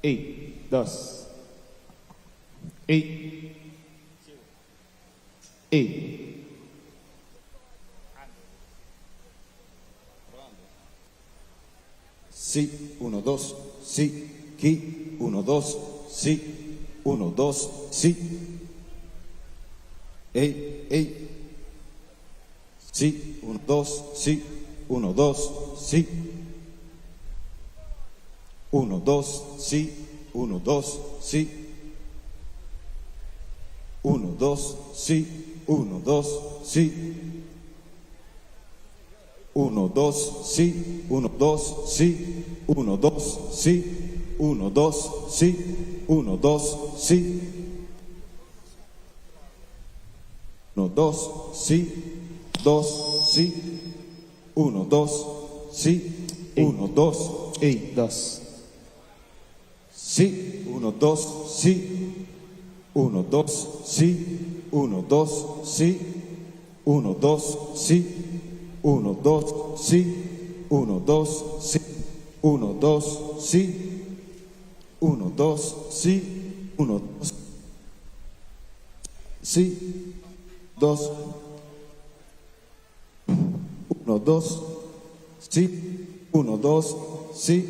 y 2, y 1, 2, sí, qui, 1, 2, sí, 1, 2, sí. Ey, sí, 1, 2, sí, 1, 2, sí. 1, 2, sí, 1, 2, sí. 1, 2, sí, 1, 2, sí. 1, 2, sí, 1, 2, sí, 1, 2, sí, 1, 2, sí, 1, 2, sí. 1, 2, sí, 2, sí, 1, 2, sí, 1, 2, y 2, sí, 1, 2, sí, 1, 2, sí, 1, 2, sí, 1, 2, sí, 1, 2, sí, 1, 2, sí, 1, 2, sí, 1, 2, sí, 1, 2, sí, 2, 1, 2, sí, 1, 2, sí.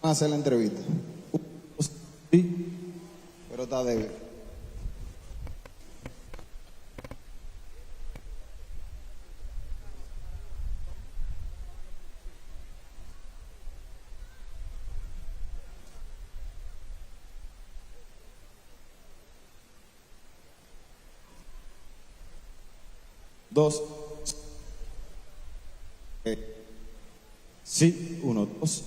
Vamos a hacer la entrevista. 1, 2, sí, pero está débil. Dos, sí, 1, 2.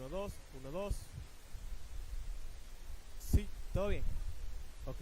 1, 2, 1, 2. Sí, todo bien. Ok.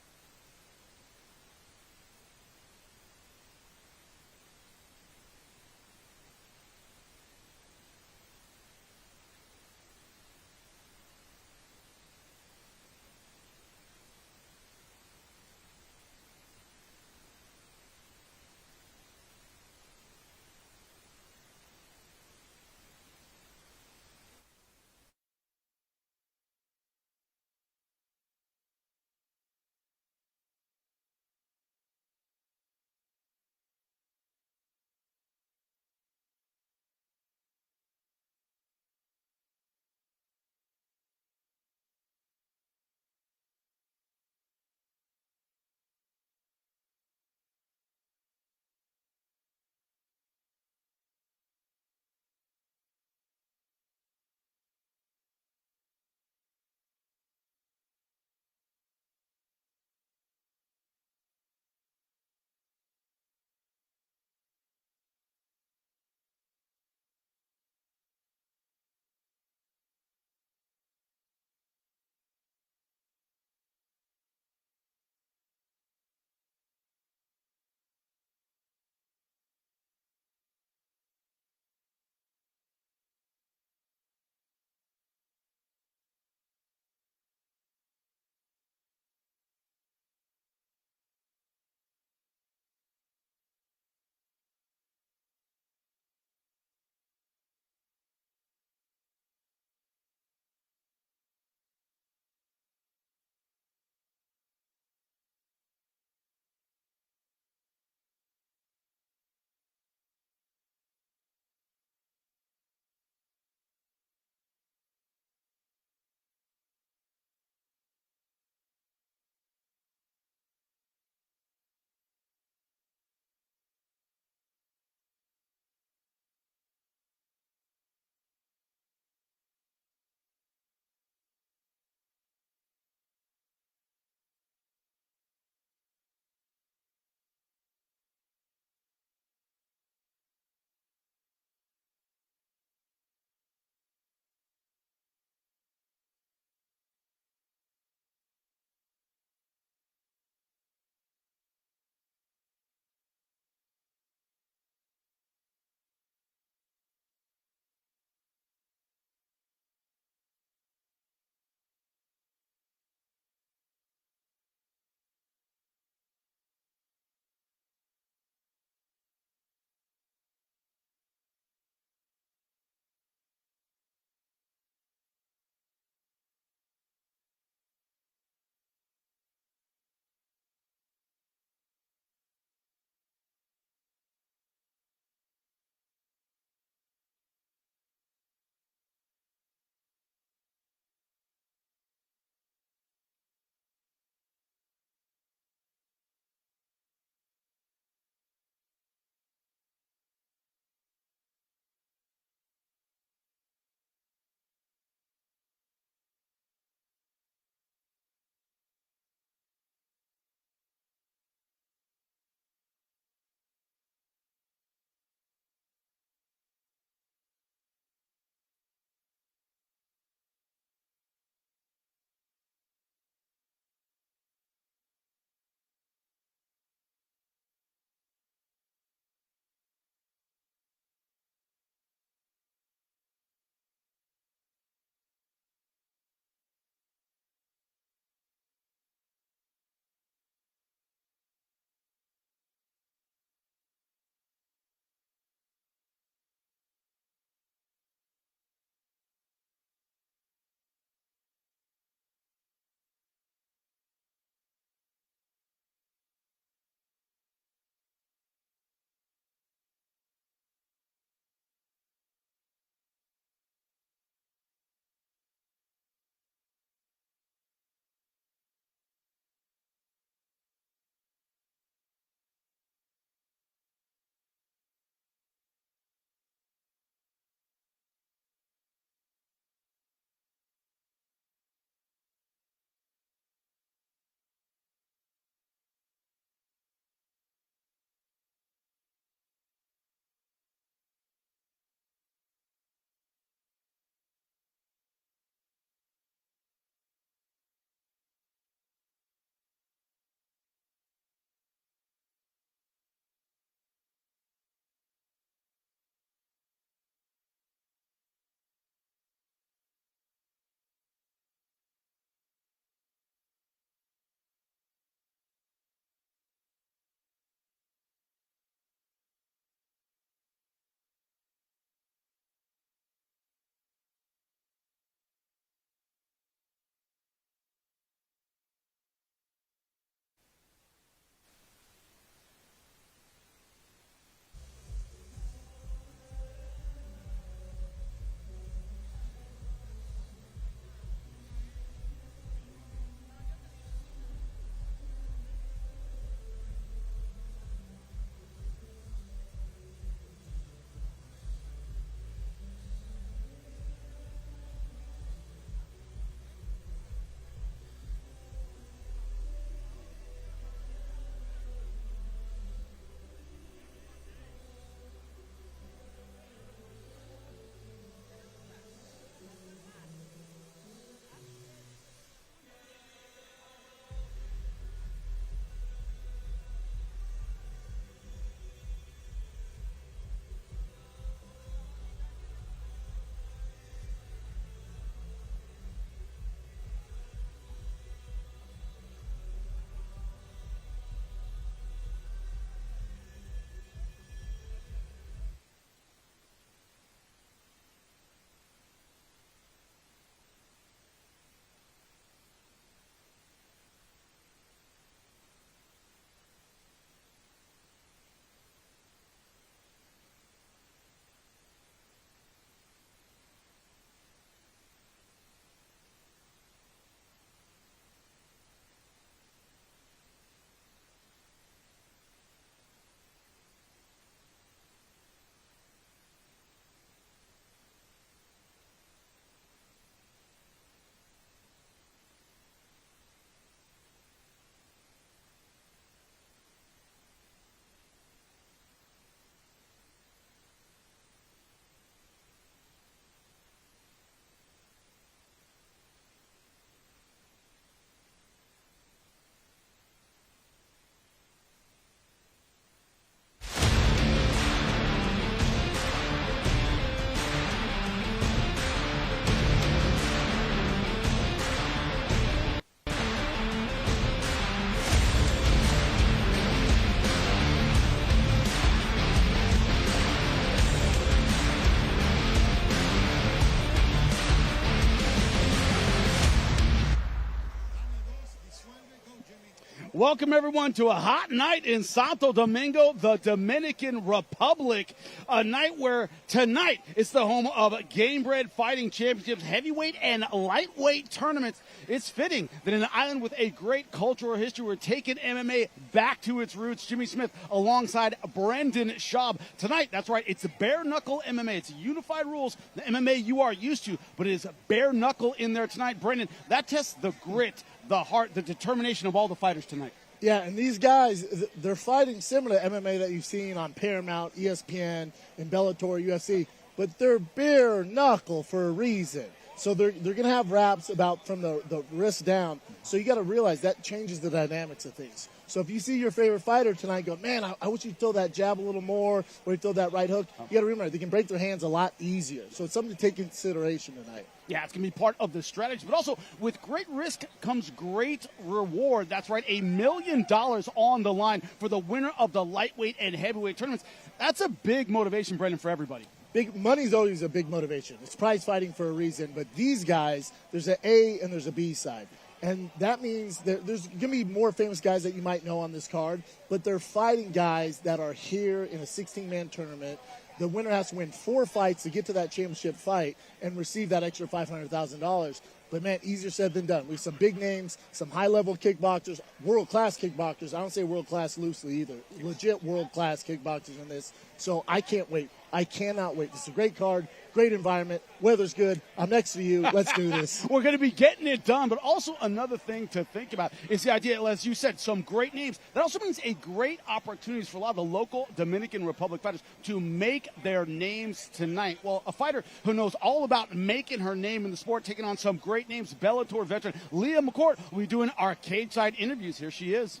Welcome, everyone, to a hot night in Santo Domingo, the Dominican Republic. A night where tonight is the home of Gamebred Fighting Championships, heavyweight and lightweight tournaments. It's fitting that in an island with a great cultural history, we're taking MMA back to its roots. Jimmy Smith alongside Brendan Schaub. Tonight, that's right, it's bare-knuckle MMA. It's unified rules, the MMA you are used to, but it is bare-knuckle in there tonight. Brendan, that tests the grit, the heart, the determination of all the fighters tonight. Yeah, and these guys, they're fighting similar to MMA that you've seen on Paramount, ESPN, and Bellator, UFC, but they're bare knuckle for a reason. So they're going to have wraps about from the wrist down. So you got to realize that changes the dynamics of things. So if you see your favorite fighter tonight go, man, I wish you'd throw that jab a little more, or you'd throw that right hook, you got to remember, they can break their hands a lot easier. So it's something to take into consideration tonight. Yeah, it's going to be part of the strategy. But also, with great risk comes great reward. That's right, $1 million on the line for the winner of the lightweight and heavyweight tournaments. That's a big motivation, Brendan, for everybody. Big money's always a big motivation. It's prize fighting for a reason. But these guys, there's an A and there's a B side. And that means that there's going to be more famous guys that you might know on this card, but they're fighting guys that are here in a 16-man tournament. The winner has to win 4 fights to get to that championship fight and receive that extra $500,000. But, man, easier said than done. We have some big names, some high-level kickboxers, world-class kickboxers. I don't say world-class loosely either. Legit world-class kickboxers in this. So I can't wait. I cannot wait. This is a great card, great environment. Weather's good. I'm next to you. Let's do this. We're going to be getting it done. But also another thing to think about is the idea, as you said, some great names. That also means a great opportunities for a lot of the local Dominican Republic fighters to make their names tonight. Well, a fighter who knows all about making her name in the sport, taking on some great names, Bellator veteran Leah McCourt, will be doing our cage-side interviews. Here she is.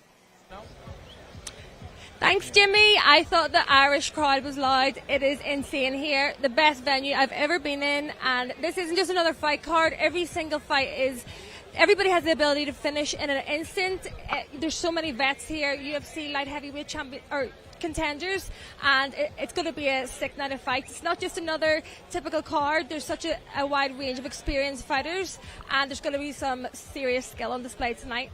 Thanks, Jimmy. I thought the Irish crowd was loud. It is insane here. The best venue I've ever been in. And this isn't just another fight card. Every single fight is... Everybody has the ability to finish in an instant. There's so many vets here, UFC light heavyweight champion or contenders, and it's going to be a sick night of fights. It's not just another typical card. There's such a wide range of experienced fighters, and there's going to be some serious skill on display tonight.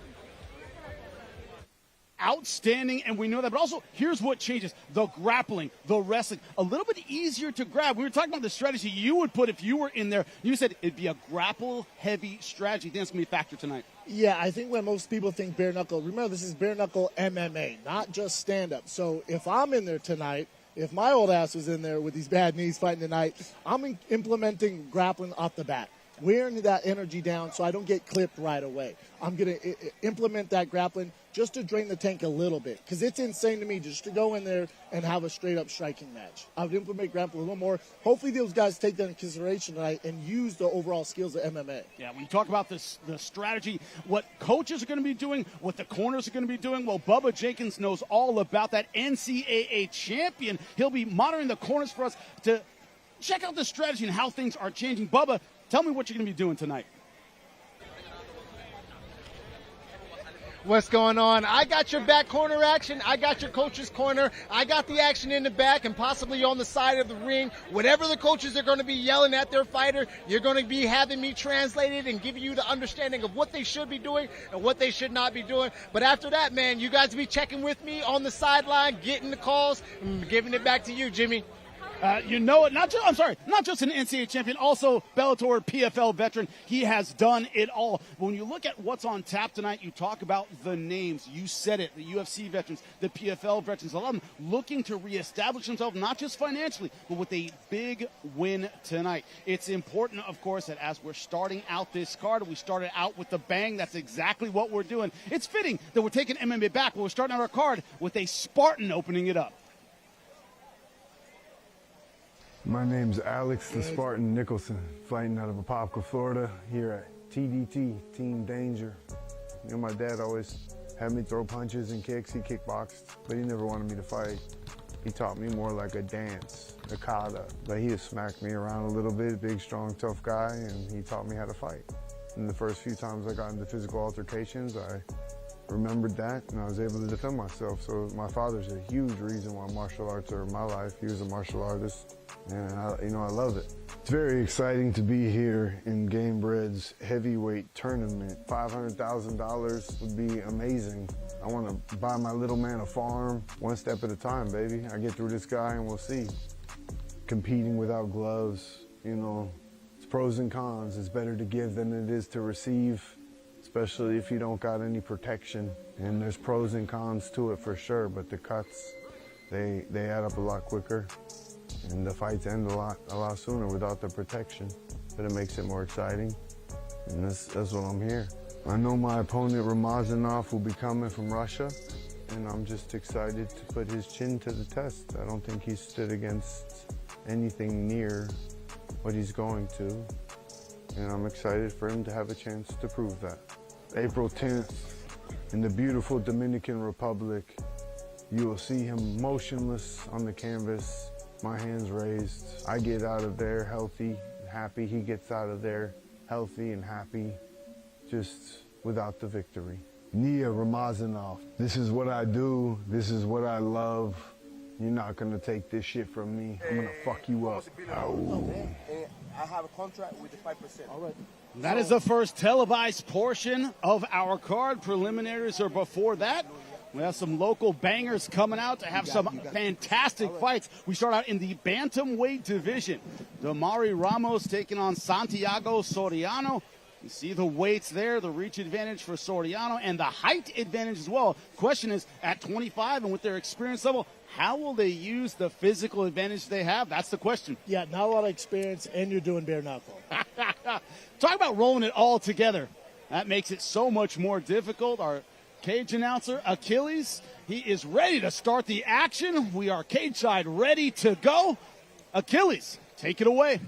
Outstanding, and we know that. But also, here's what changes. The grappling, the wrestling, a little bit easier to grab. We were talking about the strategy you would put if you were in there. You said it'd be a grapple-heavy strategy. I think that's going to be a factor tonight. Yeah, I think when most people think bare knuckle, remember this is bare knuckle MMA, not just stand-up. So if I'm in there tonight, if my old ass was in there with these bad knees fighting tonight, I'm implementing grappling off the bat, wearing that energy down so I don't get clipped right away. I'm going to implement that grappling just to drain the tank a little bit, because it's insane to me just to go in there and have a straight-up striking match. I would implement grappling a little more. Hopefully those guys take that into consideration tonight and use the overall skills of MMA. Yeah, when you talk about the strategy, what coaches are going to be doing, what the corners are going to be doing, well, Bubba Jenkins knows all about that. NCAA champion. He'll be monitoring the corners for us to check out the strategy and how things are changing. Bubba, tell me what you're going to be doing tonight. What's going on? I got your back corner action. I got your coach's corner. I got the action in the back and possibly on the side of the ring. Whatever the coaches are going to be yelling at their fighter, you're going to be having me translate it and give you the understanding of what they should be doing and what they should not be doing. But after that, man, you guys be checking with me on the sideline, getting the calls, and giving it back to you, Jimmy. You know it. Not just an NCAA champion, also Bellator PFL veteran. He has done it all. But when you look at what's on tap tonight, you talk about the names. You said it, the UFC veterans, the PFL veterans, a lot of them looking to reestablish themselves, not just financially, but with a big win tonight. It's important, of course, that as we're starting out this card, we started out with the bang. That's exactly what we're doing. It's fitting that we're taking MMA back, but we're starting out our card with a Spartan opening it up. My name's Alex the Spartan Nicholson, fighting out of Apopka, Florida, here at TDT, Team Danger. You know, my dad always had me throw punches and kicks. He kickboxed, but he never wanted me to fight. He taught me more like a dance, a kata. But he has smacked me around a little bit, big, strong, tough guy, and he taught me how to fight. And the first few times I got into physical altercations, I remembered that, and I was able to defend myself. So my father's a huge reason why martial arts are in my life. He was a martial artist, and I love it. It's very exciting to be here in Gamebred. Gamebred's heavyweight tournament. $500,000 would be amazing. I want to buy my little man a farm, one step at a time, baby. I get through this guy and we'll see. Competing without gloves, you know, it's pros and cons. It's better to give than it is to receive, especially if you don't got any protection. And there's pros and cons to it for sure, but the cuts, they add up a lot quicker. And the fights end a lot sooner without the protection. But it makes it more exciting. And that's what I'm here. I know my opponent Ramazanov will be coming from Russia, and I'm just excited to put his chin to the test. I don't think he's stood against anything near what he's going to, and I'm excited for him to have a chance to prove that. April 10th, in the beautiful Dominican Republic, you will see him motionless on the canvas, my hands raised. I get out of there healthy, happy. He gets out of there healthy and happy, just without the victory. Nia Ramazanov, this is what I do, this is what I love. You're not gonna take this shit from me. I'm gonna fuck you up. I have a contract with the 5%. All right. That is the first televised portion of our card. Preliminaries are before that. We have some local bangers coming out to have some fantastic fights. We start out in the bantamweight division. Damari Ramos taking on Santiago Soriano. You see the weights there, the reach advantage for Soriano, and the height advantage as well. Question is, at 25 and with their experience level, how will they use the physical advantage they have? That's the question. Yeah, not a lot of experience, and you're doing bare knuckle. Talk about rolling it all together. That makes it so much more difficult. Our cage announcer, Achilles, he is ready to start the action. We are cage side ready to go. Achilles, take it away.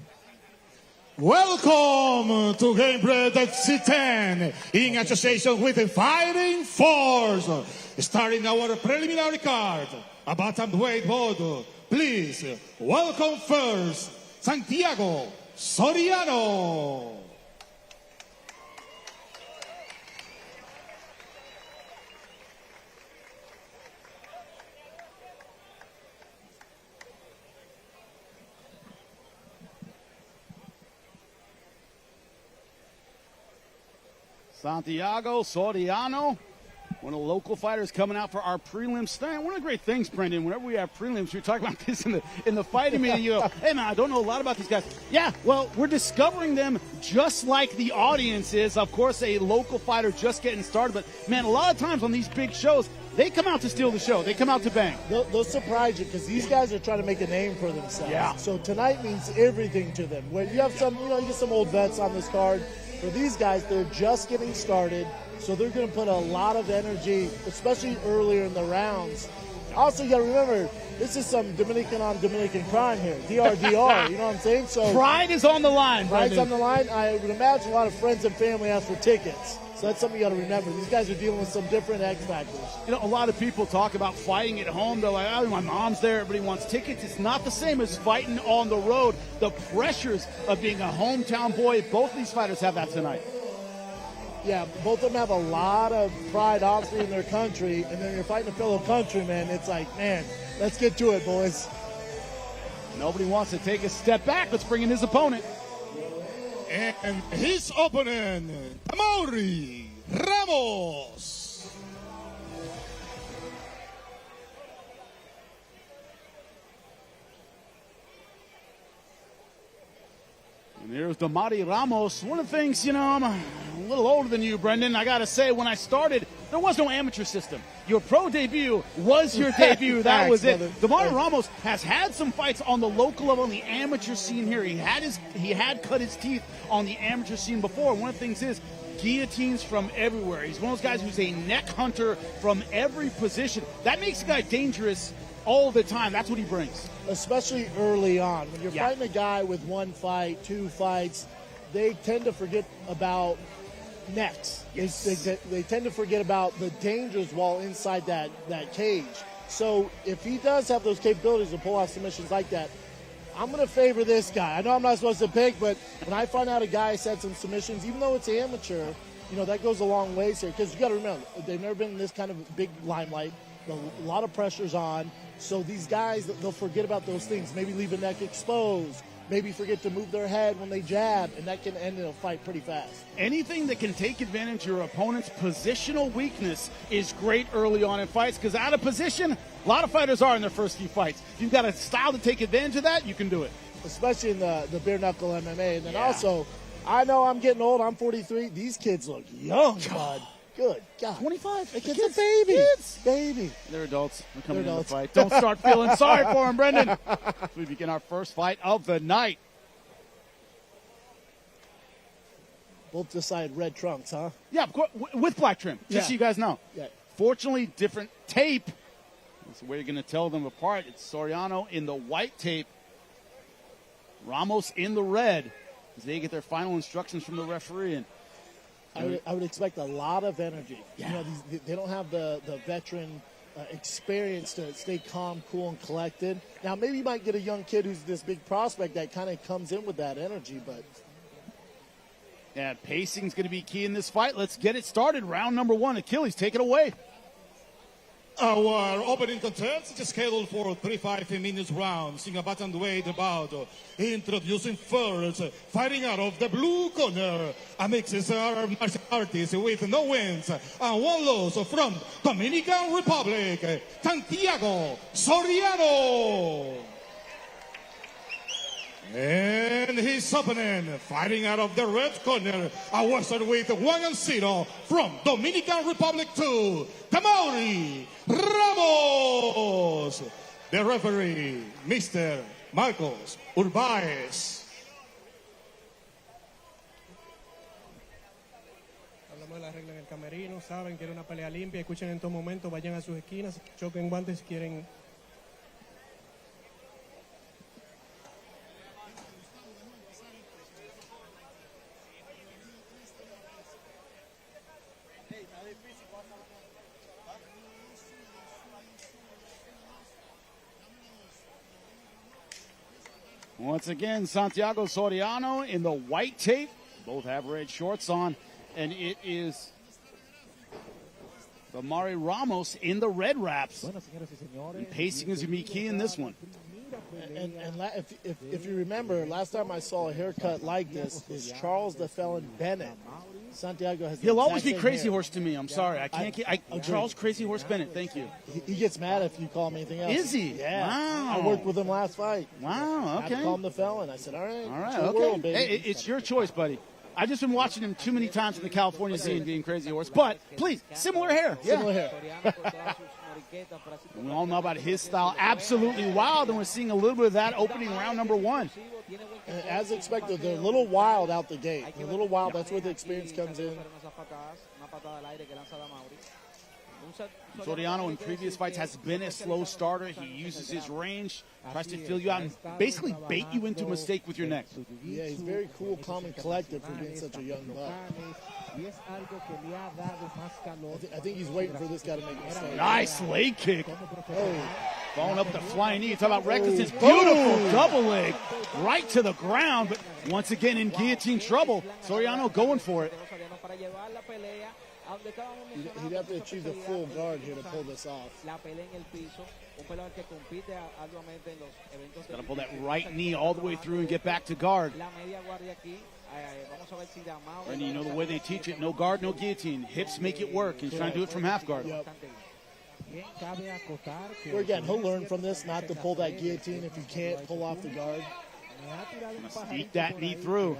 Welcome to Gamebred C10 in association with the Fighting Force. Starting our preliminary card, a bantamweight bout. Please welcome first Santiago Soriano. Santiago Soriano, one of the local fighters coming out for our prelims tonight. One of the great things, Brendan, whenever we have prelims, we talk about this in the fighting meeting. You go, hey, man, I don't know a lot about these guys. Yeah, well, we're discovering them just like the audience is. Of course, a local fighter just getting started. But, man, a lot of times on these big shows, they come out to steal the show. They come out to bang. They'll surprise you because these guys are trying to make a name for themselves. Yeah. So tonight means everything to them. When you have some, you get some old vets on this card. For these guys, they're just getting started, so they're going to put a lot of energy, especially earlier in the rounds. Also, you got to remember, this is some Dominican on Dominican crime here, DRDR, you know what I'm saying? So pride is on the line, Pride's Brendan. on the line. I would imagine a lot of friends and family ask for tickets. So that's something you got to remember. These guys are dealing with some different X factors. You know, a lot of people talk about fighting at home. They're like, oh, my mom's there. Everybody wants tickets. It's not the same as fighting on the road. The pressures of being a hometown boy, both these fighters have that tonight. Yeah, both of them have a lot of pride, obviously, in their country. And then you're fighting a fellow countryman. It's like, man, let's get to it, boys. Nobody wants to take a step back. Let's bring in his opponent. And his opponent, Damari Ramos. And here's Damari Ramos. One of the things, I'm a little older than you, Brendan. I got to say, when I started, there was no amateur system. Your pro debut was your debut. That was it. Damari Ramos has had some fights on the local level, on the amateur scene here. He had cut his teeth on the amateur scene before. One of the things is guillotines from everywhere. He's one of those guys who's a neck hunter from every position. That makes a guy dangerous all the time. That's what he brings. Especially early on. When you're fighting a guy with one fight, two fights, they tend to forget about necks. Yes. They tend to forget about the dangers while inside that cage. So if he does have those capabilities to pull off submissions like that, I'm going to favor this guy. I know I'm not supposed to pick, but when I find out a guy has had some submissions, even though it's amateur, that goes a long ways here. Because you got to remember, they've never been in this kind of big limelight. A lot of pressure's on. So these guys, they'll forget about those things. Maybe leave a neck exposed maybe forget to move their head when they jab, and that can end in a fight pretty fast. Anything that can take advantage of your opponent's positional weakness is great early on in fights, because out of position, a lot of fighters are in their first few fights. If you've got a style to take advantage of that, you can do it. Especially in the bare knuckle MMA. And then also, I know I'm getting old. I'm 43. These kids look young, bud. Good God. 25. The kids are babies. Baby. They're adults. They're coming They're in the adults. fight. Don't start feeling sorry for them, Brendan. As we begin our first fight of the night. Both decided red trunks, huh? Yeah, of course, with black trim, just so you guys know. Yeah. Fortunately, different tape. That's the way you're going to tell them apart. It's Soriano in the white tape. Ramos in the red, as they get their final instructions from the referee. And I would expect a lot of energy. Yeah. You know, they don't have the veteran experience to stay calm, cool, and collected. Now, maybe you might get a young kid who's this big prospect that kind of comes in with that energy, but... Yeah, pacing's going to be key in this fight. Let's get it started. Round number one. Achilles, take it away. Our opening contest is scheduled for 35 minutes rounds in a bantamweight bout. Introducing first, fighting out of the blue corner, a mixed martial artist with no wins and one loss from Dominican Republic, Santiago Soriano. And his opponent, fighting out of the red corner, a Western with 1-0 from Dominican Republic 2, Tamaurí Ramos. The referee, Mr. Marcos Urbáez. Hablamos de la regla en el camerino, saben, quieren una pelea limpia, escuchen en todo momento, vayan a sus esquinas, choquen guantes si quieren. Once again, Santiago Soriano in the white tape. Both have red shorts on. And it is Tamaurí Ramos in the red wraps. And pacing is going to be key in this one. And if you remember, last time I saw a haircut like this is Charles the Felon Bennett. Santiago has. He'll always be exact same Crazy hair. Horse to me. I'm sorry. I can't get. Charles Crazy Horse Bennett. Thank you. He gets mad if you call him anything else. Is he? Yeah. Wow. I worked with him last fight. Wow. I had to Okay. call him the Felon. I said, all right. All right. it's your Okay. world, baby. Hey, it's your choice, buddy. I've just been watching him too many times in the California scene being Crazy Horse. But please, similar hair. Yeah. Similar hair. We all know about his style. Absolutely wild. And we're seeing a little bit of that opening round number one. And as expected, they're a little wild out the gate. They're a little wild. That's where the experience comes in. Soriano in previous fights has been a slow starter. He uses his range, tries to fill you out, and basically bait you into a mistake with your neck. Yeah, he's very cool, calm, and collected for being such a young buck. I think he's waiting for this guy to make a mistake. Nice leg kick. Oh, Following up with the flying knee. Talk about recklessness. Beautiful double leg right to the ground. But once again in guillotine trouble. Soriano going for it. he'd have to achieve the full guard here to pull this off. Got to pull that right knee all the way through and get back to guard. And you know the way they teach it, no guard, no guillotine. Hips make it work. He's trying to do it from half guard. Yep. Where again, he'll learn from this not to pull that guillotine if you can't pull off the guard. Sneak that knee through.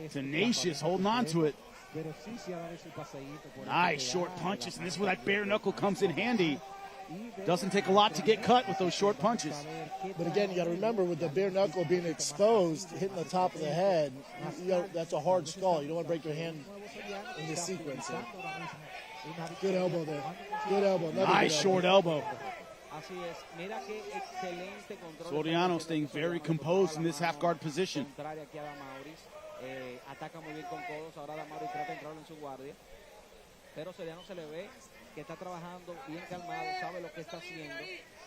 Tenacious, holding on to it. Nice short punches, and this is where that bare knuckle comes in handy. Doesn't take a lot to get cut with those short punches. But again, you got to remember with the bare knuckle being exposed, hitting the top of the head, that's a hard skull. You don't want to break your hand in this sequence. Good elbow there. Good elbow. Nice short elbow. Soriano staying very composed in this half guard position. Que está trabajando bien calmado, sabe lo que está haciendo.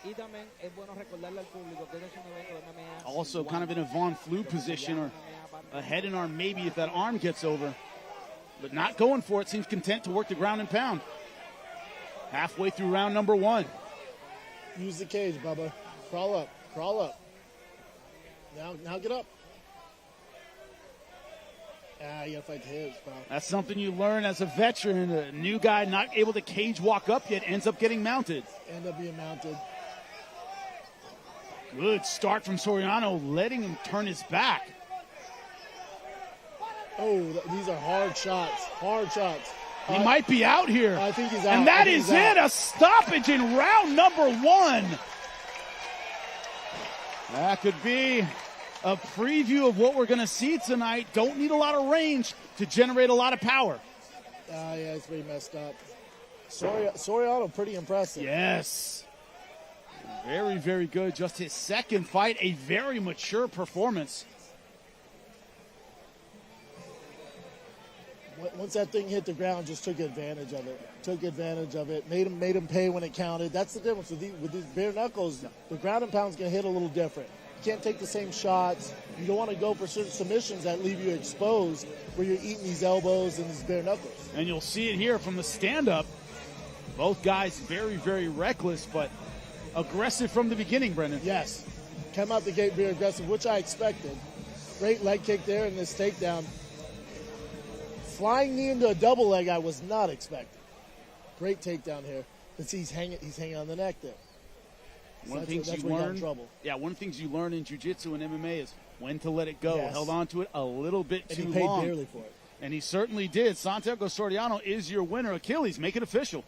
Y también es bueno recordarle al público que este es un evento de MMA. Also kind of in a Von Flue position, or a head and arm maybe if that arm gets over. But not going for it, seems content to work the ground and pound. Halfway through round number one. Use the cage, Bubba. Crawl up, crawl up. Now get up. You gotta fight the hips, bro. That's something you learn as a veteran. A new guy not able to cage walk up yet ends up getting mounted. End up being mounted. Good start from Soriano, letting him turn his back. Oh, these are hard shots. Hard shots. He might be out here. I think he's out. And that is it, a stoppage in round number 1. That could be a preview of what we're going to see tonight. Don't need a lot of range to generate a lot of power. Yeah, it's pretty messed up. Soriano, pretty impressive. Yes. Very, very good. Just his second fight, a very mature performance. Once that thing hit the ground, just took advantage of it. Made him pay when it counted. That's the difference with these bare knuckles. The ground and pound's going to hit a little different. You can't take the same shots. You don't want to go for certain submissions that leave you exposed where you're eating these elbows and these bare knuckles. And you'll see it here from the stand-up. Both guys very, very reckless, but aggressive from the beginning, Brendan. Yes. Come out the gate very aggressive, which I expected. Great leg kick there in this takedown. Flying knee into a double leg I was not expecting. Great takedown here. But see, he's hanging on the neck there. One of the things you learn, one of the things you learn in jiu-jitsu and MMA is when to let it go. Yes. Held on to it a little bit too long. And he paid dearly for it. And he certainly did. Santiago Soriano is your winner. Achilles, make it official.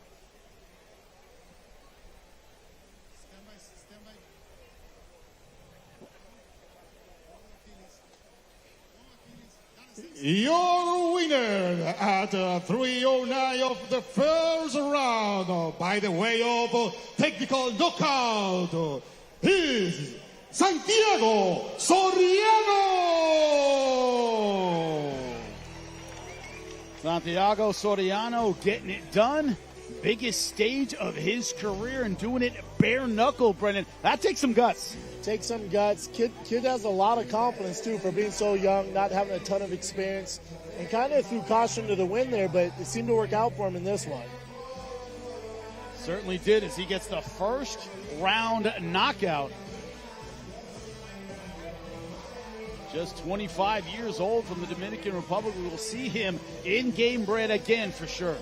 Your winner at 3:09 of the first round, by the way of technical knockout, is Santiago Soriano. Santiago Soriano getting it done. Biggest stage of his career and doing it bare knuckle, Brendan. That takes some guts. Takes some guts. Kid has a lot of confidence, too, for being so young, not having a ton of experience. And kind of threw caution to the wind there, but it seemed to work out for him in this one. Certainly did, as he gets the first round knockout. Just 25 years old from the Dominican Republic. We will see him in Gamebred again for sure.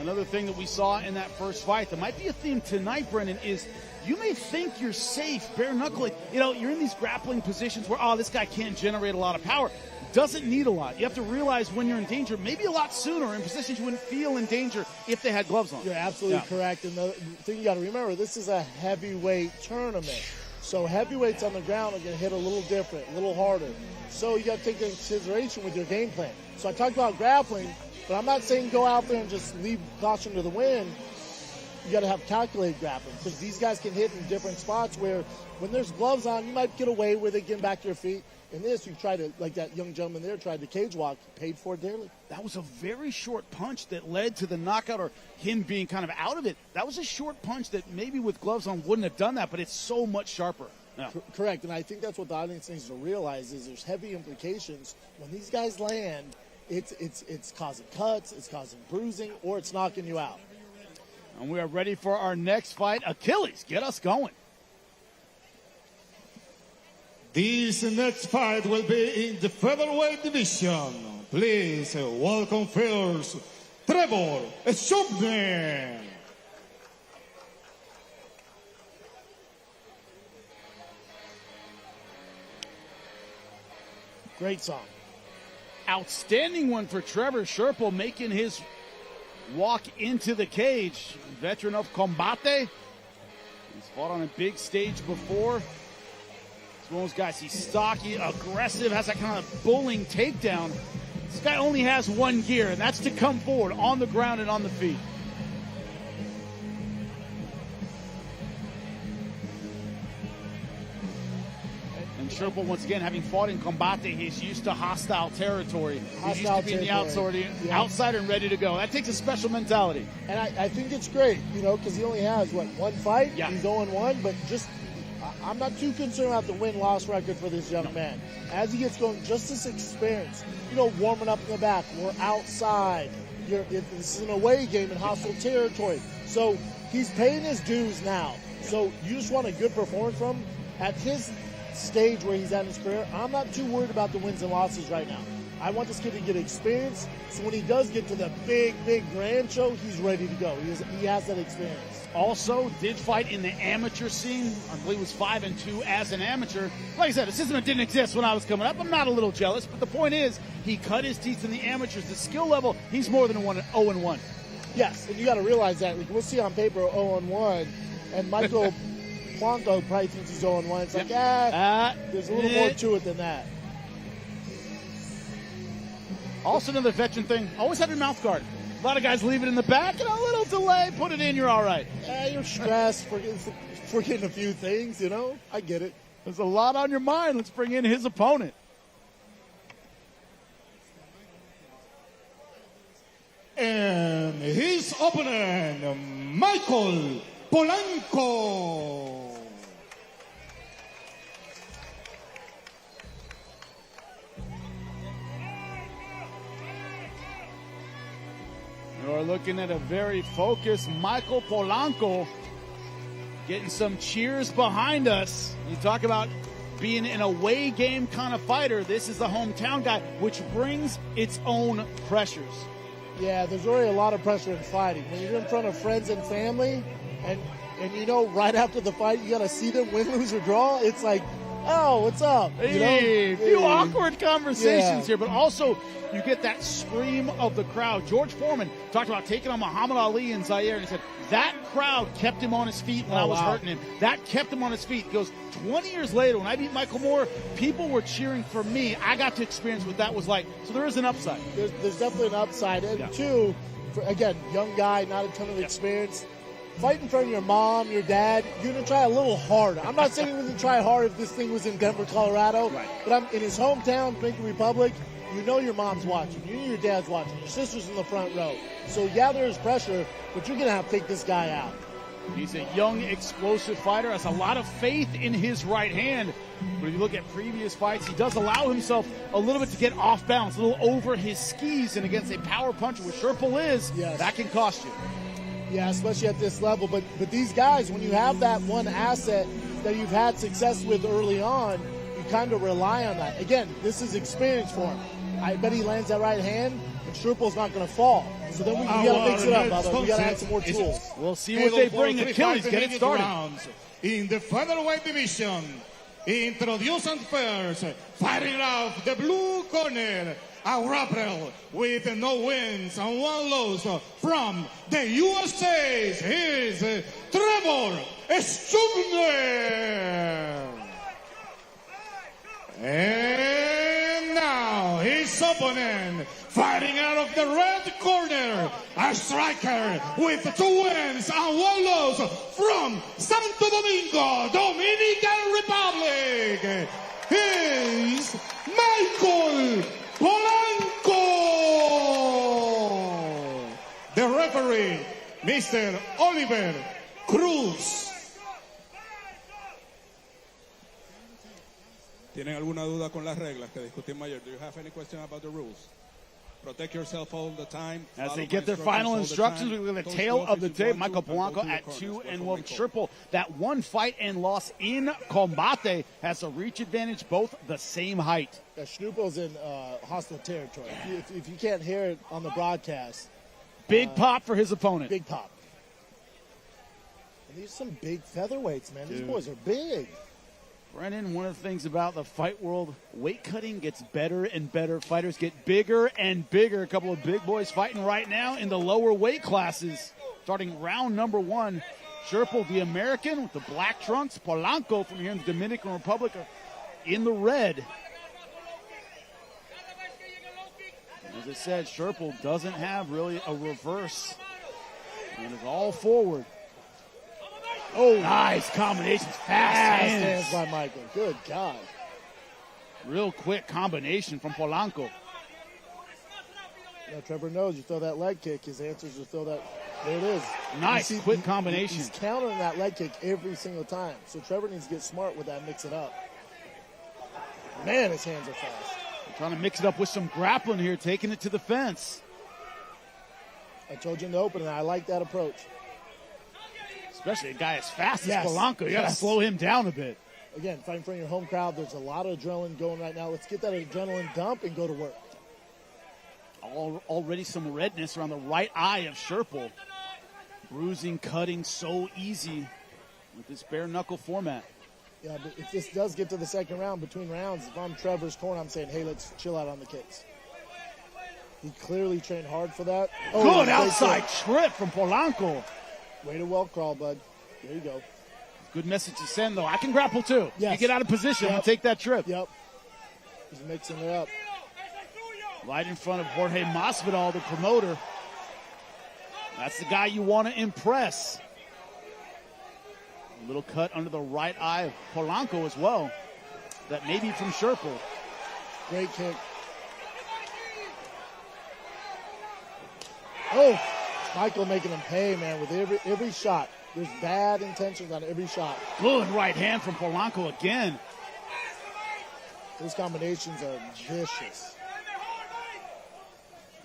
Another thing that we saw in that first fight that might be a theme tonight, Brendan, is you may think you're safe, bare knuckling. You know, you're in these grappling positions where, this guy can't generate a lot of power. Doesn't need a lot. You have to realize when you're in danger, maybe a lot sooner, in positions you wouldn't feel in danger if they had gloves on. You're absolutely correct. And the thing you got to remember, this is a heavyweight tournament. So heavyweights on the ground are going to hit a little different, a little harder. So you got to take that into consideration with your game plan. So I talked about grappling, but I'm not saying go out there and just leave caution to the wind. You got to have calculated grappling because these guys can hit in different spots where when there's gloves on, you might get away with it, getting back to your feet. In this, you try to, like that young gentleman there, tried to cage walk, paid for it dearly. That was a very short punch that led to the knockout or him being kind of out of it. That was a short punch that maybe with gloves on wouldn't have done that, but it's so much sharper. Yeah. Correct, and I think that's what the audience needs to realize is there's heavy implications. When these guys land, it's causing cuts, it's causing bruising, or it's knocking you out. And we are ready for our next fight. Achilles, get us going. This next fight will be in the featherweight division. Please welcome first, Trevor Shoppern. Great song. Outstanding one for Trevor Sherple, making his walk into the cage. Veteran of Combate. He's fought on a big stage before. He's one of those guys, he's stocky, aggressive, has that kind of bullying takedown. This guy only has one gear, and that's to come forward on the ground and on the feet. Sherpa, once again, having fought in Combate, he's used to hostile territory. He's used to being the outsider and ready to go. That takes a special mentality. And I think it's great, because he only has, one fight? Yeah. He's 0-1, but just I'm not too concerned about the win-loss record for this young man. As he gets going, just this experience, warming up in the back, we're outside. This is an away game in hostile territory. So he's paying his dues now. So you just want a good performance from him. At his stage where he's at in his career, I'm not too worried about the wins and losses right now. I want this kid to get experience, so when he does get to the big grand show, he's ready to go. He has that experience. Also, did fight in the amateur scene. I believe it was 5-2 as an amateur. Like I said, a system that didn't exist when I was coming up. I'm not a little jealous, but the point is, he cut his teeth in the amateurs. The skill level, he's more than 0-1. Yes, and you got to realize that. Like, we'll see on paper 0-1, and Michael Polanco probably thinks he's 0-1. It's like, there's a little more to it than that. Also, another veteran thing, always have your mouth guard. A lot of guys leave it in the back, and a little delay, put it in, you're all right. You're stressed, forgetting a few things, I get it. There's a lot on your mind. Let's bring in his opponent. And his opponent, Michael Polanco. We're looking at a very focused Michael Polanco getting some cheers behind us. You talk about being an away game kind of fighter. This is the hometown guy, which brings its own pressures. Yeah, there's already a lot of pressure in fighting. When you're in front of friends and family, and right after the fight, you got to see them win, lose, or draw, it's like, oh, what's up? A few awkward conversations here, but also you get that scream of the crowd. George Foreman talked about taking on Muhammad Ali in Zaire, and he said that crowd kept him on his feet when I was hurting him. That kept him on his feet. He goes, 20 years later, when I beat Michael Moore, people were cheering for me. I got to experience what that was like. So there is an upside. There's definitely an upside. And two, again, young guy, not a ton of experience. Fight in front of your mom, your dad, you're going to try a little harder. I'm not saying he wouldn't try hard if this thing was in Denver, Colorado, but I'm in his hometown, Dominican Republic. Your mom's watching. Your dad's watching. Your sister's in the front row. So, there's pressure, but you're going to have to take this guy out. He's a young, explosive fighter, has a lot of faith in his right hand. But if you look at previous fights, he does allow himself a little bit to get off balance, a little over his skis, and against a power puncher, which Sherpa is, that can cost you. Yeah, especially at this level. But these guys, when you have that one asset that you've had success with early on, you kind of rely on that. Again, this is experience for him. I bet he lands that right hand, and Sherpa's not going to fall. So then we got to mix it up, Bubba. We got to add some more tools. We'll see what they bring. Achilles, get it started. In the featherweight division, introducing first, fighting out the blue corner, a grappler with no wins and one loss from the USA. Here's Trevor Sowma. And now his opponent, fighting out of the red corner, a striker with 2 wins and 1 loss from Santo Domingo, Dominican Republic. Here's Michael Polanco. The referee, Mr. Oliver Cruz. ¿Tienen alguna duda con las reglas que discutimos ayer? Do you have any question about the rules? Protect yourself all the time. As they get their final instructions, we look at the tail of the tape. Michael Polanco at 2-1. Sherpa, that one fight and loss in combate, has a reach advantage, both the same height. Yeah, Snoople's in hostile territory. If you can't hear it on the broadcast. Big pop for his opponent. Big pop. And these are some big featherweights, man. These boys are big. Brennan, one of the things about the fight world, weight cutting gets better and better. Fighters get bigger and bigger. A couple of big boys fighting right now in the lower weight classes. Starting round number 1, Sherpa, the American, with the black trunks. Polanco from here in the Dominican Republic in the red. As I said, Sherpa doesn't have really a reverse. And it's all forward. Oh, nice combinations. Fast hands by Michael. Good God. Real quick combination from Polanco. Trevor knows you throw that leg kick, his answers are throw that There it is. Nice, quick combination. He's countering that leg kick every single time. So Trevor needs to get smart with that, mix it up. Man, his hands are fast. They're trying to mix it up with some grappling here, taking it to the fence. I told you in the opening, I like that approach. Especially a guy as fast Yes. as Polanco. You got to slow him down a bit. Again, fighting for your home crowd, there's a lot of adrenaline going right now. Let's get that adrenaline dump and go to work. Already some redness around the right eye of Sherpel. Bruising, cutting so easy with this bare knuckle format. Yeah, but if this does get to the second round, between rounds, if I'm Trevor's corner, I'm saying, hey, let's chill out on the kicks. He clearly trained hard for that. Good outside trip from Polanco. Way to well crawl, bud. There you go. Good message to send, though. I can grapple, too. Yes. You get out of position, I'm going to take that trip. Yep. He's mixing it up. Right in front of Jorge Masvidal, the promoter. That's the guy you want to impress. A little cut under the right eye of Polanco as well. That may be from Sherpel. Great kick. Oh, Michael making him pay, man, with every shot. There's bad intentions on every shot. Good right hand from Polanco again. Those combinations are vicious.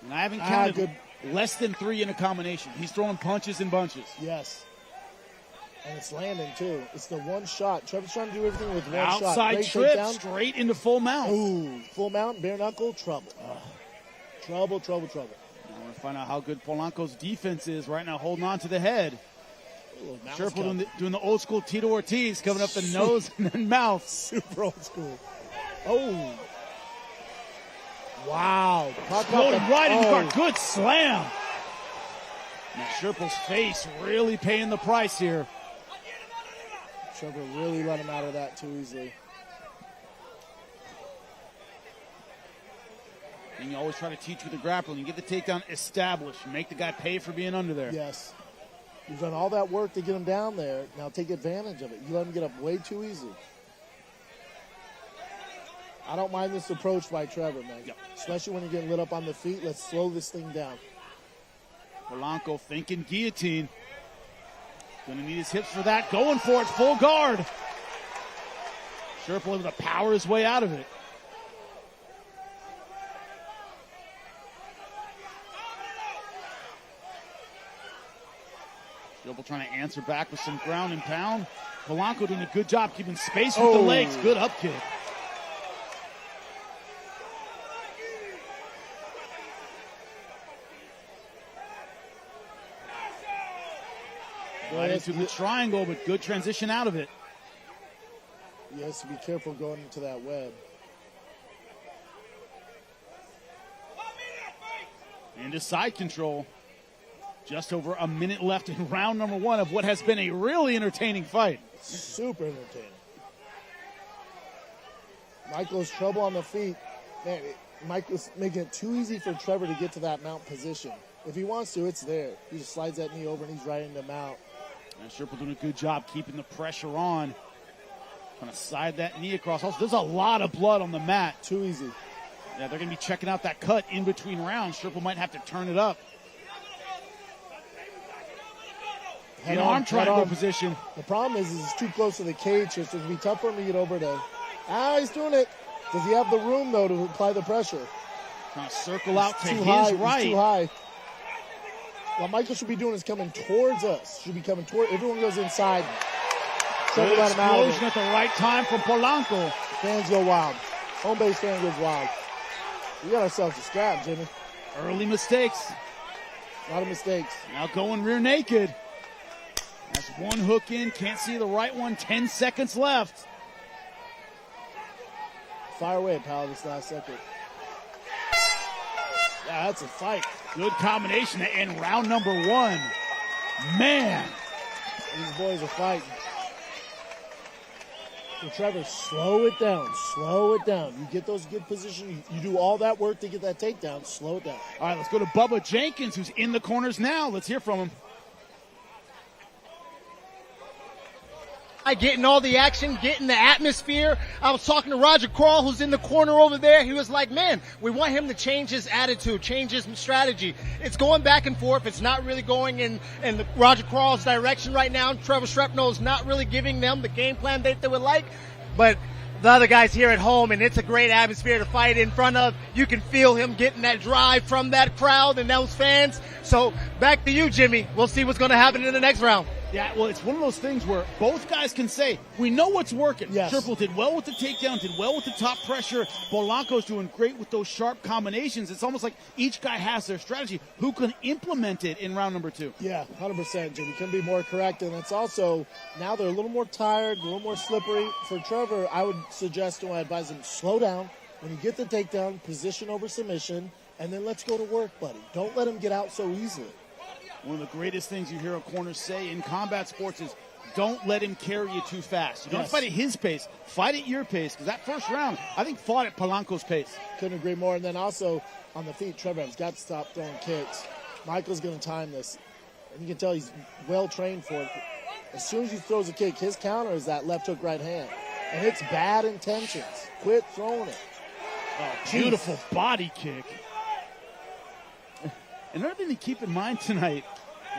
And I haven't counted less than 3 in a combination. He's throwing punches and bunches. Yes. And it's landing, too. It's the one shot. Trevor's trying to do everything with one shot. Outside trip, straight into full mount. Ooh, full mount, bare knuckle, trouble. Trouble. I want to find out how good Polanco's defense is right now, holding on to the head. Sherpel doing the old school Tito Ortiz, coming up the nose and then mouth. Super old school. Oh. Wow. Exploding right in the guard. Good slam. Now Sherpel's face really paying the price here. Trevor really let him out of that too easily. And you always try to teach with the grappling. You get the takedown established. Make the guy pay for being under there. Yes. You've done all that work to get him down there. Now take advantage of it. You let him get up way too easy. I don't mind this approach by Trevor, man. Yep. Especially when you're getting lit up on the feet. Let's slow this thing down. Polanco thinking guillotine. Going to need his hips for that. Going for it, full guard. Sherpel able to power his way out of it. Sherpel trying to answer back with some ground and pound. Polanco doing a good job keeping space with the legs. Good up kick. Right into the triangle, but good transition out of it. He has to be careful going into that web. Into side control. Just over a minute left in round number 1 of what has been a really entertaining fight. Super entertaining. Michael's trouble on the feet. Man, Michael's making it too easy for Trevor to get to that mount position. If he wants to, it's there. He just slides that knee over and he's right in the mount. And Sherpel doing a good job keeping the pressure on. Trying to side that knee across. Also, there's a lot of blood on the mat. Too easy. Yeah, they're going to be checking out that cut in between rounds. Sherpel might have to turn it up. In arm triangle position. The problem is he's too close to the cage here, so it's going to be tough for him to get over to... he's doing it. Does he have the room, though, to apply the pressure? Trying to circle out to his right. He's too high. What Michael should be doing is coming towards us. Should be coming toward... Everyone goes inside. Good explosion at the right time from Polanco. Fans go wild. Home base fan goes wild. We got ourselves a scrap, Jimmy. Early mistakes. A lot of mistakes. Now going rear naked. That's one hook in. Can't see the right one. 10 seconds left. Fire away, pal, this last second. Yeah, that's a fight. Good combination to end round number 1. Man. These boys are fighting. So Trevor, slow it down. Slow it down. You get those good positions. You do all that work to get that takedown. Slow it down. All right, let's go to Bubba Jenkins, who's in the corners now. Let's hear from him. Getting all the action, getting the atmosphere. I was talking to Roger Crawl, who's in the corner over there. He was like, man, we want him to change his attitude, change his strategy. It's going back and forth. It's not really going in Roger Crawl's direction right now. Trevor Shrapnel is not really giving them the game plan they would like. But the other guys here at home, and it's a great atmosphere to fight in front of. You can feel him getting that drive from that crowd and those fans. So back to you, Jimmy. We'll see what's going to happen in the next round. Yeah, well, it's one of those things where both guys can say, we know what's working. Yes. Scherpel did well with the takedown, did well with the top pressure. Polanco's doing great with those sharp combinations. It's almost like each guy has their strategy. Who can implement it in round number 2? Yeah, 100%, Jimmy. Couldn't be more correct. And it's also, now they're a little more tired, a little more slippery. For Trevor, I would suggest to advise him, slow down. When you get the takedown, position over submission, and then let's go to work, buddy. Don't let him get out so easily. One of the greatest things you hear a corner say in combat sports is don't let him carry you too fast. You don't fight at his pace. Fight at your pace. Because that first round, I think, fought at Polanco's pace. Couldn't agree more. And then also on the feet, Trevor has got to stop throwing kicks. Michael's going to time this. And you can tell he's well trained for it. As soon as he throws a kick, his counter is that left hook right hand. And it's bad intentions. Quit throwing it. Oh, beautiful body kick. Another thing to keep in mind tonight,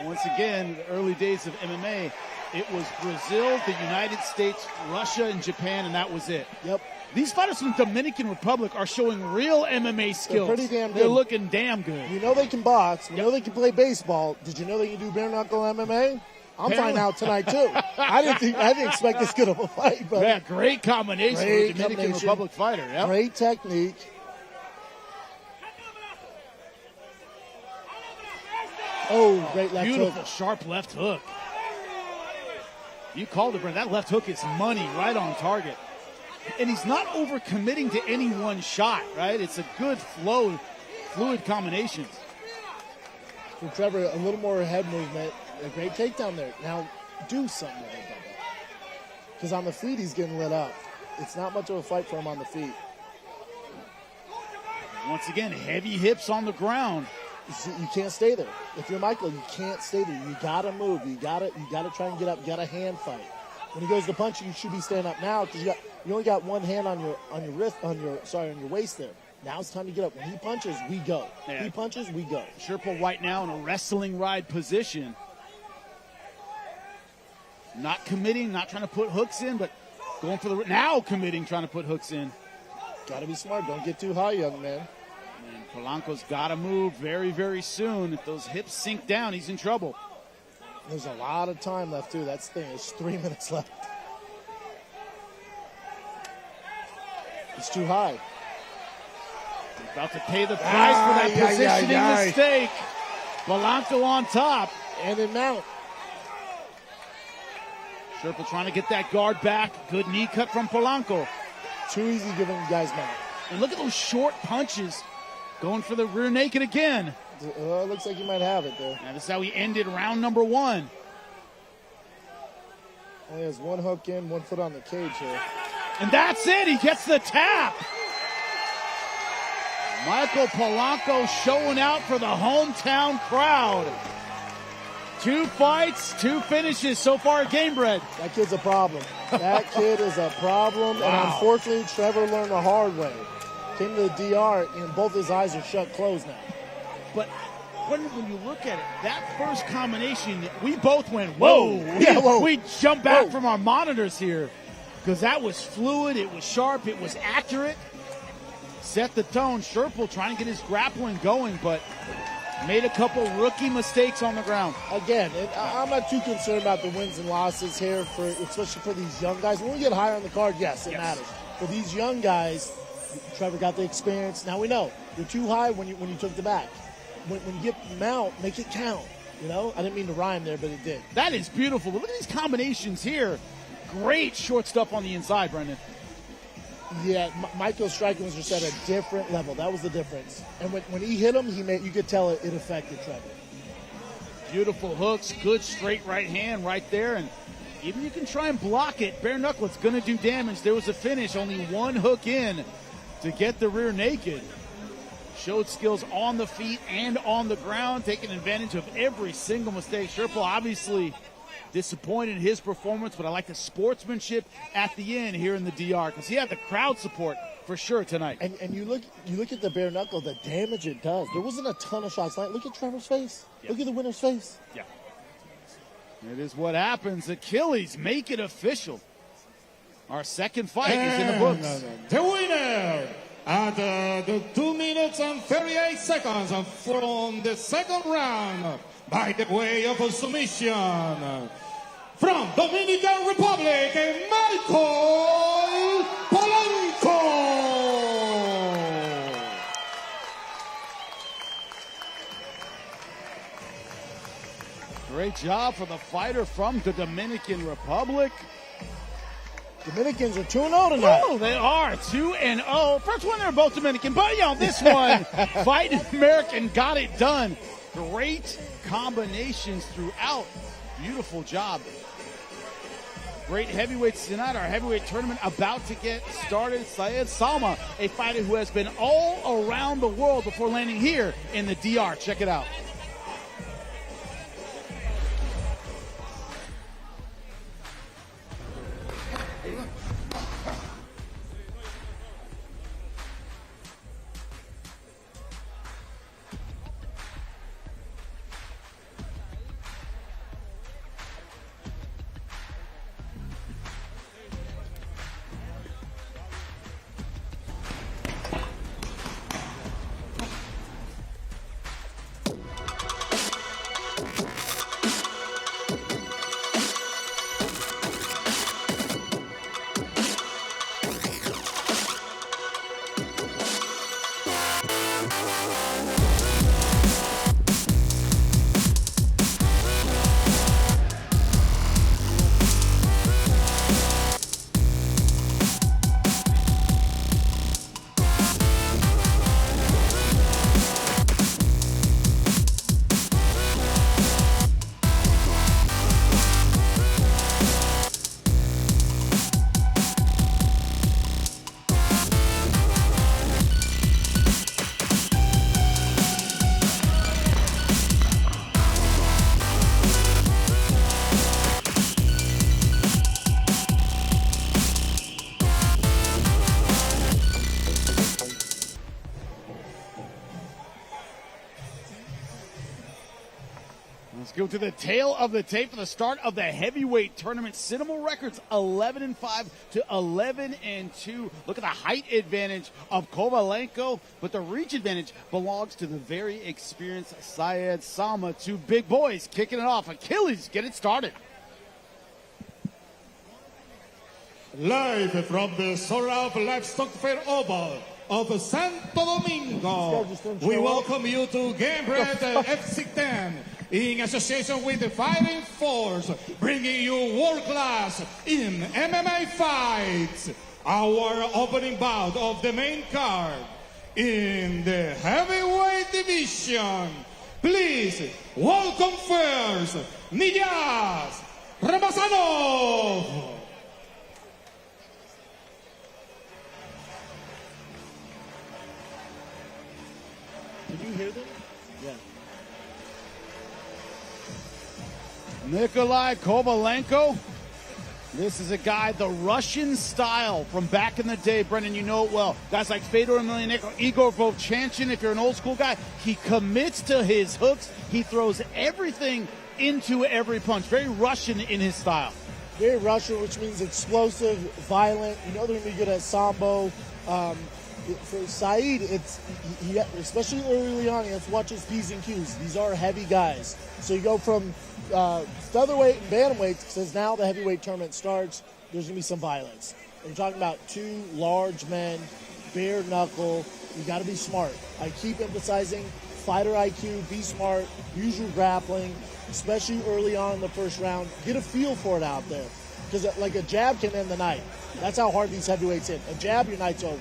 once again, the early days of MMA, it was Brazil, the United States, Russia, and Japan, and that was it. Yep. These fighters from the Dominican Republic are showing real MMA skills. They're pretty damn good. They're looking damn good. You know they can box. You know they can play baseball. Did you know they can do bare knuckle MMA? I'm finding out tonight too. I didn't expect this good of a fight, but yeah, great combination for a Dominican Republic fighter. Yep. Great technique. Oh, great left Beautiful, hook. sharp left hook. You called it, Brent. That left hook is money, right on target. And he's not overcommitting to any one shot, right? It's a good flow, fluid combinations. For Trevor, a little more head movement. A great takedown there. Now, do something with it, Bubba. Because on the feet, he's getting lit up. It's not much of a fight for him on the feet. Once again, heavy hips on the ground. You can't stay there. If you're Michael, you can't stay there. You gotta move. You gotta try and get up. You gotta hand fight. When he goes to punch, you should be standing up now because you only got one hand on your waist there. Now it's time to get up. When he punches, we go. Yeah. He punches, we go. Scherpel right now in a wrestling ride position. Not committing, not trying to put hooks in, but going for now committing, trying to put hooks in. Gotta be smart. Don't get too high, young man. And Polanco's got to move very, very soon. If those hips sink down, he's in trouble. There's a lot of time left, too. That's the thing. There's 3 minutes left. It's too high. He's about to pay the price for that positioning mistake. Polanco on top. And in mount. Scherpel trying to get that guard back. Good knee cut from Polanco. Too easy giving guys mount. And look at those short punches. Going for the rear naked again. Looks like he might have it there. And this is how he ended round number 1. Only has one hook in, one foot on the cage here. And that's it. He gets the tap. Michael Polanco showing out for the hometown crowd. 2 fights, 2 finishes so far at Gamebred. That kid's a problem. That kid is a problem. Wow. And unfortunately, Trevor learned the hard way. Came to the DR, and both his eyes are shut closed now. But when you look at it, that first combination, we both went, whoa. Yeah, whoa. We jumped back from our monitors here because that was fluid, it was sharp, it was accurate. Set the tone. Scherpel trying to get his grappling going, but made a couple rookie mistakes on the ground. Again, I'm not too concerned about the wins and losses here, especially for these young guys. When we get higher on the card, yes, it matters. For these young guys, Trevor got the experience. Now we know you're too high when you took the back. When you get mount, make it count. You know, I didn't mean to rhyme there, but it did. That is beautiful. Look at these combinations here. Great short stuff on the inside, Brendan. Yeah, Michael's striking was just at a different level. That was the difference. And when he hit him, you could tell it affected Trevor. Beautiful hooks, good straight right hand right there, and even you can try and block it. Bare knuckle, it's going to do damage. There was a finish, only one hook in to get the rear naked. Showed skills on the feet and on the ground, taking advantage of every single mistake. Scherpel obviously disappointed in his performance, but I like the sportsmanship at the end here in the DR because he had the crowd support for sure tonight. And you look at the bare knuckle, the damage it does. There wasn't a ton of shots tonight. Look at Trevor's face. Yeah. Look at the winner's face. Yeah. It is what happens. Achilles, make it official. Our second fight is in the books. The winner at the 2 minutes and 38 seconds from the second round by the way of a submission from Dominican Republic, Michael Polanco. Great job for the fighter from the Dominican Republic. Dominicans are 2-0 tonight. Oh, they are 2-0. First one, they're both Dominican, but this one, fighting American, got it done. Great combinations throughout. Beautiful job. Great heavyweights tonight. Our heavyweight tournament about to get started. Sowma, a fighter who has been all around the world before landing here in the DR. Check it out. Let's go to the tail of the tape for the start of the heavyweight tournament. Cinema records 11-5 to 11-2. Look at the height advantage of Kovaleenko, but the reach advantage belongs to the very experienced Sowma. Two big boys kicking it off. Achilles, get it started. Live from the Soriano Livestock Fair Oval of Santo Domingo, we welcome you to Gamebred FC10 in association with the Fighting Force, bringing you world class in MMA fights. Our opening bout of the main card in the heavyweight division. Please welcome first Niyaz Ramazanov. Did you hear them? Yeah. Nikolai Kovaleenko. This is a guy, the Russian style from back in the day. Brendan, you know it well. Guys like Fedor Emelianenko, Igor Vovchanchin, if you're an old school guy, he commits to his hooks. He throws everything into every punch. Very Russian in his style. Very Russian, which means explosive, violent. You know they're going to be good at sambo. For Saeed, especially early on, you have to watch his P's and Q's. These are heavy guys. So you go from featherweight and bantamweight, because now the heavyweight tournament starts, there's going to be some violence. And you're talking about two large men, bare knuckle. You got to be smart. I keep emphasizing fighter IQ, be smart, use your grappling, especially early on in the first round. Get a feel for it out there. Because like a jab can end the night. That's how hard these heavyweights hit. A jab, your night's over.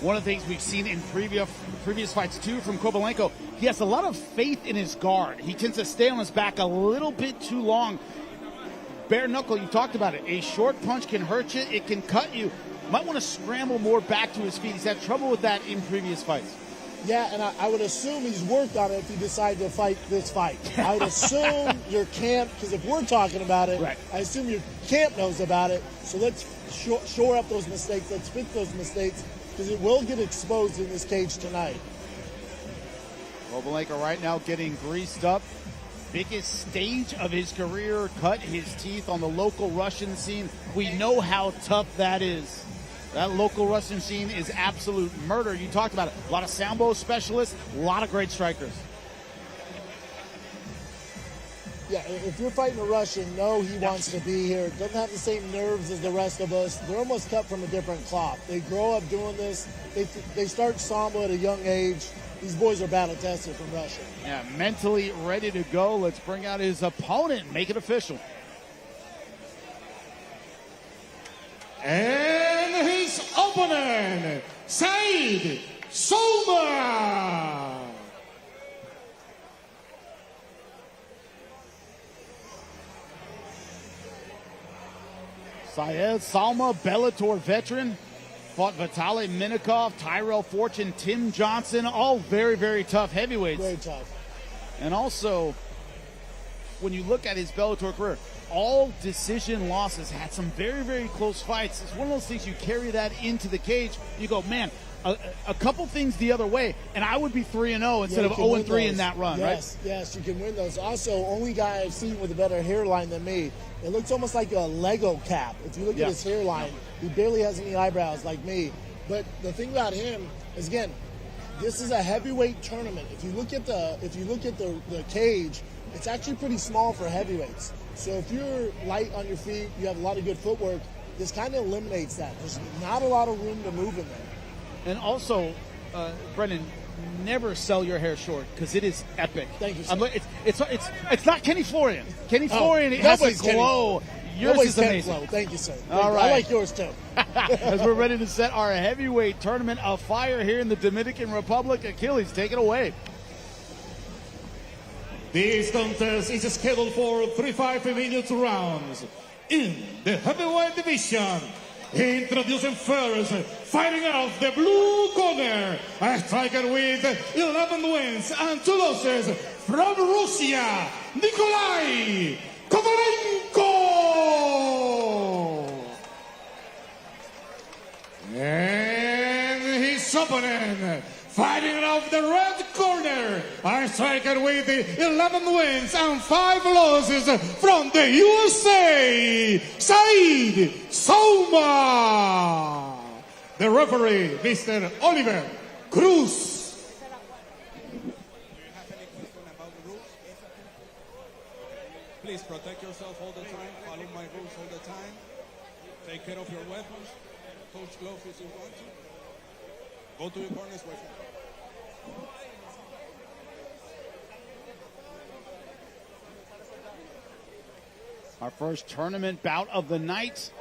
One of the things we've seen in previous fights, too, from Kovaleenko, he has a lot of faith in his guard. He tends to stay on his back a little bit too long. Bare knuckle, you talked about it. A short punch can hurt you. It can cut you. Might want to scramble more back to his feet. He's had trouble with that in previous fights. Yeah, and I would assume he's worked on it if he decided to fight this fight. I would assume your camp, because if we're talking about it, right, I assume your camp knows about it. So let's shore up those mistakes. Let's fix those mistakes, because it will get exposed in this cage tonight. Kovaleenko right now getting greased up. Biggest stage of his career, cut his teeth on the local Russian scene. We know how tough that is. That local Russian scene is absolute murder. You talked about it. A lot of sambo specialists, a lot of great strikers. Yeah, if you're fighting a Russian, know he wants to be here. Doesn't have the same nerves as the rest of us. They're almost cut from a different cloth. They grow up doing this. They start sambo at a young age. These boys are battle tested from Russia. Yeah, mentally ready to go. Let's bring out his opponent, make it official. And his opponent, Sowma. Sowma, Bellator veteran, fought Vitaly Minakov, Tyrell Fortune, Tim Johnson, all very, very tough heavyweights. Very tough. And also, when you look at his Bellator career, all decision losses, had some very, very close fights. It's one of those things, you carry that into the cage, you go, man, a couple things the other way, and I would be 3-0 instead of 0-3 in that run, right? Yes, you can win those. Also, only guy I've seen with a better hairline than me. It looks almost like a Lego cap. If you look at his hairline, he barely has any eyebrows like me. But the thing about him is, again, this is a heavyweight tournament. If you look at the cage, it's actually pretty small for heavyweights. So if you're light on your feet, you have a lot of good footwork, this kind of eliminates that. There's not a lot of room to move in there. And also, Brendan, never sell your hair short because it is epic. Thank you, sir. It's not Kenny Florian. Kenny Florian has a glow. Yours is amazing. Flow. Thank you, sir. All right. I like yours too. As we're ready to set our heavyweight tournament of fire here in the Dominican Republic, Achilles, take it away. This contest is scheduled for 3 5-minute rounds. In the heavyweight division, introducing first, fighting out of the blue corner, a striker with 11 wins and 2 losses from Russia, Nikolai Kovaleenko. And his opponent, fighting out of the red corner, a striker with 11 wins and 5 losses from the USA, Sowma. The referee, Mr. Oliver Cruz. Please protect yourself all the time. Follow my rules all the time. Take care of your weapons. Touch gloves if you want to. Go to your corners, wait for Our first tournament bout of the night.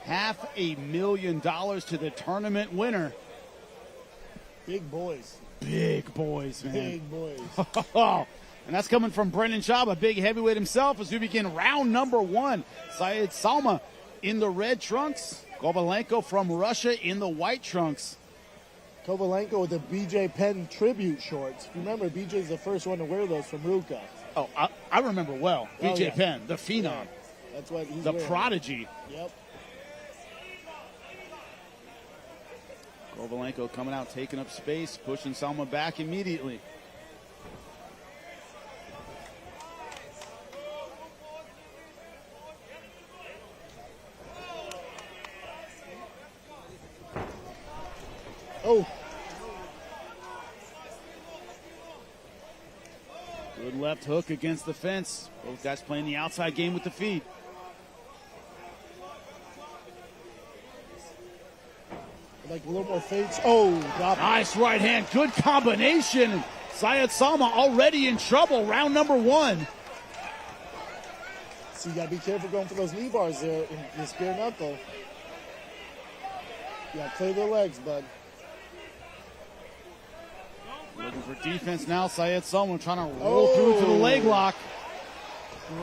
$500,000 to the tournament winner. Big boys. Big boys, man. Big boys. And that's coming from Brendan Schaub, a big heavyweight himself, as we begin round number 1. Sowma in the red trunks. Kovaleenko from Russia in the white trunks. Kovaleenko with the BJ Penn tribute shorts. Remember, BJ's the first one to wear those from Ruka. Oh, I remember well. BJ Penn, the phenom. Yeah. That's what he's the wearing. prodigy. Yep. Kovaleenko coming out, taking up space, pushing Sowma back immediately. Oh. Good left hook against the fence. Both guys playing the outside game with the feet. Like a little more fakes. Oh, drop it. Nice right hand. Good combination. Sowma already in trouble. Round number 1. So you got to be careful going for those knee bars there in this bare knuckle. Yeah, clear their legs, bud. Looking for defense now. Sowma trying to roll through to the leg lock.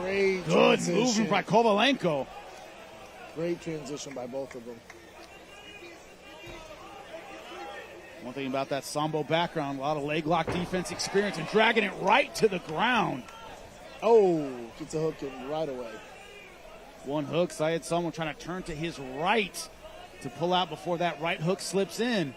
Great Good transition. movement by Kovaleenko. Great transition by both of them. One thing about that Sambo background, a lot of leg lock defense experience and dragging it right to the ground. Oh, gets a hook in right away. One hook, Sowma trying to turn to his right to pull out before that right hook slips in.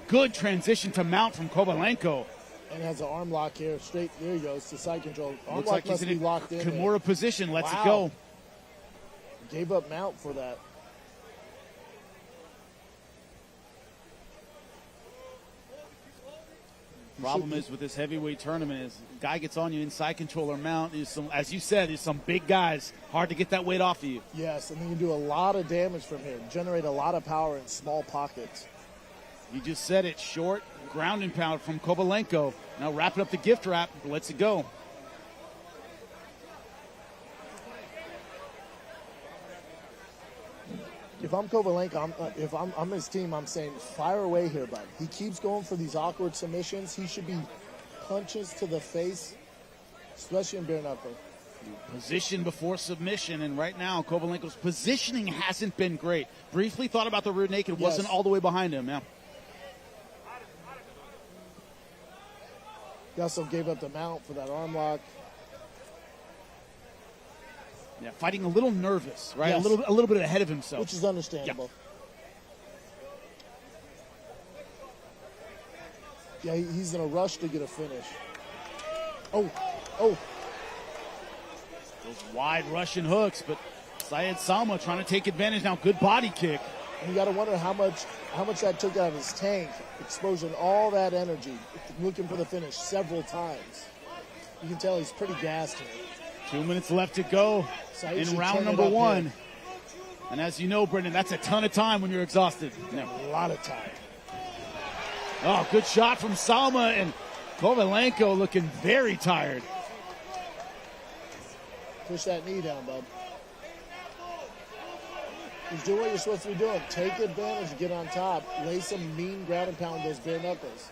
Good transition to mount from Kovaleenko. And has an arm lock here, straight, there he goes, to side control. Arm Looks lock like he's must in be locked in. Kimura position, lets Wow. it go. Gave up mount for that. Problem is with this heavyweight tournament is guy gets on you inside control or mount. There's some, as you said, there's some big guys. Hard to get that weight off of you. Yes, and then you do a lot of damage from here. Generate a lot of power in small pockets. You just said it, short ground and pound from Kovaleenko. Now wrapping up the gift wrap, lets it go. If I'm Kovaleenko, if I'm his team, I'm saying fire away here, bud. He keeps going for these awkward submissions. He should be punches to the face, especially in bare knuckle. Position before submission, and right now Kovaleenko's positioning hasn't been great. Briefly thought about the rear naked, wasn't all the way behind him. Yeah. He also gave up the mount for that arm lock. Yeah, fighting a little nervous, right? Yes. A little bit ahead of himself, Which is understandable. Yeah, he's in a rush to get a finish. Oh. Those wide Russian hooks, but Sowma trying to take advantage now. Good body kick. And you got to wonder how much that took out of his tank, exposing all that energy, looking for the finish several times. You can tell he's pretty gassed here. 2 minutes left to go in round number one. Here. And as you know, Brendan, that's a ton of time when you're exhausted. Yeah, a lot of time. Oh, good shot from Sowma, and Kovaleenko looking very tired. Push that knee down, bud. Just do what you're supposed to be doing. Take advantage, get on top, lay some mean ground and pound those bare knuckles.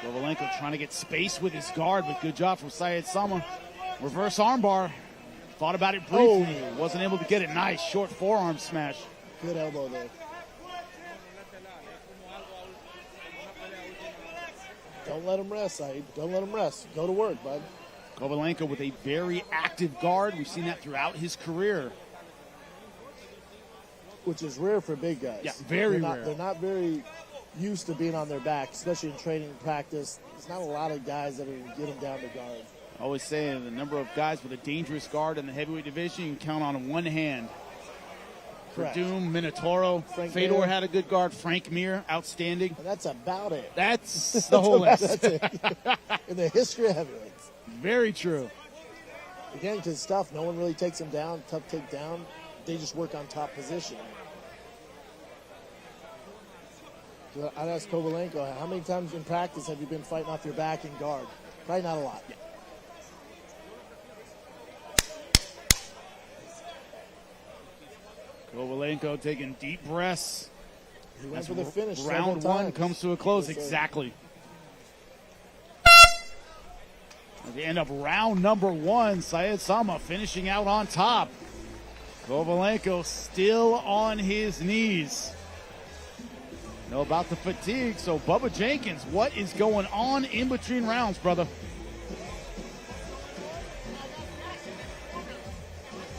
Kovaleenko trying to get space with his guard, but good job from Sowma. Reverse armbar. Thought about it briefly. Wasn't able to get it. Nice short forearm smash. Good elbow there. Don't let him rest, Saeed. Don't let him rest. Go to work, bud. Kovaleenko with a very active guard. We've seen that throughout his career. Which is rare for big guys. Yeah, very rare. They're not very used to being on their back, especially in training and practice. There's not a lot of guys that are going to get them down to guard. I always say the number of guys with a dangerous guard in the heavyweight division, you can count on one hand. Correct. Verdum, Minotauro, Fedor Mir. had a good guard. Frank Mir, outstanding. And that's about it. That's the whole list. That's it. In the history of heavyweights. Very true. Again, because it's tough. No one really takes them down. Tough take down. They just work on top position. So I'd ask Kovaleenko, how many times in practice have you been fighting off your back and guard? Probably not a lot. Yeah. Kovaleenko taking deep breaths. He went for the finish. Round one comes to a close. Exactly. At the end of round number one, Sowma finishing out on top. Kovaleenko still on his knees. Know about the fatigue, so Bubba Jenkins, what is going on in between rounds, brother?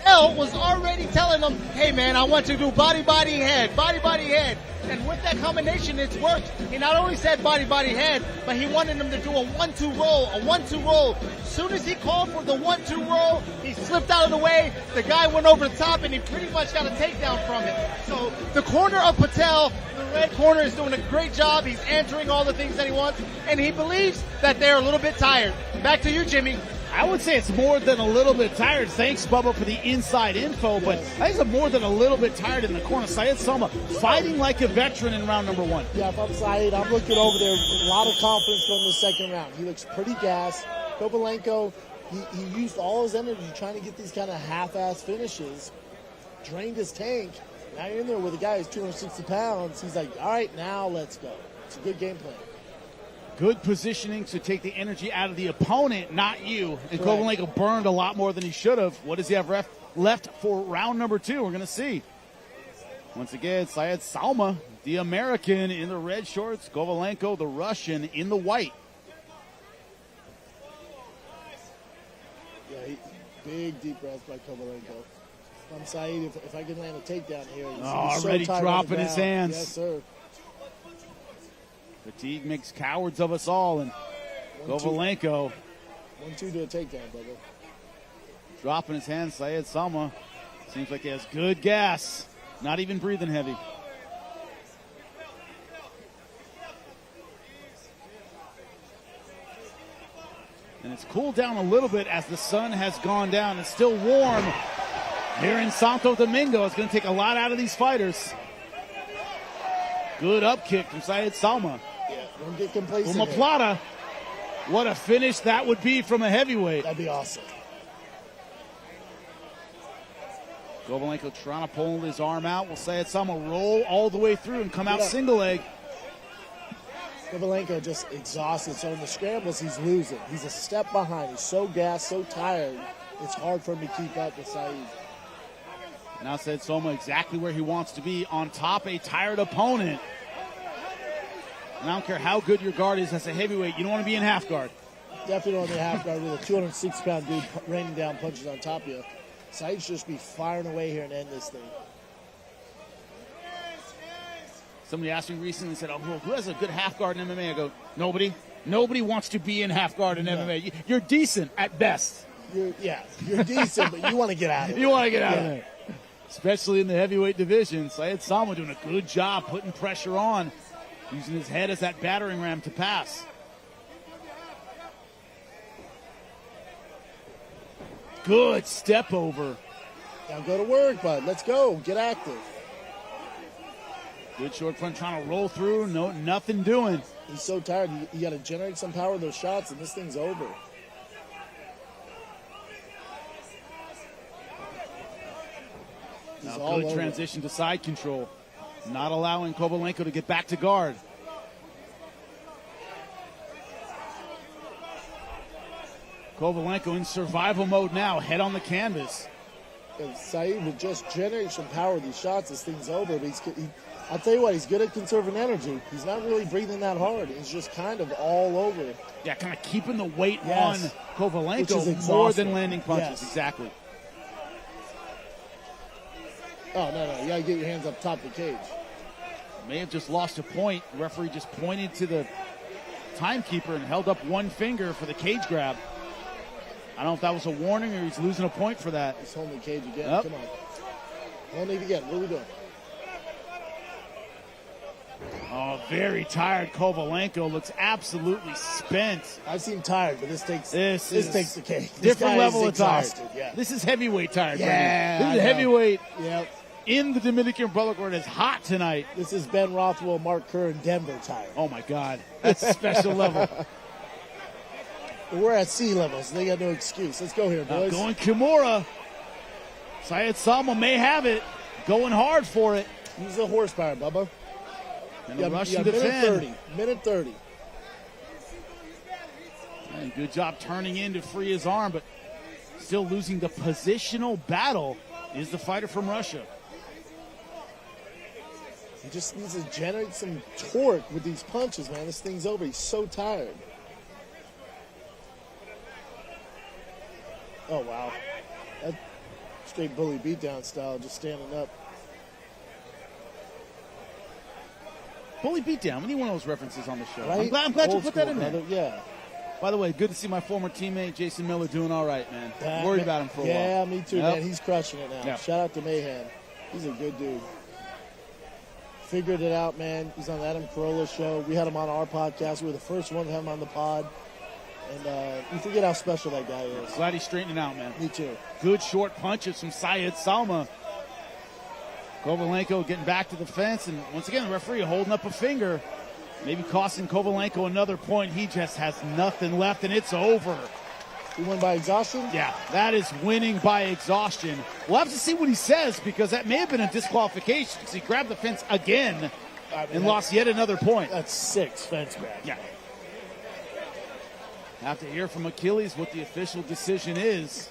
L was already telling him, hey man, I want you to do body, body, head, body, body, head. And with that combination, it's worked. He not only said body, body, head, but he wanted him to do a 1-2 roll, a 1-2 roll. As soon as he called for the 1-2 roll, he slipped out of the way. The guy went over the top, and he pretty much got a takedown from it. So the corner of Patel, the red corner, is doing a great job. He's answering all the things that he wants, and he believes that they're a little bit tired. Back to you, Jimmy. I would say it's more than a little bit tired. Thanks, Bubba, for the inside info, but I think it's more than a little bit tired in the corner. Sowma fighting like a veteran in round number one. Yeah, if I'm Saeed, I'm looking over there. A lot of confidence going the second round. He looks pretty gassed. Kovaleenko, he used all his energy trying to get these kind of half-ass finishes. Drained his tank. Now you're in there with a guy who's 260 pounds. He's like, all right, now let's go. It's a good game plan. Good positioning to take the energy out of the opponent, not you. And Kovaleenko burned a lot more than he should have. What does he have left for round number two? We're going to see. Once again, Sowma, the American in the red shorts. Kovaleenko, the Russian, in the white. Yeah, big deep breath by Kovaleenko. I'm Saeed, if I can land a takedown here. He's Already so dropping his hands. Yes, sir. Fatigue makes cowards of us all, and Kovaleenko 1-2 to a takedown, brother. dropping his hands. Sowma seems like he has good gas. Not even breathing heavy. And it's cooled down a little bit as the sun has gone down. It's still warm here in Santo Domingo. It's going to take a lot out of these fighters. Good up kick from Sowma. Yeah, don't get complacent. Uma Plata. What a finish that would be from a heavyweight. That'd be awesome. Kovaleenko trying to pull his arm out. We'll say Sowma roll all the way through and come out single leg. Kovaleenko just exhausted. So in the scrambles, he's losing. He's a step behind. He's so gassed, so tired. It's hard for him to keep up with Saeed. Now Sowma exactly where he wants to be, on top a tired opponent. And I don't care how good your guard is as a heavyweight, you don't want to be in half guard. Definitely don't want to be half guard with a 206-pound dude raining down punches on top of you. Saeed should just be firing away here and end this thing. Somebody asked me recently, said, "Oh, who has a good half guard in MMA?" I go, nobody. Nobody wants to be in half guard in MMA. You're decent at best. You're decent, but you want to get out of it. You want to get out of it. Especially in the heavyweight division. Sowma doing a good job putting pressure on, using his head as that battering ram to pass. Good step over. Now go to work, bud. Let's go. Get active. Good short front, trying to roll through. No, nothing doing. He's so tired. You got to generate some power with those shots, and this thing's over. Now good transition to side control. Not allowing Kovaleenko to get back to guard. Kovaleenko in survival mode now, head on the canvas. If Saeed would just generate some power with these shots, this thing's over. But I'll tell you what, he's good at conserving energy. He's not really breathing that hard. He's just kind of all over. Yeah, kind of keeping the weight on Kovaleenko Which is more than landing punches. Yes. Exactly. Oh, no. You got to get your hands up top of the cage. May have just lost a point. The referee just pointed to the timekeeper and held up one finger for the cage grab. I don't know if that was a warning or he's losing a point for that. He's holding the cage again. Yep. Come on. Holding it again. What are we doing? Oh, very tired Kovaleenko. Looks absolutely spent. I've seen tired, but this takes the cake. Different level of tired. Yeah. This is heavyweight tired. Yeah, This is heavyweight Yep. in the Dominican Republic where it is hot tonight. This is Ben Rothwell, Mark Kerr, and Denver tired. Oh, my God. That's a special level. We're at sea level, so they got no excuse. Let's go here, boys. Going Kimura. Sowma may have it. Going hard for it. Use the horsepower, Bubba. And a Russian defend. Minute 30. And good job turning in to free his arm, but still losing the positional battle is the fighter from Russia. He just needs to generate some torque with these punches, man. This thing's over. He's so tired. Oh, wow. That straight bully beatdown style, just standing up. Bully beatdown. We need one of those references on the show. Right? I'm glad you Old put that school, in there. brother. Yeah. By the way, good to see my former teammate Jason Miller doing all right, man. Worried about him for a while. Yeah, me too, Yep. man. He's crushing it now. Yep. Shout out to Mayhem. He's a good dude. Figured it out, man. He's on the Adam Carolla show. We had him on our podcast. We were the first one to have him on the pod. And you forget how special that guy is. Glad he's straightening out, man. Me too. Good short punches from Sowma. Kovaleenko getting back to the fence, and once again, the referee holding up a finger. Maybe costing Kovaleenko another point. He just has nothing left, and it's over. He won by exhaustion? Yeah, that is winning by exhaustion. We'll have to see what he says, because that may have been a disqualification, because he grabbed the fence again and lost yet another point. That's 6 fence grabs. Yeah. Have to hear from Achilles what the official decision is.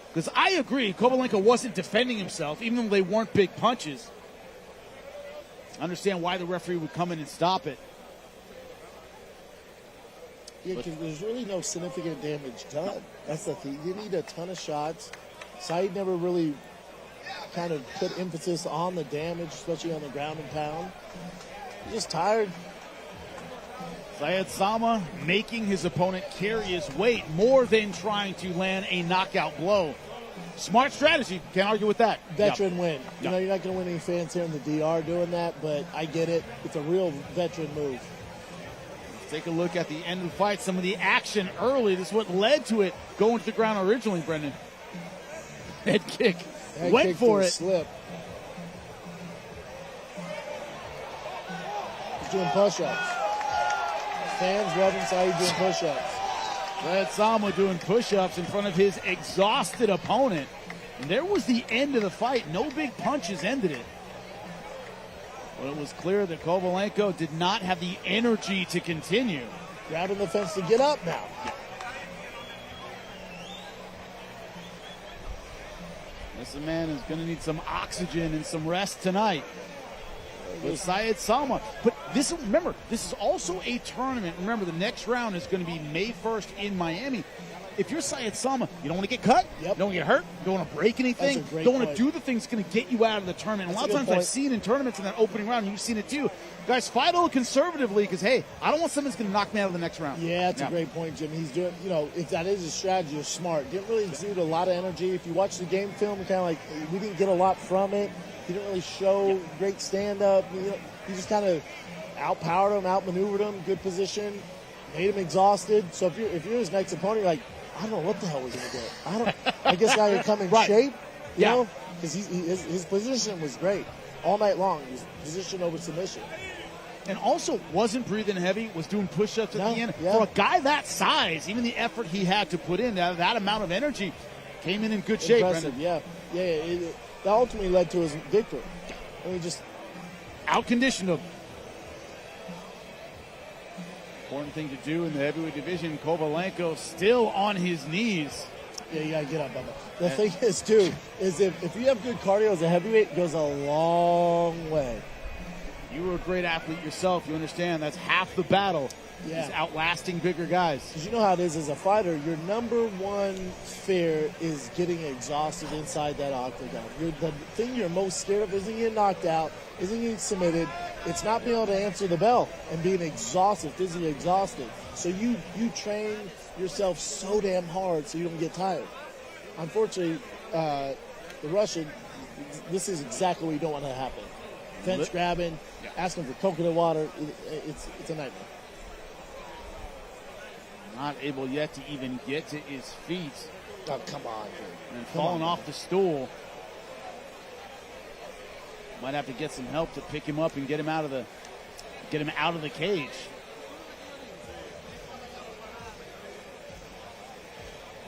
Because I agree, Kovaleenko wasn't defending himself, even though they weren't big punches. understand why the referee would come in and stop it. Yeah, because there's really no significant damage done. That's the thing. You need a ton of shots. Saeed never really kind of put emphasis on the damage, especially on the ground and pound. He's just tired. Sowma making his opponent carry his weight more than trying to land a knockout blow. Smart strategy. Can't argue with that. Veteran win. Yep. You know, you're not going to win any fans here in the DR doing that, but I get it. It's a real veteran move. Take a look at the end of the fight. Some of the action early. This is what led to it going to the ground originally, Brendan. Head kick. Went for it. Slip. He's doing push-ups. Fans revving Saeed doing push-ups. Sowma doing push-ups in front of his exhausted opponent. And there was the end of the fight. No big punches ended it. But it was clear that Kovaleenko did not have the energy to continue. Grabbing the fence to get up now. This man is going to need some oxygen and some rest tonight. With Sowma. But this, remember, this is also a tournament. Remember, the next round is going to be May 1st in Miami. If you're Sowma, you don't want to get cut. Yep. You don't want to get hurt. You don't want to break anything. You don't want to do the things that's going to get you out of the tournament. And a lot of times I've seen in tournaments in that opening round, you've seen it too. Guys, fight a little conservatively because, hey, I don't want someone that's going to knock me out of the next round. Yeah, that's a great point, Jim. He's doing, you know, if that is his strategy, you're smart. Didn't really exude a lot of energy. If you watch the game film, kind of like, we didn't get a lot from it. He didn't really show great stand-up. He just kind of outpowered him, outmaneuvered him, good position, made him exhausted. So if you're his next opponent, you're like, I don't know what the hell we're going to do. I guess I could come in shape, you know, because his position was great all night long. He was position over submission. And also wasn't breathing heavy, was doing push-ups at the end. For a guy that size, even the effort he had to put in, that amount of energy, came in good shape. Impressive, Brendan. That ultimately led to his victory. And we just outconditioned him. Important thing to do in the heavyweight division. Kovaleenko still on his knees. Yeah, you got to get up, Bubba. The thing is, too, is if you have good cardio as a heavyweight, it goes a long way. You were a great athlete yourself. You understand that's half the battle. Yeah. Is outlasting bigger guys. Because you know how it is as a fighter, your number one fear is getting exhausted inside that octagon. The thing you're most scared of isn't getting knocked out, isn't getting submitted. It's not being able to answer the bell and being exhausted, physically exhausted. So you train yourself so damn hard so you don't get tired. Unfortunately, the Russian, this is exactly what you don't want to happen. Fence grabbing, asking for coconut water, it's a nightmare. Not able yet to even get to his feet. Oh, come on, dude. And falling off the stool. Might have to get some help to pick him up and get him out of the cage.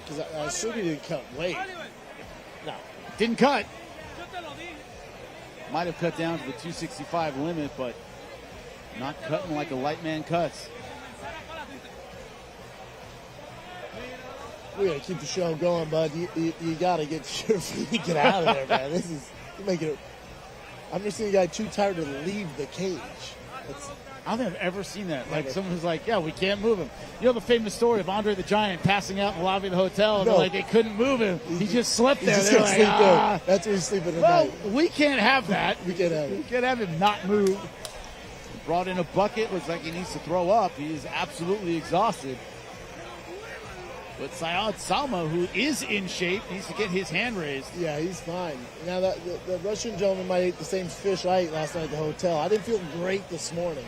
Because I assume he didn't cut weight. No. Didn't cut. Might have cut down to the 265 limit, but not cutting like a light man cuts. We got to keep the show going, bud. You got to get your feet, get out of there, man. You make it. I'm just seeing a guy too tired to leave the cage. I don't think I've ever seen that. Like someone who's like, yeah, we can't move him. You know the famous story of Andre the Giant passing out in the lobby of the hotel, and they're like, they couldn't move him. He just slept there. They're like, sleep there. That's where he's sleeping tonight. Well, we can't have that. We can't have it. We can't have him not move. Brought in a bucket. Looks like he needs to throw up. He is absolutely exhausted. But Sowma, who is in shape, needs to get his hand raised. Yeah, he's fine. Now, the Russian gentleman might eat the same fish I ate last night at the hotel. I didn't feel great this morning.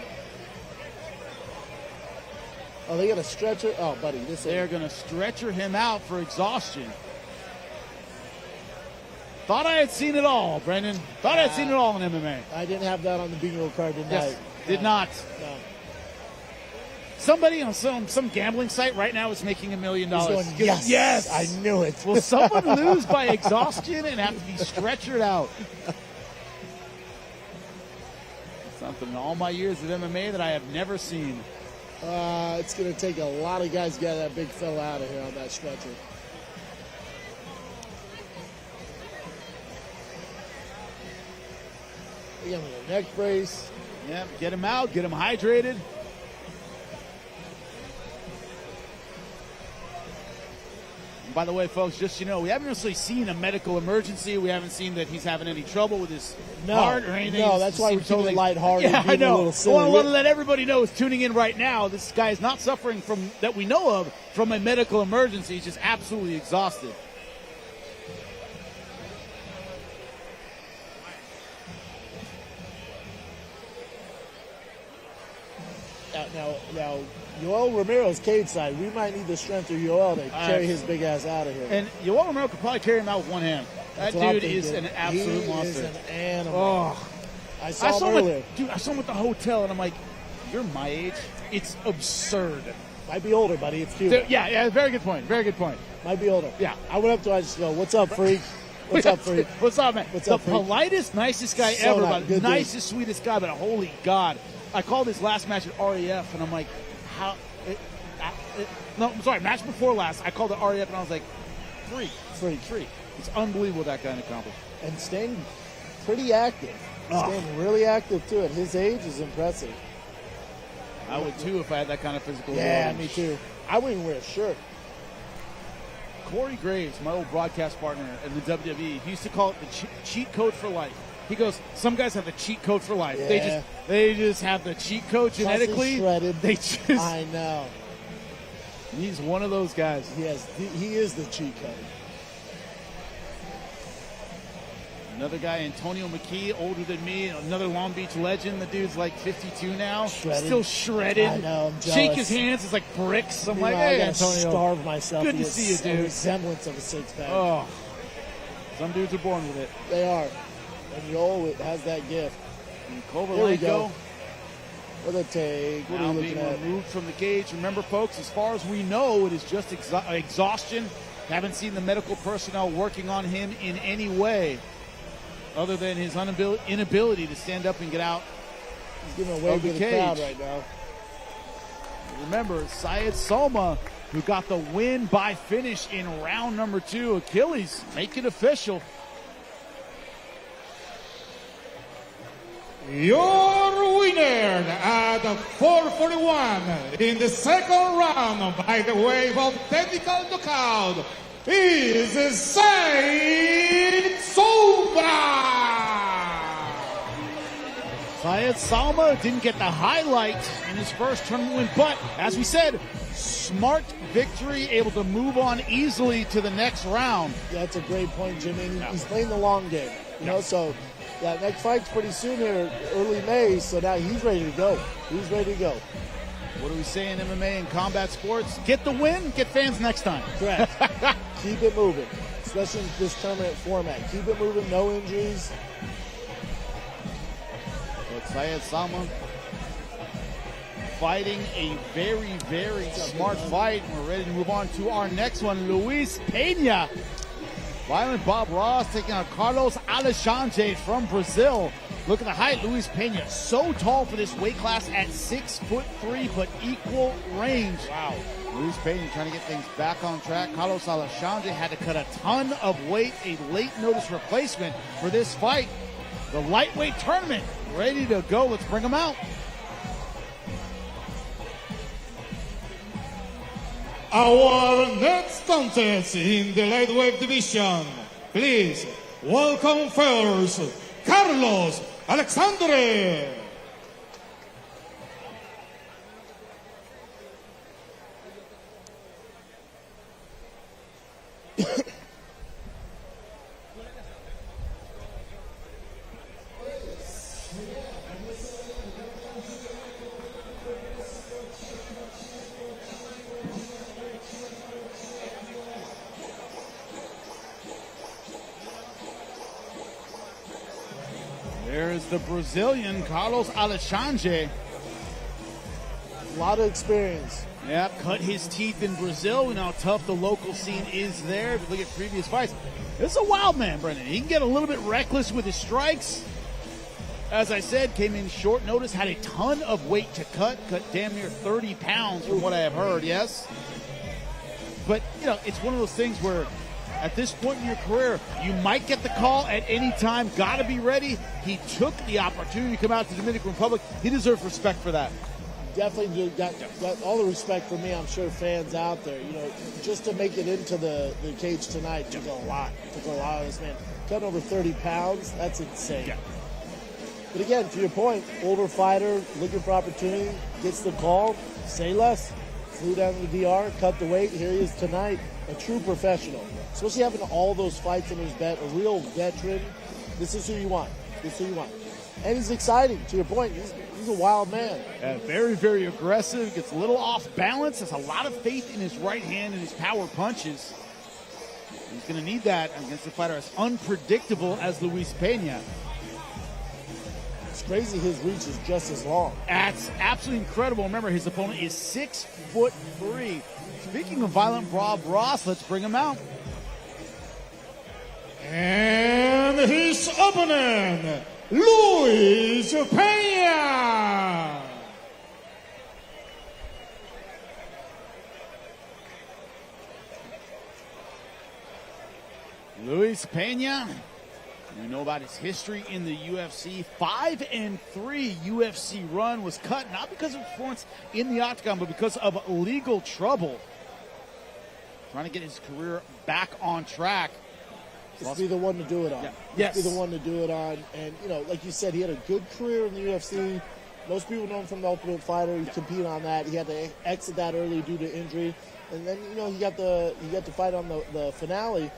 Oh, they got a stretcher? Oh, buddy. They're going to stretcher him out for exhaustion. Thought I had seen it all, Brendan. Thought I had seen it all in MMA. I didn't have that on the bingo card tonight. Yes, did not. No. Somebody on some gambling site right now is making $1 million. Yes, I knew it. Will someone lose by exhaustion and have to be stretchered out? Something in all my years of MMA that I have never seen. It's going to take a lot of guys to get that big fella out of here on that stretcher. Give him a neck brace. Yeah, get him out, get him hydrated. And by the way, folks, just so you know, we haven't necessarily seen a medical emergency. We haven't seen that he's having any trouble with his heart or anything. No, that's why we're keeping it lighthearted. Yeah, I know. A little silly. Well, I want to let everybody know who's tuning in right now. This guy is not suffering from, that we know of, from a medical emergency. He's just absolutely exhausted. Now, Yoel Romero's cage side. We might need the strength of Yoel to carry his big ass out of here. And Yoel Romero could probably carry him out with one hand. That dude is an absolute monster. He is an animal. Oh. I saw him earlier. Dude, I saw him at the hotel, and I'm like, you're my age? It's absurd. Might be older, buddy. It's cute. Yeah, very good point. Very good point. Might be older. Yeah. I went up to him, I just go, what's up, freak? What's up, freak? What's up, man? What's the up, freak? politest, nicest guy So ever. nice. Good Nicest, sweetest guy, but holy God. I called his last match at REF, and I'm like, how? No, I'm sorry, match before last, I called it REF, and I was like, freak. It's unbelievable that guy accomplished. And staying pretty active. Staying really active, too. At his age is impressive. I would, too, if I had that kind of physical Yeah, ability. me too. I wouldn't even wear a shirt. Corey Graves, my old broadcast partner in the WWE, he used to call it the cheat code for life. He goes, some guys have the cheat code for life. Yeah. They just have the cheat code genetically. Shredded. They just. I know. He's one of those guys. Yes, he is the cheat code. Another guy, Antonio McKee, older than me, another Long Beach legend. The dude's like 52 now. Shredded. Still shredded. I know, I'm jealous. Shake his hands, it's like bricks. I'm like, I hey, gotta Antonio. starve myself. Good to see you, dude. A resemblance of a six-pack. Oh, some dudes are born with it. They are. And Yoel has that gift. And Here we go. Kovaleenko. What a take. What are Now you looking being at? removed from the cage. Remember, folks, as far as we know, it is just exhaustion. Haven't seen the medical personnel working on him in any way other than his inability to stand up and get out. He's giving a wave to the crowd right now. Remember, Syed Sowma, who got the win by finish in round number 2. Achilles, make it official. Your winner at 4:41 in the second round by the way of technical knockout is Syed Sowma. Syed Sowma didn't get the highlight in his first tournament win, but as we said, smart victory, able to move on easily to the next round. That's a great point, Jimmy. He's playing the long game, you know, so that next fight's pretty soon here, early May, so now he's ready to go. He's ready to go. What do we say in MMA and combat sports? Get the win, get fans next time. Correct. Keep it moving, especially in this tournament format. Keep it moving, no injuries. But Syed Sowma fighting a very, very smart fight. We're ready to move on to our next one. Luis Pena. Violent Bob Ross taking on Carlos Alexandre from Brazil. Look at the height. Luis Pena, so tall for this weight class at 6'3", but equal range. Wow. Luis Pena trying to get things back on track. Carlos Alexandre had to cut a ton of weight, a late notice replacement for this fight. The lightweight tournament ready to go. Let's bring them out. Our next contest in the lightweight division, please welcome first Carlos Alexandre. There's the Brazilian, Carlos Alexandre. A lot of experience. Yeah, cut his teeth in Brazil. We know how tough the local scene is there. If you look at previous fights, this is a wild man, Brendan. He can get a little bit reckless with his strikes. As I said, came in short notice, had a ton of weight to cut damn near 30 pounds from what I have heard, yes? But, you know, it's one of those things where at this point in your career, you might get the call at any time. Got to be ready. He took the opportunity to come out to the Dominican Republic. He deserves respect for that. Definitely got all the respect for me. I'm sure fans out there, just to make it into the cage tonight took a lot. Took a lot of this man. Cutting over 30 pounds, that's insane. Yeah. But again, to your point, older fighter looking for opportunity, gets the call, say less. Flew down to the DR, cut the weight. Here he is tonight, a true professional. Especially having all those fights in his bet, a real veteran. This is who you want. This is who you want. And he's exciting. To your point, he's a wild man. Very, very aggressive. Gets a little off balance. Has a lot of faith in his right hand and his power punches. He's going to need that against a fighter as unpredictable as Luis Pena. It's crazy his reach is just as long. That's absolutely incredible. Remember, his opponent is 6'3". Speaking of violent Bob Ross, let's bring him out. And his opponent, Luis Pena. Luis Pena, we know about his history in the UFC. 5-3 UFC run, was cut not because of performance in the octagon, but because of legal trouble. Trying to get his career back on track. Just be the one to do it on. Yeah. Yes. Just be the one to do it on. And, like you said, he had a good career in the UFC. Most people know him from the Ultimate Fighter. He competed on that. He had to exit that early due to injury. And then, he got to fight on the finale.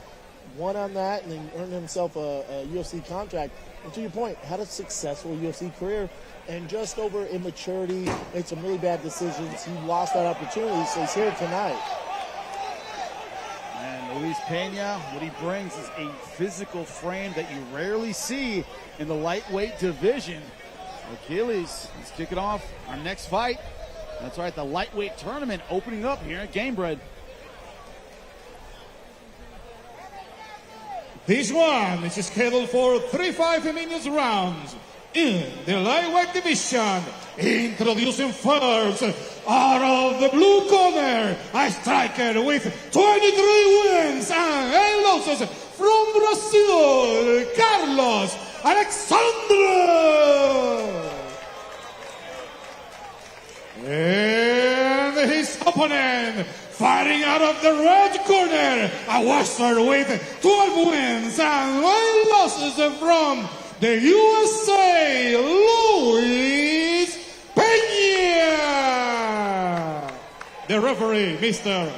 Won on that and then earned himself a UFC contract. And to your point, had a successful UFC career. And just over immaturity, made some really bad decisions. He lost that opportunity, so he's here tonight. And Luis Pena, what he brings is a physical frame that you rarely see in the lightweight division. Achilles, let's kick it off. Our next fight. That's right, the lightweight tournament opening up here at Gamebred. This one is scheduled for 3 5-minute rounds. In the lightweight division, introducing first, out of the blue corner, a striker with 23 wins and 8 losses from Brazil, Carlos Alexandre. And his opponent, fighting out of the red corner, a Western with 12 wins and 8 losses from the USA, Luis Pena. The referee, Mr.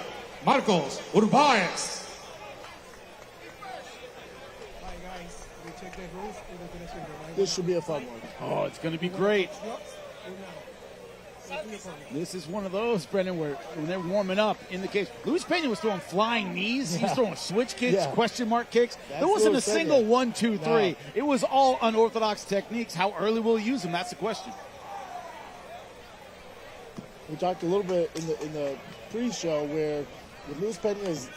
Marcos Urbáez. Hi guys, we check the rules. This should be a fun one. Oh, it's going to be great. This is one of those, Brendan, where when they're warming up in the cage, Luis Pena was throwing flying knees. He was throwing switch kicks, question mark kicks. There wasn't a single 1, 2, 3. No. It was all unorthodox techniques. How early will he use them? That's the question. We talked a little bit in the pre-show where with Luis Pena's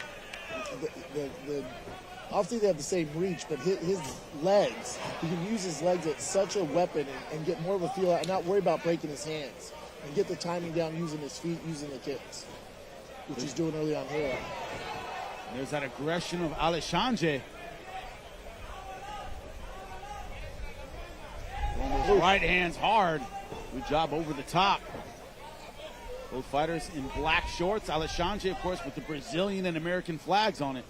obviously they have the same reach, but his legs, he can use his legs as such a weapon and get more of a feel and not worry about breaking his hands. And get the timing down using his feet, using the kicks, which he's doing early on here. There's that aggression of Alexandre. Throwing those right hands hard. Good job over the top. Both fighters in black shorts. Alexandre, of course, with the Brazilian and American flags on it.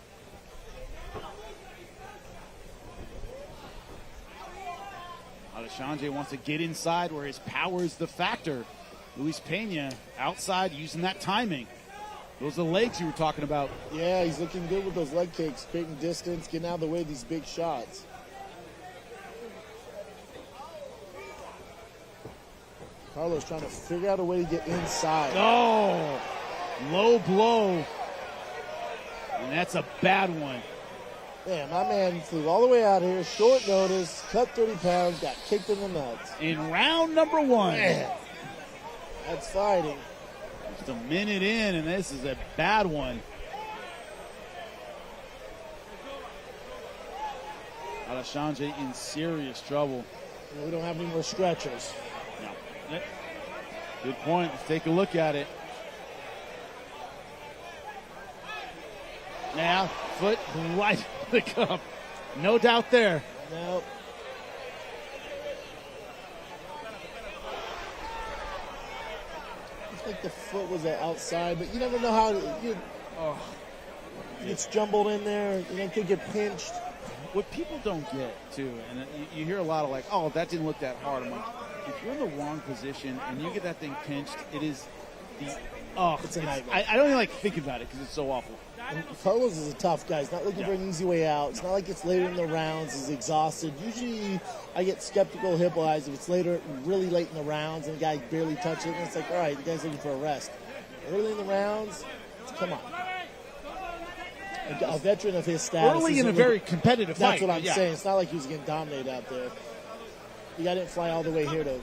Alexandre wants to get inside where his power is the factor. Luis Pena outside using that timing. Those are the legs you were talking about. Yeah, he's looking good with those leg kicks, creating distance, getting out of the way of these big shots. Carlos trying to figure out a way to get inside. Oh, low blow. And that's a bad one. Yeah, my man flew all the way out here, short notice, cut 30 pounds, got kicked in the nuts. In round number 1. Man. That's fighting. Just a minute in, and this is a bad one. Alexandre in serious trouble. Yeah, we don't have any more stretchers. No. Good point. Let's take a look at it. Yeah, foot right to the cup. No doubt there. No. I think the foot was outside, but you never know how it's jumbled in there. You know, could get pinched. What people don't get, too, and you hear a lot of like, oh, that didn't look that hard. I'm like, if you're in the wrong position and you get that thing pinched, it is it's a nightmare. I don't even like think about it because it's so awful. And Carlos is a tough guy. He's not looking for an easy way out. It's not like it's later in the rounds. He's exhausted. Usually I get skeptical hip-wise if it's later, really late in the rounds and the guy barely touched it. And it's like, all right, the guy's looking for a rest. Early in the rounds, come on. A veteran of his status. Early in a very competitive fight. That's what I'm saying. It's not like he was getting dominated out there. The guy didn't fly all the way here to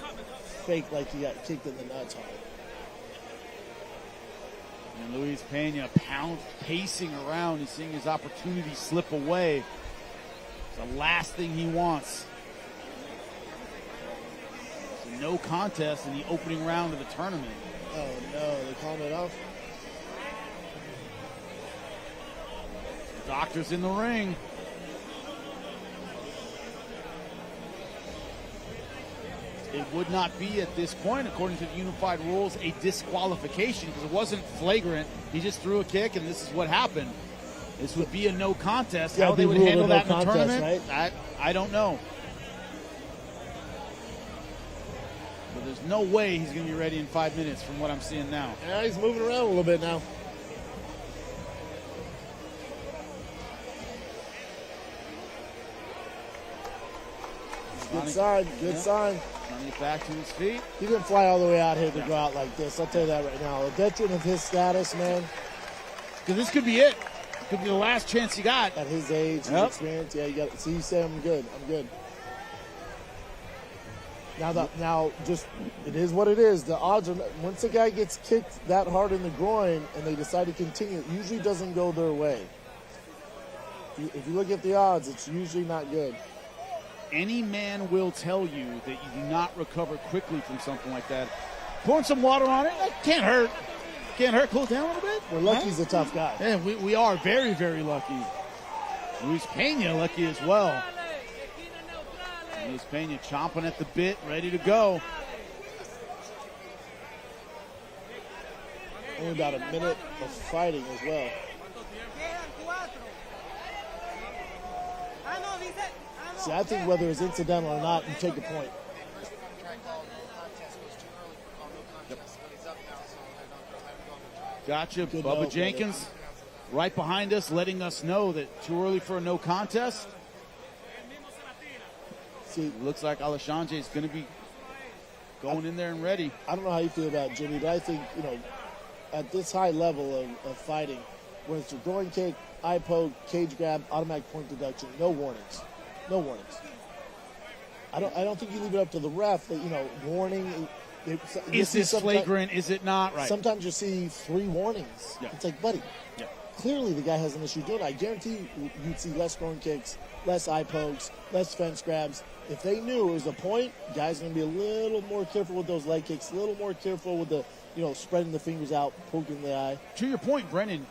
fake like he got kicked in the nuts hard. And Luis Pena pacing around. He's seeing his opportunity slip away. It's the last thing he wants. It's a no contest in the opening round of the tournament. Oh no, they called it off. The doctor's in the ring. It would not be at this point, according to the unified rules, a disqualification because it wasn't flagrant. He just threw a kick, and this is what happened. This would be a no contest. How they would handle that in the tournament, right? I don't know. But there's no way he's going to be ready in 5 minutes from what I'm seeing now. Yeah, he's moving around a little bit now. Good sign, good sign. Trying to get back to his feet. He didn't fly all the way out here to go out like this. I'll tell you that right now. A veteran of his status, man. Because this could be it. Could be the last chance he got. At his age, his experience. Yeah, you got it. See, you say I'm good. I'm good. Now, just it is what it is. The odds are, once a guy gets kicked that hard in the groin and they decide to continue, it usually doesn't go their way. If you look at the odds, it's usually not good. Any man will tell you that you do not recover quickly from something like that. Pouring some water on it, that can't hurt. Can't hurt. Cool it down a little bit. We're lucky he's a tough guy. Yeah, we are very, very lucky. Luis Pena lucky as well. Luis Pena chomping at the bit, ready to go. Only about a minute of fighting as well. See, I think whether it's incidental or not, you take a point. Gotcha. Bubba Jenkins right behind us, letting us know that too early for a no contest. See, looks like Alexandre is going to be going in there and ready. I don't know how you feel about Jimmy, but I think, at this high level of fighting, where it's a groin kick, eye poke, cage grab, automatic point deduction, no warnings. No warnings. I don't think you leave it up to the ref, but, warning. Is this flagrant? Is it not? Right. Sometimes you see 3 warnings. Yeah. It's like, buddy, clearly the guy has an issue doing it. I guarantee you'd see less groin kicks, less eye pokes, less fence grabs. If they knew it was a point, guys are going to be a little more careful with those leg kicks, a little more careful with the, spreading the fingers out, poking the eye. To your point, Brennan,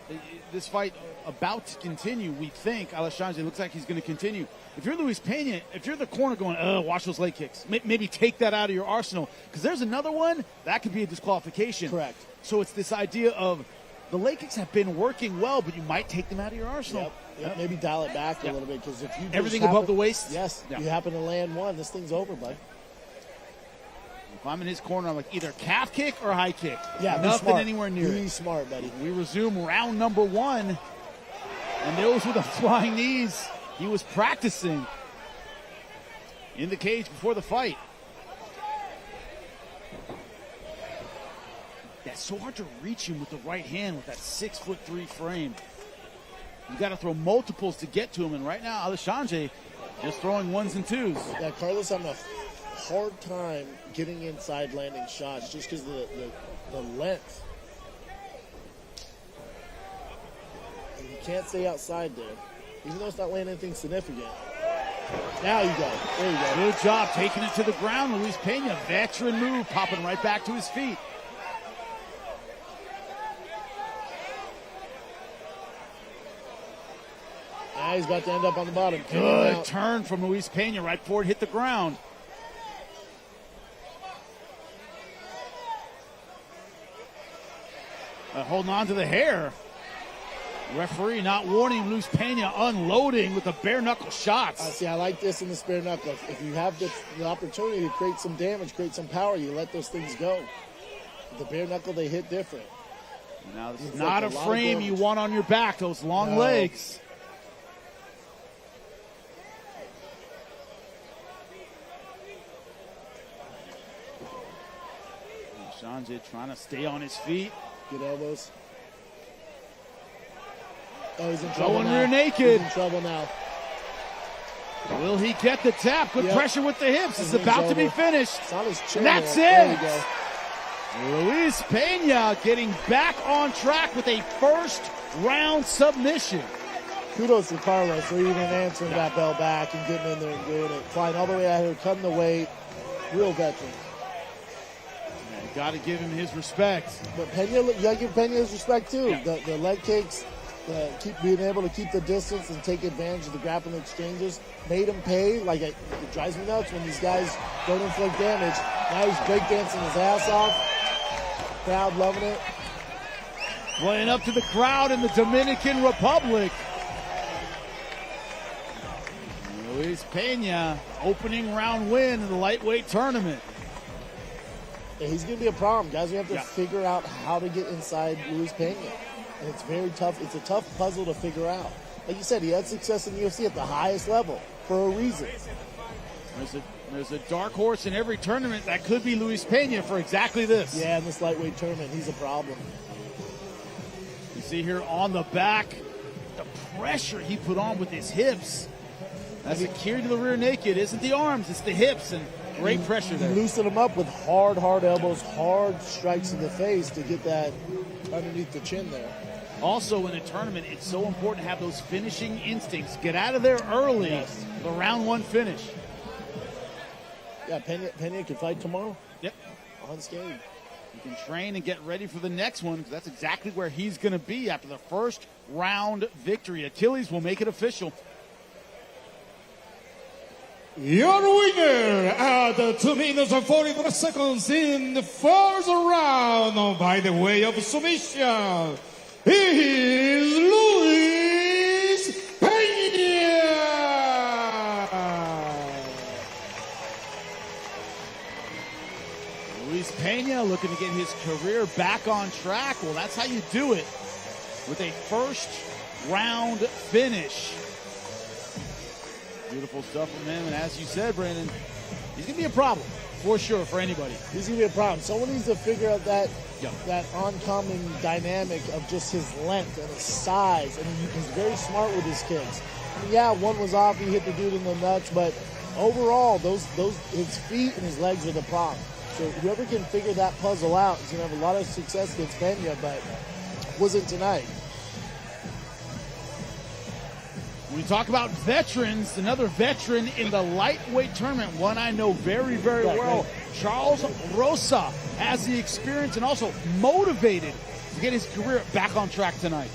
this fight about to continue, we think. Alexandre looks like he's going to continue. If you're Luis Pena, if you're the corner going, watch those leg kicks, maybe take that out of your arsenal, because there's another one, that could be a disqualification. Correct. So it's this idea of the leg kicks have been working well, but you might take them out of your arsenal. Yep. Maybe dial it back a little bit, because if you everything above the waist? Yes. You happen to land one, this thing's over, bud. If I'm in his corner, I'm like either calf kick or high kick. Yeah, nothing anywhere near it. Be smart, buddy. We resume round number 1. And those were the flying knees he was practicing in the cage before the fight. That's so hard to reach him with the right hand with that 6'3" frame. You got to throw multiples to get to him. And right now, Alexandre just throwing 1s and 2s. Yeah, Carlos having a hard time getting inside landing shots just because of the length. And you can't stay outside there, even though it's not landing anything significant. Now you go. There you go. Good job taking it to the ground. Luis Pena, veteran move, popping right back to his feet. Now he's about to end up on the bottom. Good turn from Luis Pena right before it hit the ground. Holding on to the hair. Referee not warning Luis Pena unloading with the bare knuckle shots. See, I like this in the bare knuckle. If you have the opportunity to create some damage, create some power, you let those things go. The bare knuckle, they hit different. Now this is not a frame you want on your back, those long legs. Sanjay trying to stay on his feet. Good elbows. Oh, he's in trouble Going now. rear naked. He's in trouble now. Will he get the tap? Good pressure with the hips. It's about to be finished. It's on his chin. And that's there it. we go. Luis Pena getting back on track with a first round submission. Kudos to Carlos for even answering that bell back and getting in there and doing it. Flying all the way out here, cutting the weight. Real veteran. Got to give him his respect. But Pena, you got to give Pena his respect too. Yeah. The leg kicks, keep being able to keep the distance and take advantage of the grappling exchanges made him pay. Like it drives me nuts when these guys don't inflict damage. Now he's breakdancing his ass off. Crowd loving it. Playing up to the crowd in the Dominican Republic. Luis Pena, opening round win in the lightweight tournament. Yeah, he's going to be a problem. Guys, we have to figure out how to get inside Luis Pena. And it's very tough. It's a tough puzzle to figure out. Like you said, he had success in the UFC at the highest level for a reason. There's a dark horse in every tournament that could be Luis Pena for exactly this. Yeah, in this lightweight tournament, he's a problem. You see here on the back, the pressure he put on with his hips. That's a key to the rear naked. Isn't the arms, it's the hips, and great pressure there. He loosened him up with hard elbows, hard strikes to the face to get that underneath the chin there. Also in a tournament, it's so important to have those finishing instincts. Get out of there early, the round one finish. Yeah, Pena can fight tomorrow. Yep. Unscathed. He can train and get ready for the next one, because that's exactly where he's going to be after the first round victory. Achilles will make it official. Your winner at 2 minutes and 43 seconds in the first round by the way of submission is Luis Pena. Luis Pena looking to get his career back on track. Well, that's how you do it, with a first round finish. Beautiful stuff from him, and as you said, Brandon, he's going to be a problem, for sure, for anybody. He's going to be a problem. Someone needs to figure out that oncoming dynamic of just his length and his size, and he's very smart with his kicks. I mean, yeah, one was off, he hit the dude in the nuts, but overall, those his feet and his legs are the problem. So whoever can figure that puzzle out is going to have a lot of success against Pena, but wasn't tonight. When we talk about veterans, another veteran in the lightweight tournament, one I know very, very well, Charles Rosa, has the experience and also motivated to get his career back on track tonight.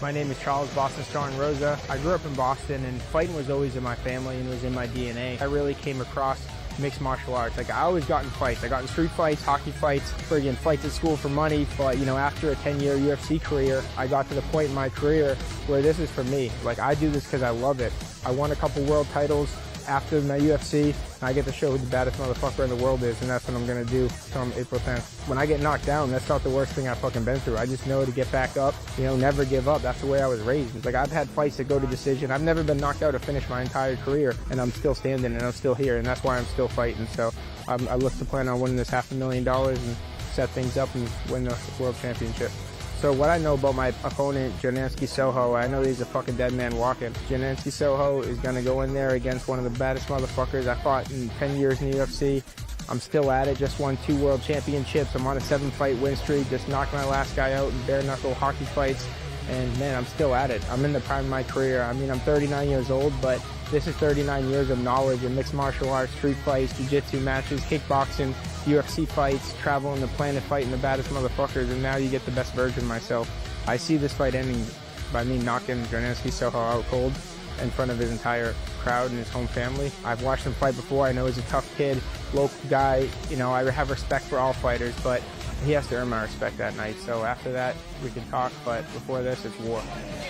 My name is Charles Boston Starring Rosa. I grew up in Boston, and fighting was always in my family and was in my DNA. I really came across mixed martial arts. Like, I always got in fights. I got in street fights, hockey fights, friggin' fights at school for money. But, you know, after a 10-year UFC career, I got to the point in my career where this is for me. Like, I do this because I love it. I won a couple world titles after my UFC, and I get to show who the baddest motherfucker in the world is, and that's what I'm gonna do come April 10th. When I get knocked down, that's not the worst thing I've fucking been through. I just know to get back up, you know, never give up. That's the way I was raised. It's like, I've had fights that go to decision. I've never been knocked out or finished my entire career, and I'm still standing and I'm still here, and that's why I'm still fighting. So I look to plan on winning this $500,000 and set things up and win the world championship. So what I know about my opponent, Jansky Soho, I know he's a fucking dead man walking. Jansky Soho is going to go in there against one of the baddest motherfuckers. I fought in 10 years in the UFC. I'm still at it, just won 2 world championships. I'm on a 7-fight win streak, just knocked my last guy out in bare knuckle hockey fights. And man, I'm still at it. I'm in the prime of my career. I mean, I'm 39 years old, but this is 39 years of knowledge in mixed martial arts, street fights, jiu-jitsu matches, kickboxing, UFC fights, traveling the planet fighting the baddest motherfuckers, and now you get the best version of myself. I see this fight ending by me knocking Sojo out cold in front of his entire crowd and his home family. I've watched him fight before. I know he's a tough kid, local guy. You know, I have respect for all fighters, but he has to earn my respect that night. So after that, we can talk, but before this, it's war.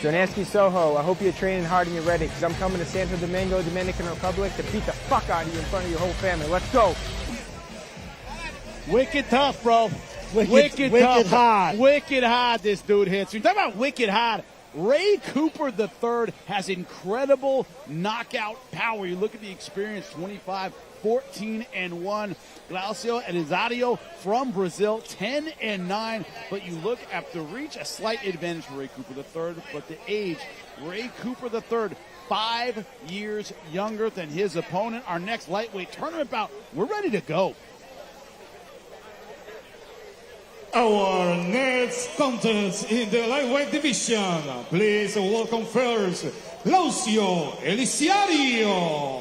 Sojo, I hope you're training hard and you're ready, because I'm coming to Santo Domingo, Dominican Republic, to beat the fuck out of you in front of your whole family. Let's go. Wicked tough, bro. Wicked tough. hard. Wicked hard, this dude hits. You talk about wicked hard. Ray Cooper III has incredible knockout power. You look at the experience, 25, 14-1. Glaucio Eliziario from Brazil, 10-9. But you look at the reach, a slight advantage for Ray Cooper III, but the age, Ray Cooper III, 5 years younger than his opponent. Our next lightweight tournament bout, we're ready to go. Our next contest in the lightweight division. Please welcome first, Glaucio Eliziario.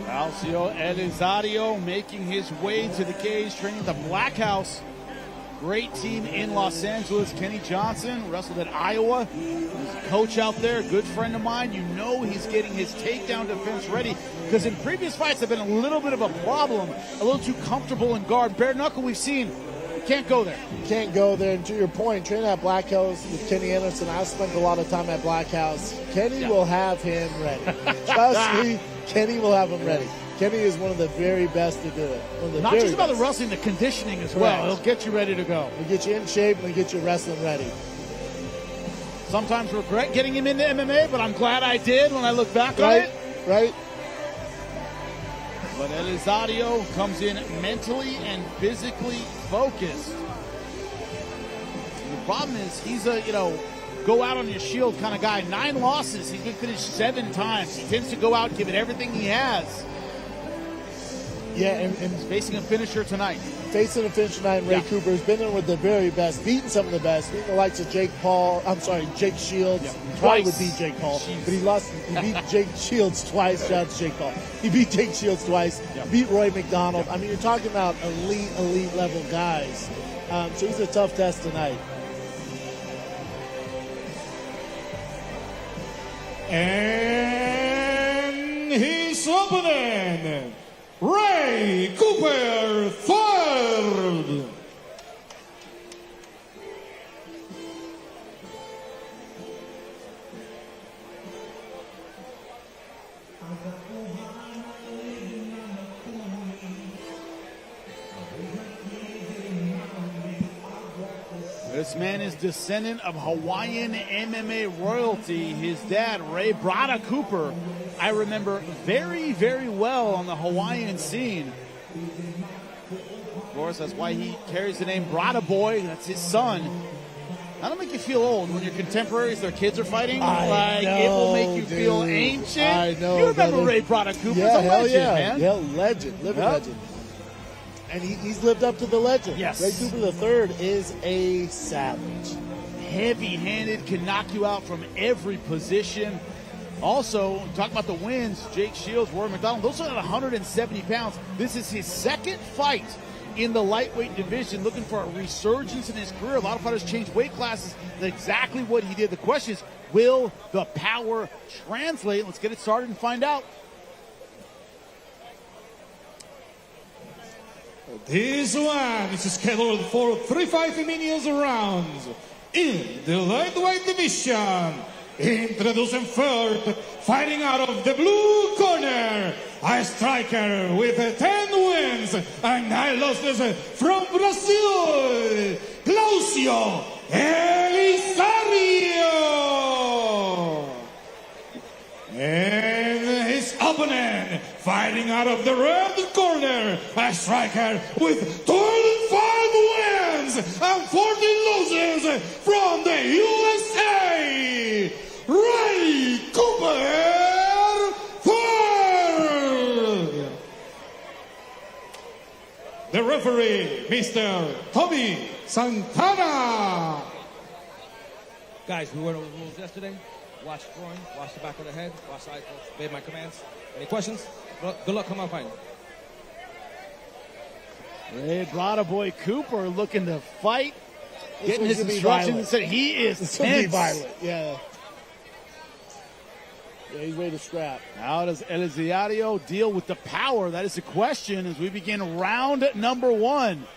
Glaucio Eliziario making his way to the cage, training at the Black House. Great team in Los Angeles. Kenny Johnson wrestled at Iowa. He's a coach out there, good friend of mine. You know he's getting his takedown defense ready, because in previous fights have been a little bit of a problem, a little too comfortable in guard. Bare knuckle we've seen. Can't go there. Can't go there. And to your point, training at Black House with Kenny Anderson, I spent a lot of time at Black House. Kenny will have him ready. Trust me, Kenny will have him ready. Kenny is one of the very best to do it. Not just about the wrestling, the conditioning as well. He'll get you ready to go. He'll get you in shape and he'll get you wrestling ready. Sometimes regret getting him into MMA, but I'm glad I did when I look back on it. Right. But Eliziario comes in mentally and physically focused. The problem is he's a, go out on your shield kind of guy. 9 losses. He's been finished 7 times. He tends to go out and give it everything he has. Yeah, and he's facing a finisher tonight. Facing a finisher tonight, Ray Cooper has been in with the very best, beating some of the best, beating the likes of Jake Shields. Yeah. Probably would beat Jake Paul, but he beat Jake Shields twice. Shout out to Jake Paul. He beat Jake Shields twice, beat Roy McDonald. I mean, you're talking about elite level guys. So he's a tough test tonight. And his opponent, Ray Cooper III. This man is descendant of Hawaiian MMA royalty. His dad, Ray Brada Cooper, I remember very, very well on the Hawaiian scene. Of course, that's why he carries the name Brada Boy. That's his son. That'll make you feel old when your contemporaries, their kids are fighting. It will make you feel ancient. I know. You remember Ray Brada Cooper? Yeah, a legend, man. Yeah, legend, living legend. And he's lived up to the legend. Yes. Ray Cooper III is a savage. Heavy-handed, can knock you out from every position. Also, talk about the wins, Jake Shields, Roy McDonald, those are at 170 pounds. This is his second fight in the lightweight division, looking for a resurgence in his career. A lot of fighters change weight classes. That's exactly what he did. The question is, will the power translate? Let's get it started and find out. This one is scheduled for 3 minutes rounds in the lightweight division. Introducing first, fighting out of the blue corner, a striker with 10 wins and 9 losses from Brazil, Glaucio Eliziario. And his opponent, fighting out of the red corner, a striker with 25 wins and 14 losses from the USA, Ray Cooper III. The referee, Mr. Tommy Santana. Guys, we went over the rules yesterday. Watch throwing, watch the back of the head, watch the eye, obey my commands. Any questions? Good luck, come on, fighting. Hey, Brada Boy Cooper looking to fight, getting his gonna be instructions. violent. Said he is This will be tense. violent. Yeah. Yeah, he's ready to scrap. How does Eliziario deal with the power? That is the question as we begin round number 1.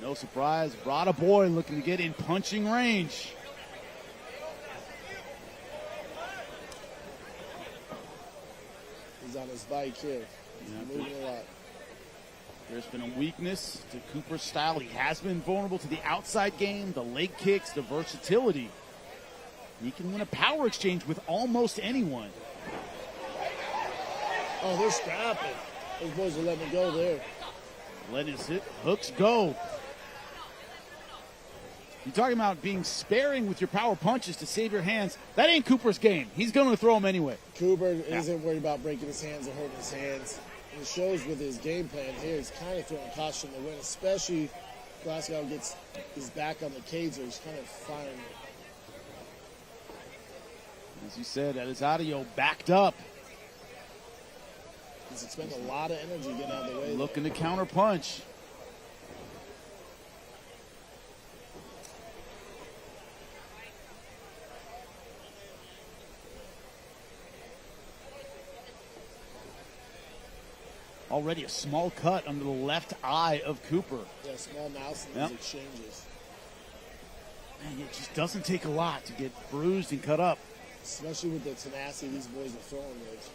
No surprise, Brada Boy looking to get in punching range. He's on his bike here. He's moving a lot. There's been a weakness to Cooper's style. He has been vulnerable to the outside game, the leg kicks, the versatility. He can win a power exchange with almost anyone. Oh, they're scrapping. Those boys are letting it go there. Letting his hooks go. You're talking about being sparing with your power punches to save your hands. That ain't Cooper's game. He's going to throw them anyway. Cooper isn't worried about breaking his hands or hurting his hands. And it shows with his game plan here. He's kind of throwing caution to win, especially Glasgow gets his back on the cage, or he's kind of firing. As you said, Eliziario backed up. He's expending a lot of energy getting out of the way. Looking to counter punch. Already a small cut under the left eye of Cooper. Yeah, small mouse in these exchanges. Man, it just doesn't take a lot to get bruised and cut up. Especially with the tenacity these boys are throwing with.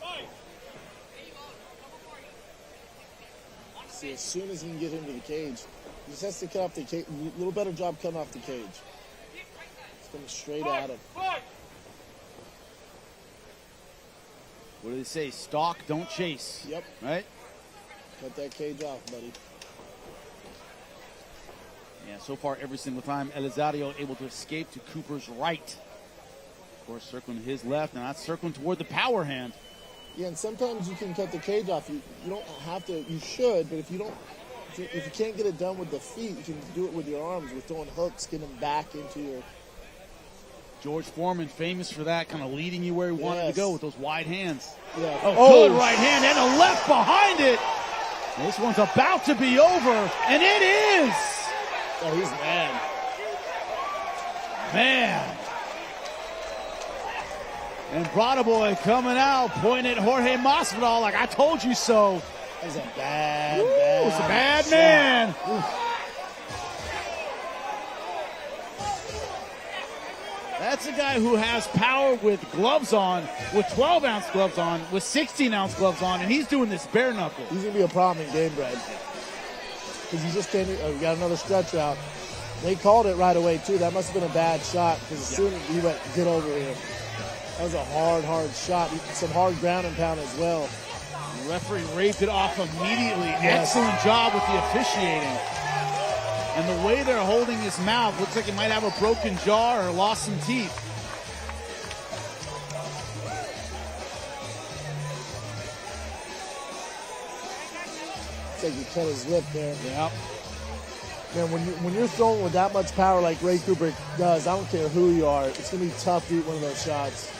See, as soon as he can get into the cage, he just has to cut off the cage. A little better job cutting off the cage. It's coming straight at him. What do they say? Stalk, don't chase. Yep. Right? Cut that cage off, buddy. Yeah, so far every single time, Eliziario able to escape to Cooper's right. Of course, circling to his left, now that's circling toward the power hand. Yeah, and sometimes you can cut the cage off. You don't have to. You should, but if you can't get it done with the feet, you can do it with your arms. With throwing hooks, get them back into your. George Foreman, famous for that, kind of leading you where he wanted to go with those wide hands. Yeah. Oh, good right hand and a left behind it. This one's about to be over, and it is. Oh, he's mad. Man. And Brada Boy coming out, pointing at Jorge Masvidal like, I told you so. He's a bad, It's a bad man. That's a guy who has power with gloves on, with 12-ounce gloves on, with 16-ounce gloves on, and he's doing this bare knuckle. He's going to be a problem in Gamebred. Because he just can't, we got another stretch out. They called it right away, too. That must have been a bad shot, because as soon as he went, get over here. That was a hard shot. Some hard ground and pound as well. The referee raped it off immediately. Yes. Excellent job with the officiating. And the way they're holding his mouth looks like he might have a broken jaw or lost some teeth. Looks like he cut his lip there. Yep. Man, when you're throwing with that much power like Ray Cooper does, I don't care who you are, it's going to be tough to eat one of those shots.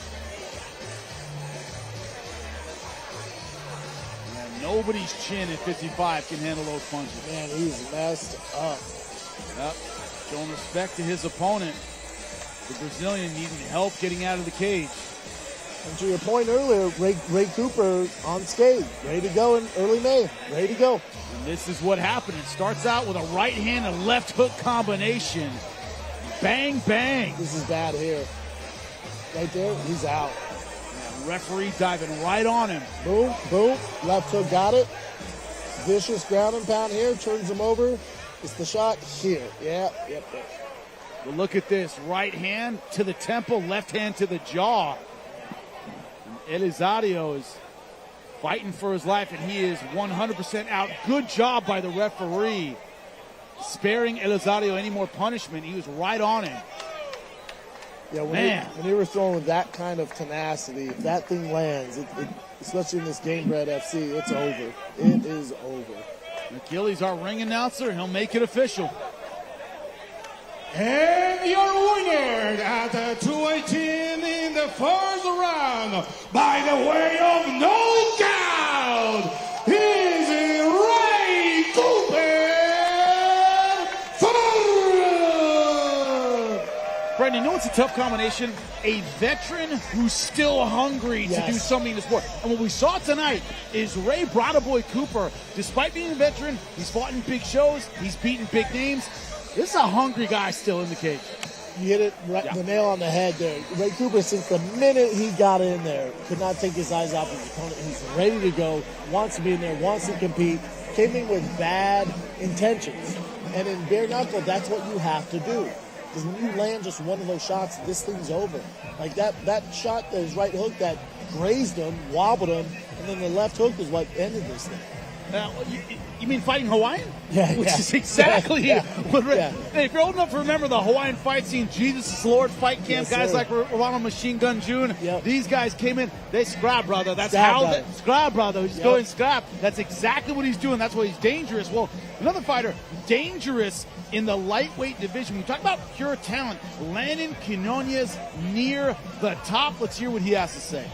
Nobody's chin at 55 can handle those punches. Man, he's messed up. Yep. Showing respect to his opponent. The Brazilian needing help getting out of the cage. And to your point earlier, Ray Cooper on skate, ready to go in early May, ready to go. And this is what happened. It starts out with a right hand and left hook combination. Bang, bang. This is bad here. Right there, he's out. Referee diving right on him. Boom, boom. Left hook got it. Vicious ground and pound here. Turns him over. It's the shot here. Yep. But look at this. Right hand to the temple. Left hand to the jaw. And Eliziario is fighting for his life, and he is 100% out. Good job by the referee. Sparing Eliziario any more punishment. He was right on him. Yeah, when they were throwing with that kind of tenacity, if that thing lands, especially in this Gamebred FC, it's over. It is over. McGillie's our ring announcer. He'll make it official. And your winner at 218 in the first round, by the way of knockout, is Ray Cooper. Brendan, you know it's a tough combination? A veteran who's still hungry to do something in the sport. And what we saw tonight is Ray Boy Cooper, despite being a veteran, he's fought in big shows, he's beaten big names. This is a hungry guy still in the cage. You hit it the nail on the head there. Ray Cooper, since the minute he got in there, could not take his eyes off his opponent. He's ready to go, wants to be in there, wants to compete, came in with bad intentions. And in bare knuckle, that's what you have to do. Because when you land just one of those shots, this thing's over. Like that shot, his right hook that grazed him, wobbled him, and then the left hook is what ended this thing. You mean fighting Hawaiian? Yeah, Which is exactly what Hey, if you're old enough to remember the Hawaiian fight scene, Jesus is Lord fight camp, guys like Ronald Machine Gun June, these guys came in, they scrap, brother. That's scrap, brother. He's going scrap. That's exactly what he's doing. That's why he's dangerous. Well, another fighter, dangerous in the lightweight division. We talk about pure talent. Landon Quinones near the top. Let's hear what he has to say.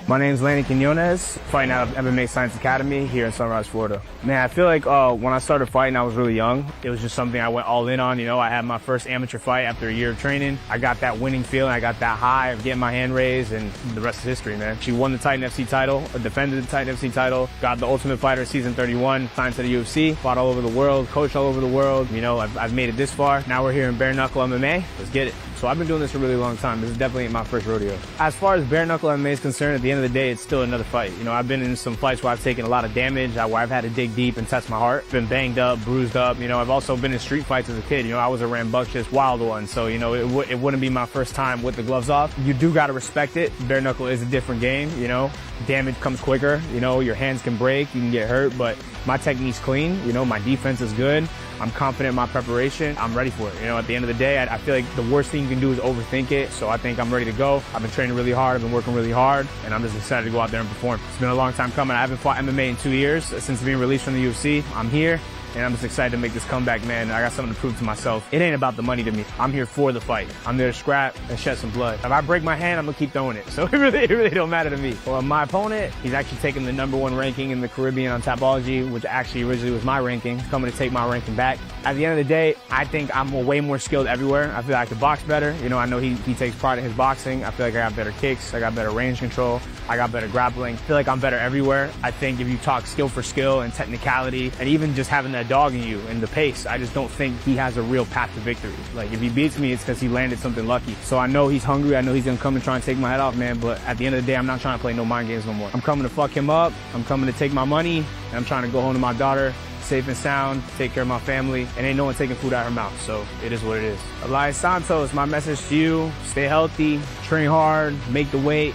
My name's Landon Quinones, fighting out of MMA Science Academy here in Sunrise, Florida. Man, I feel like when I started fighting, I was really young. It was just something I went all in on. You know, I had my first amateur fight after a year of training. I got that winning feeling. I got that high of getting my hand raised, and the rest is history, man. She won the Titan FC title, defended the Titan FC title, got the Ultimate Fighter season 31, signed to the UFC, fought all over the world, coached all over the world. You know, I've made it this far. Now we're here in bare knuckle MMA. Let's get it. So I've been doing this for a really long time. This is definitely my first rodeo. As far as bare knuckle MMA is concerned, at the end of the day, it's still another fight. You know, I've been in some fights where I've taken a lot of damage, where I've had to dig deep and test my heart. Been banged up, bruised up. You know, I've also been in street fights as a kid. You know, I was a rambunctious, wild one. So, you know, it wouldn't be my first time with the gloves off. You do got to respect it. Bare knuckle is a different game, you know. Damage comes quicker. You know, your hands can break, you can get hurt, but my technique's clean. You know, my defense is good. I'm confident in my preparation. I'm ready for it. You know, at the end of the day, I feel like the worst thing you can do is overthink it. So I think I'm ready to go. I've been training really hard. I've been working really hard, and I'm just excited to go out there and perform. It's been a long time coming. I haven't fought MMA in 2 years since being released from the UFC. I'm here, and I'm just excited to make this comeback, man. I got something to prove to myself. It ain't about the money to me. I'm here for the fight. I'm there to scrap and shed some blood. If I break my hand, I'm gonna keep throwing it. So it really don't matter to me. Well, my opponent, he's actually taking the #1 ranking in the Caribbean on Tapology, which actually originally was my ranking. He's coming to take my ranking back. At the end of the day, I think I'm way more skilled everywhere. I feel like I can box better. You know, I know he takes pride in his boxing. I feel like I got better kicks. I got better range control. I got better grappling. I feel like I'm better everywhere. I think if you talk skill for skill and technicality and even just having that dog in you and the pace, I just don't think he has a real path to victory. Like, if he beats me, it's because he landed something lucky. So I know he's hungry. I know he's going to come and try and take my head off, man. But at the end of the day, I'm not trying to play no mind games no more. I'm coming to fuck him up. I'm coming to take my money. And I'm trying to go home to my daughter, safe and sound, take care of my family, and ain't no one taking food out of her mouth. So it is what it is. Elias Santos, my message to you, stay healthy, train hard, make the weight.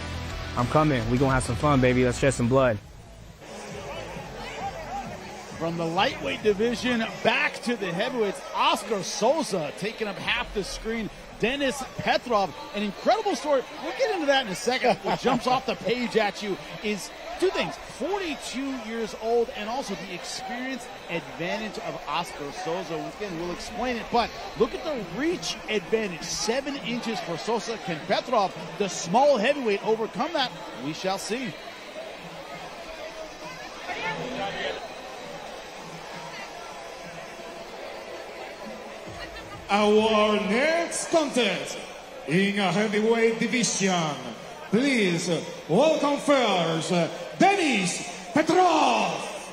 I'm coming. We gonna have some fun, baby. Let's shed some blood. From the lightweight division back to the heavyweights, Oscar Sosa taking up half the screen. Dennis Petrov, an incredible story. We'll get into that in a second. What jumps off the page at you is two things: 42 years old, and also the experience advantage of Oscar Sosa. Again, we'll explain it, but look at the reach advantage. 7 inches for Sosa. Can Petrov, the small heavyweight, overcome that? We shall see. Our next contest in a heavyweight division. Please welcome first, Dennis Petrov.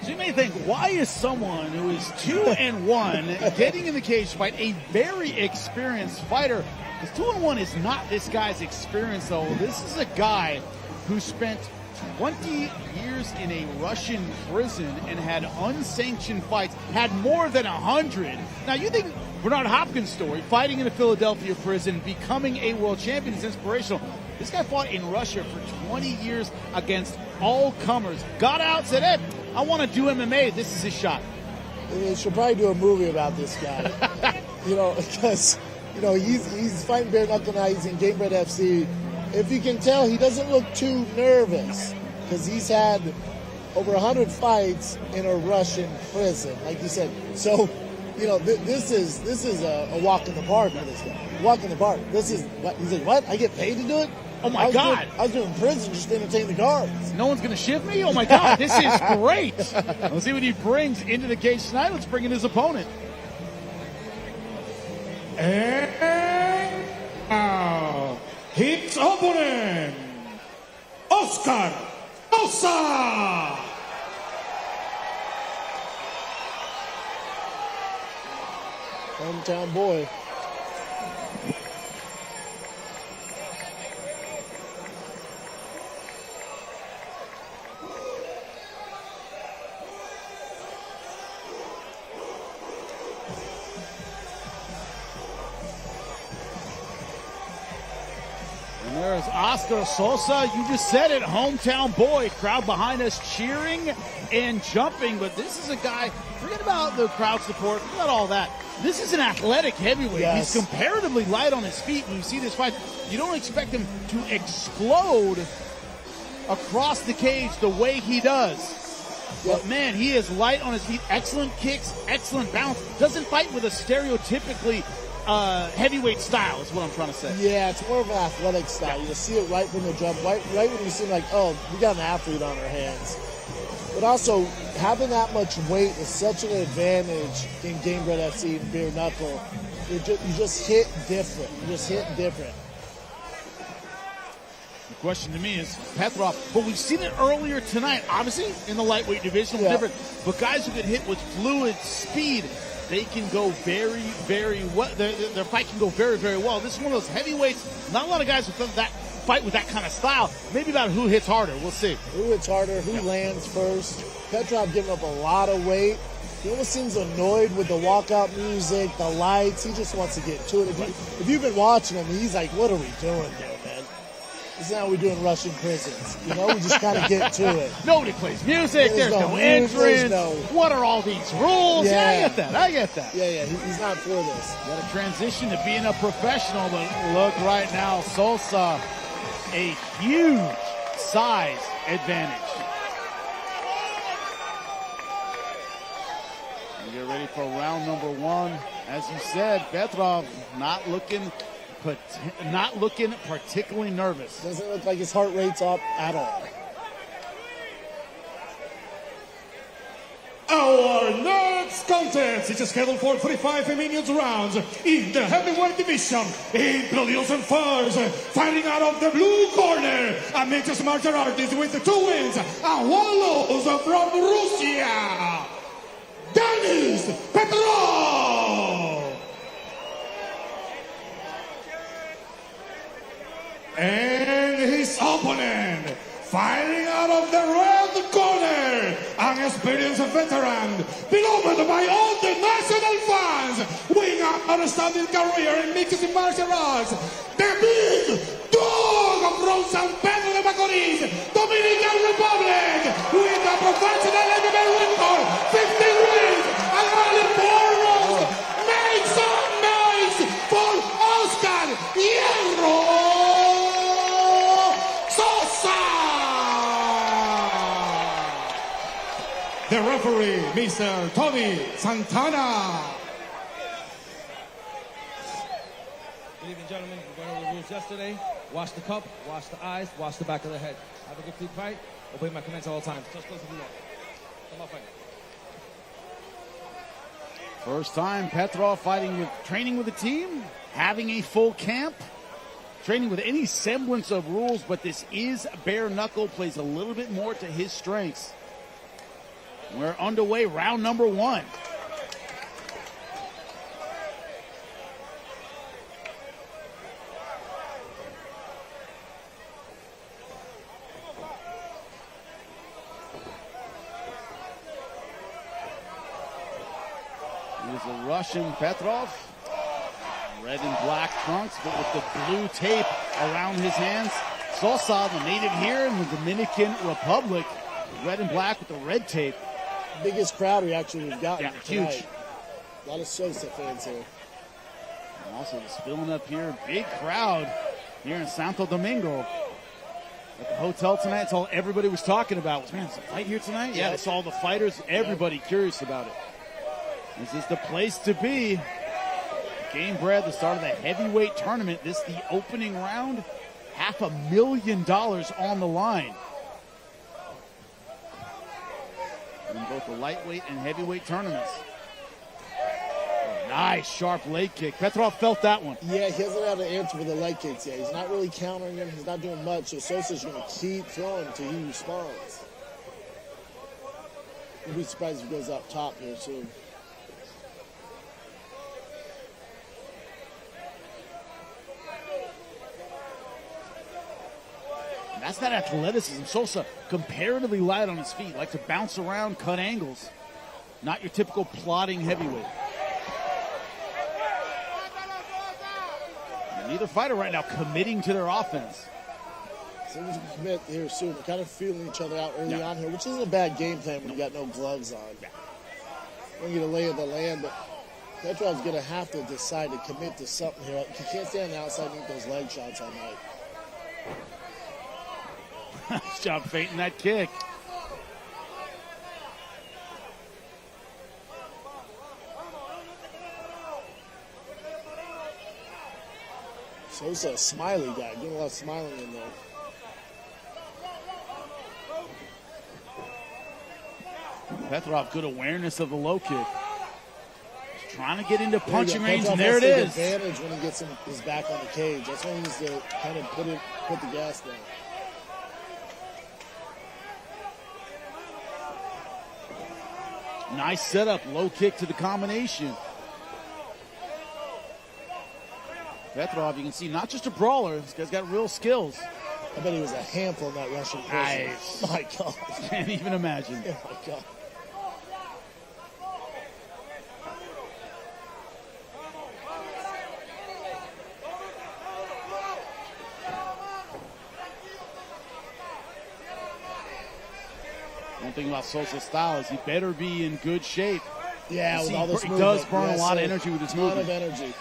So you may think, why is someone who is 2-1 getting in the cage to fight a very experienced fighter? Because 2-1 is not this guy's experience, though. This is a guy who spent 20 years in a Russian prison and had unsanctioned fights, had more than 100. Now, you think Bernard Hopkins' story, fighting in a Philadelphia prison, becoming a world champion, is inspirational. This guy fought in Russia for 20 years against all comers. Got out, said, hey, I want to do MMA. This is his shot. They should probably do a movie about this guy. Because, he's fighting bare knuckle now. He's in Gamebred FC. If you can tell, he doesn't look too nervous because he's had over 100 fights in a Russian prison, like you said. So, this is a walk in the park for this guy. Walk in the park. This is what he's like. What? I get paid to do it? Oh my God! I was doing prison just to entertain the guards. No one's gonna shift me? Oh my God! This is great. Let's see what he brings into the cage tonight. Let's bring in his opponent. And now, his opponent, Oscar Sosa. Hometown boy. And there's Oscar Sosa. You just said it, hometown boy. Crowd behind us cheering and jumping. But this is a guy, forget about the crowd support, forget about all that. This is an athletic heavyweight. Yes. He's comparatively light on his feet. When you see this fight, you don't expect him to explode across the cage the way he does. But man, he is light on his feet. Excellent kicks, excellent balance. Doesn't fight with a stereotypically heavyweight style is what I'm trying to say. Yeah, it's more of an athletic style. You see it right from the jump, right when you see like, oh, we got an athlete on our hands. But also, having that much weight is such an advantage in Gamebred FC and bare knuckle. You just hit different. You just hit different. The question to me is Petrov, but we've seen it earlier tonight, obviously in the lightweight division, different. But guys who get hit with fluid speed, they can go very, very well. Their fight can go very, very well. This is one of those heavyweights. Not a lot of guys who fight with that kind of style. Maybe about who hits harder. We'll see. Who hits harder? Who lands first? Petrov giving up a lot of weight. He almost seems annoyed with the walkout music, the lights. He just wants to get to it. If you've been watching him, he's like, what are we doing here, man? This is how we do in Russian prisons. We just kind of get to it. Nobody plays music. There's no entrance. What are all these rules? Yeah, I get that. Yeah, he's not for this. Got to transition to being a professional, but look right now, Sosa, a huge size advantage. We get ready for round number one. As you said, Petrov not looking particularly nervous. Doesn't look like his heart rate's up at all. Our next contest is scheduled for 35 minutes rounds in the heavyweight division. Introducing first, fighting out of the blue corner, a mixed martial artist with 2 wins and 1 loss from Russia, Petrov. And his opponent, fighting out of the red corner, an experienced veteran, beloved by all the national fans, with an outstanding career in mixed martial arts, the big dog from San Pedro de Macorís, Dominican Republic, with a professional MMA record, 15 wins and only 4 rounds. Make some noise for Oscar Hierro! The referee, Mr. Tony Santana. Good evening, gentlemen. We're going over the rules yesterday. Wash the cup, wash the eyes, wash the back of the head. Have a good clean fight. Obey my commands at all times. Just close if you want. Come on, fight. First time Petrov training with a team, having a full camp, training with any semblance of rules, but this is bare knuckle, plays a little bit more to his strengths. We're underway, round number 1. Here's the Russian Petrov. Red and black trunks, but with the blue tape around his hands. Sosa, the native here in the Dominican Republic. Red and black with the red tape. Biggest crowd reaction we've gotten. Yeah, tonight. huge. A lot of Sosa fans here. And also just filling up here, big crowd here in Santo Domingo. At the hotel tonight, that's all everybody was talking about. Was, man, is a fight here tonight? Yeah, they saw all the fighters, everybody curious about it. This is the place to be. Gamebred, the start of the heavyweight tournament. This the opening round. $500,000 on the line. In both the lightweight and heavyweight tournaments. Nice, sharp leg kick. Petrov felt that one. Yeah, he hasn't had an answer for the leg kicks yet. He's not really countering him. He's not doing much. So Sosa's going to keep throwing until he responds. I'll be surprised if he goes up top here soon. That's that athleticism. Sosa comparatively light on his feet, like to bounce around, cut angles. Not your typical plodding heavyweight. And neither fighter right now committing to their offense. So we can commit here soon. We're kind of feeling each other out early on here, which isn't a bad game plan when you got no gloves on. We're going to get a lay of the land, but Petrov's going to have to decide to commit to something here. He can't stay on the outside and eat those leg shots all night. Nice job feinting that kick. Sosa, a smiley guy, doing a lot of smiling in there. Petrov, good awareness of the low kick. He's trying to get into punching range, Petrov and there it is. Advantage when he gets his back on the cage. That's when he needs to kind of put the gas down. Nice setup, low kick to the combination. Petrov, you can see, not just a brawler. This guy's got real skills. I bet he was a handful in that Russian prison. Nice. My God. Can't even imagine. Oh, my God. One thing about Sosa's style is he better be in good shape. Yeah, with all this movement. He does burn a lot of energy with his movement. A lot of energy.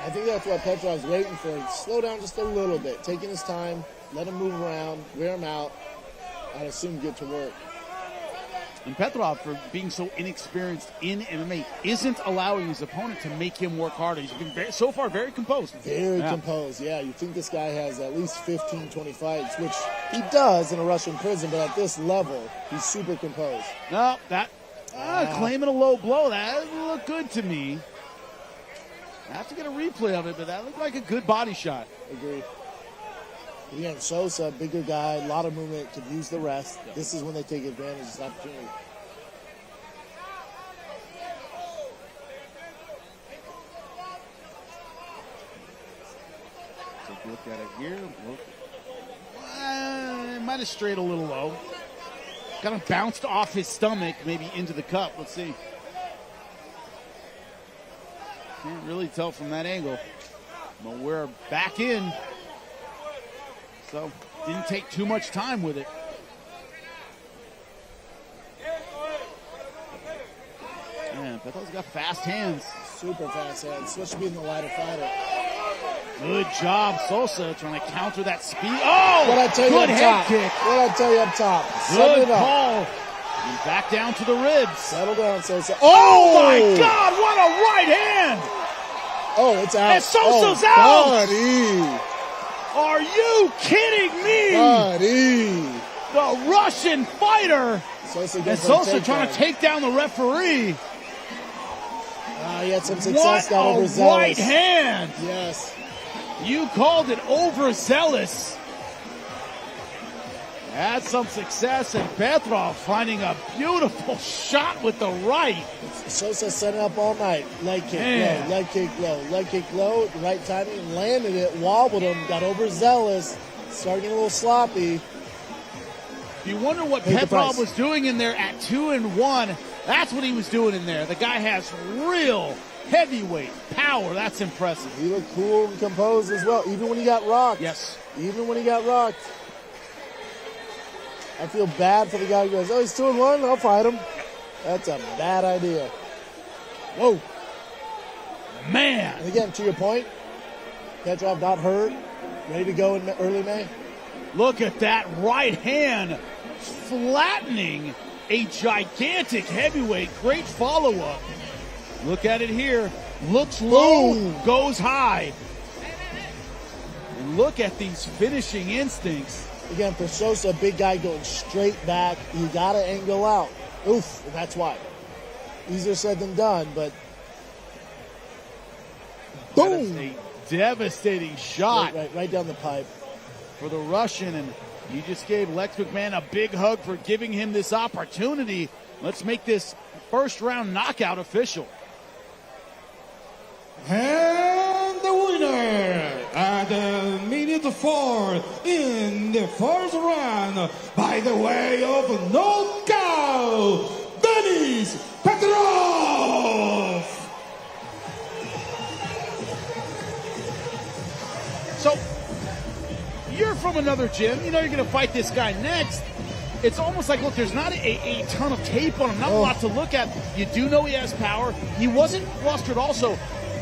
I think that's what Petrov's waiting for. Slow down just a little bit, taking his time, let him move around, wear him out. I'd assume get to work. And Petrov, for being so inexperienced in MMA, isn't allowing his opponent to make him work harder. He's been so far very composed. Very composed, yeah. You think this guy has at least 15, 20 fights, which he does in a Russian prison, but at this level, he's super composed. No, that claiming a low blow, that looked good to me. I have to get a replay of it, but that looked like a good body shot. Agreed. Again, Sosa, bigger guy, a lot of movement, could use the rest. Yeah. This is when they take advantage of this opportunity. Take a look at it here. It might have strayed a little low. Kind of bounced off his stomach, maybe into the cup. Let's see. Can't really tell from that angle. But we're back in. So, didn't take too much time with it. Man, Petrov's got fast hands. Super fast hands, especially being the lighter fighter. Good job, Sosa, trying to counter that speed. Oh! What I tell you good up head top. kick. What I tell you up top. Good call. And back down to the ribs. Settle down, Sosa. Oh my God, what a right hand! Oh, it's out. And Sosa's out! Buddy. Are you kidding me? Buddy. The Russian fighter. Sosa trying to take down the referee. He had some success. Got overzealous. What a right hand. Yes. You called it overzealous. Had some success, and Petrov finding a beautiful shot with the right. Sosa set it up all night. Leg kick low, leg kick low, leg kick low. At the right timing, landed it, wobbled him, got overzealous, started getting a little sloppy. If you wonder what Petrov was doing in there at 2-1, that's what he was doing in there. The guy has real heavyweight power. That's impressive. He looked cool and composed as well, even when he got rocked. Yes. Even when he got rocked. I feel bad for the guy who goes, oh, he's 2-1, I'll fight him. That's a bad idea. Whoa. Man. And again, to your point, Petrov not hurt, ready to go in early May. Look at that right hand flattening a gigantic heavyweight. Great follow-up. Look at it here. Looks low, goes high. And look at these finishing instincts. Again, for Sosa, big guy going straight back. You got to angle out. Oof, and that's why. Easier said than done, but boom! That is a devastating shot. Right down the pipe. For the Russian, and you just gave Lex McMahon a big hug for giving him this opportunity. Let's make this first round knockout official. And the winner at minute 4 in the first round by the way of knockout, Denis Petrov. So, you're from another gym. You know you're going to fight this guy next. It's almost like, look, there's not a ton of tape on him, not a lot to look at. You do know he has power. He wasn't flustered also,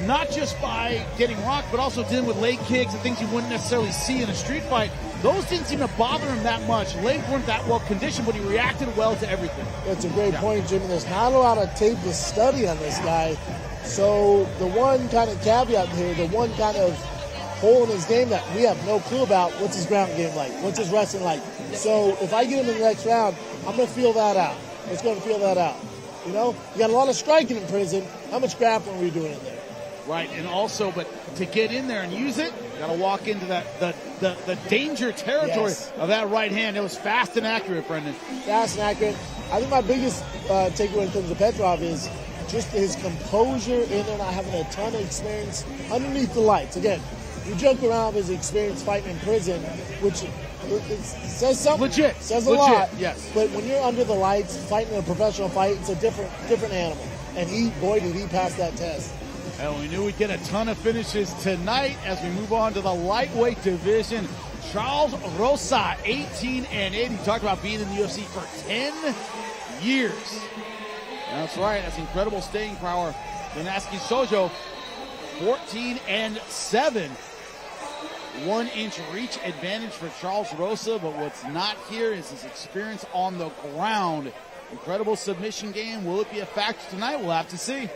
not just by getting rocked, but also dealing with leg kicks and things you wouldn't necessarily see in a street fight. Those didn't seem to bother him that much. Legs weren't that well conditioned, but he reacted well to everything. That's a great point, Jimmy. There's not a lot of tape to study on this guy. So the one kind of caveat here, the one kind of hole in his game that we have no clue about, what's his ground game like? What's his wrestling like? So if I get him in the next round, I'm going to feel that out. Let's go and feel that out. You know, you got a lot of striking in prison. How much grappling are we doing in there? Right, and also, but to get in there and use it, got to walk into the danger territory of that right hand. It was fast and accurate, Brendan. Fast and accurate. I think my biggest takeaway when it comes to Petrov is just his composure in there, not having a ton of experience underneath the lights. Again, we joke around with his experience fighting in prison, which it says something. Legit. Says a lot. Yes. But when you're under the lights fighting in a professional fight, it's a different animal. And boy, did he pass that test. And we knew we'd get a ton of finishes tonight as we move on to the lightweight division. Charles Rosa, 18-8. He talked about being in the UFC for 10 years. That's right. That's incredible staying power. Ganaski Sojo, 14-7. 1-inch reach advantage for Charles Rosa, but what's not here is his experience on the ground. Incredible submission game. Will it be a factor tonight? We'll have to see.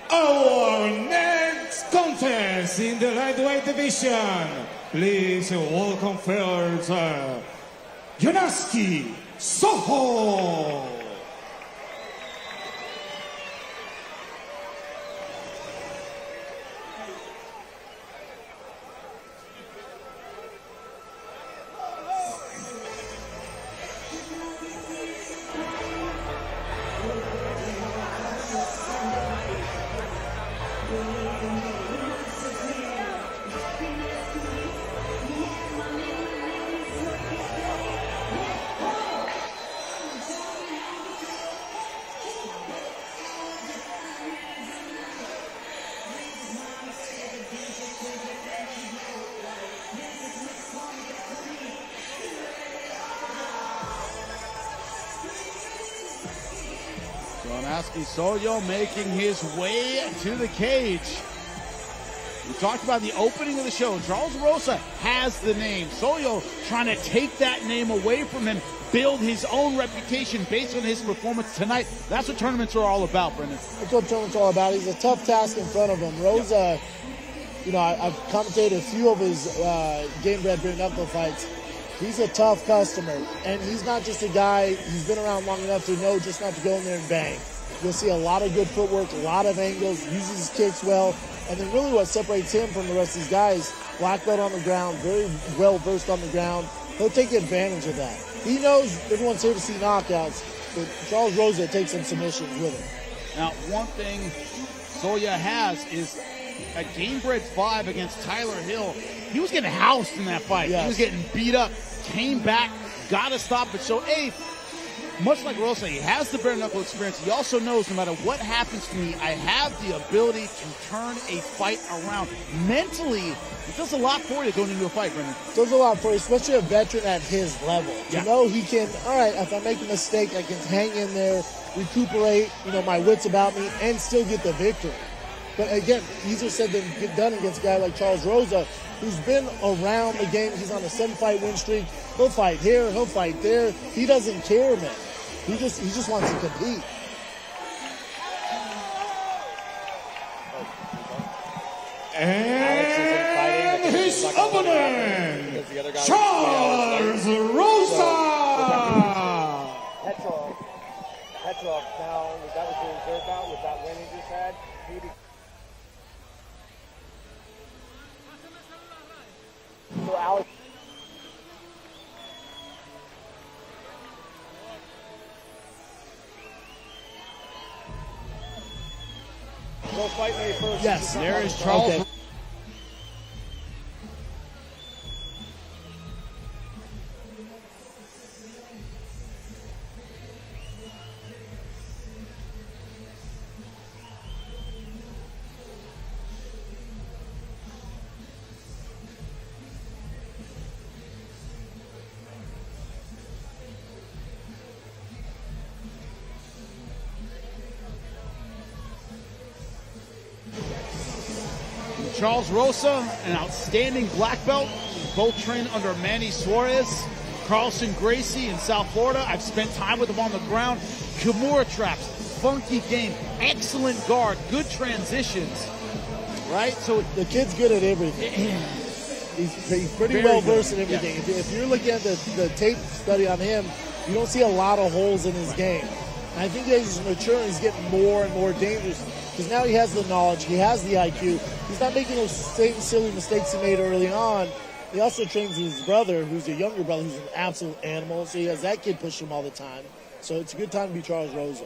Our next contest in the lightweight division. Please welcome first, Ganaski Sojo. Sojo making his way to the cage. We talked about the opening of the show. Charles Rosa has the name. Sojo trying to take that name away from him, build his own reputation based on his performance tonight. That's what tournaments are all about, Brendan. That's what tournaments are all about. He's a tough task in front of him. Rosa, you know, I've commentated a few of his Gamebred bare knuckle fights. He's a tough customer, and he's not just a guy, he's been around long enough to know just not to go in there and bang. You'll see a lot of good footwork, a lot of angles, uses his kicks well, and then really what separates him from the rest of these guys, black belt on the ground, very well versed on the ground. He'll take advantage of that. He knows everyone's here to see knockouts, but Charles Rosa takes some submissions with him. Now, one thing Soja has is a Gamebred 5 against Tyler Hill. He was getting housed in that fight. Yes. He was getting beat up, came back, got to stop it. So, much like Rosa, he has the bare knuckle experience. He also knows no matter what happens to me, I have the ability to turn a fight around. Mentally, it does a lot for you going into a fight, Brendan. It does a lot for you, especially a veteran at his level. Yeah. To know he can, all right, if I make a mistake, I can hang in there, recuperate, my wits about me, and still get the victory. But again, easier said than done against a guy like Charles Rosa, who's been around the game. He's on a 7-fight win streak. He'll fight here, he'll fight there. He doesn't care, man. He just wants to compete. And his opponent, Charles Rosa. Petrov now, that was the reserve bout with that win he just had. So Alex. Go fight me first. Yes. There is Charles. Okay. Charles Rosa, an outstanding black belt. Both trained under Manny Suarez, Carlson Gracie in South Florida. I've spent time with him on the ground. Kimura traps, funky game, excellent guard, good transitions. Right? So the kid's good at everything. He's pretty well versed in everything. Yeah. If you're looking at the tape study on him, you don't see a lot of holes in his game. And I think as he's maturing, he's getting more and more dangerous because now he has the knowledge, he has the IQ. He's not making those same silly mistakes he made early on. He also trains with his brother, who's a younger brother, who's an absolute animal. So he has that kid push him all the time. So it's a good time to be Charles Rosa.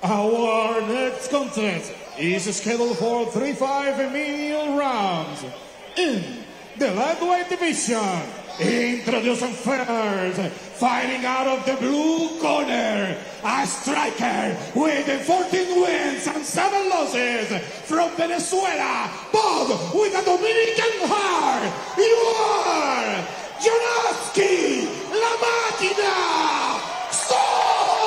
Our next contest is scheduled for 3-5 million rounds in the lightweight division. Introducing first, fighting out of the blue corner, a striker with 14 wins and 7 losses from Venezuela, but with a Dominican heart. You are Jonaski, La Máquina, Sojo!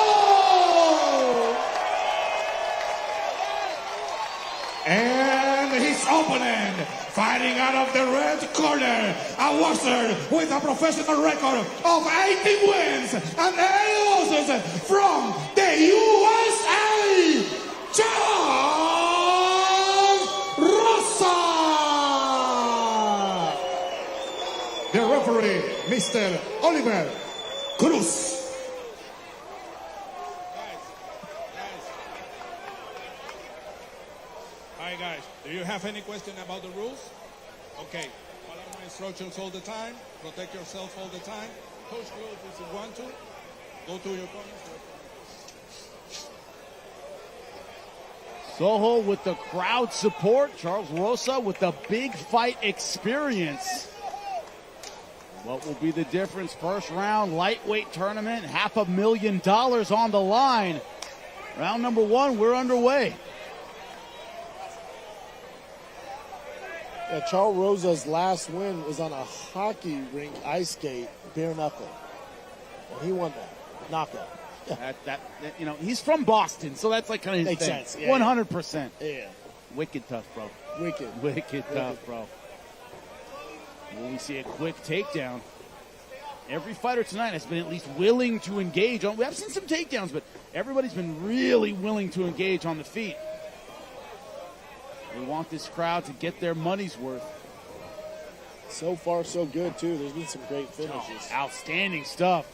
And his opponent, fighting out of the red corner, a boxer with a professional record of 18 wins and 8 losses from the USA, Charles Rosa. The referee, Mr. Oliver Cruz. Hi guys, do you have any question about the rules? Okay, follow my instructions all the time, protect yourself all the time, touch gloves if you want to, go to your corners. Soho with the crowd support, Charles Rosa with the big fight experience. What will be the difference? First round, lightweight tournament, $500,000 on the line. Round number 1, we're underway. Yeah, Charles Rosa's last win was on a hockey rink ice skate, bare knuckle. And he won that knockout. Yeah. That he's from Boston, so that's like kind of his Makes thing. sense. Yeah, 100%. Yeah. Wicked tough, bro. Wicked tough, bro. Will we see a quick takedown? Every fighter tonight has been at least willing to engage on. We have seen some takedowns, but everybody's been really willing to engage on the feet. We want this crowd to get their money's worth. So far, so good, too. There's been some great finishes. Outstanding stuff.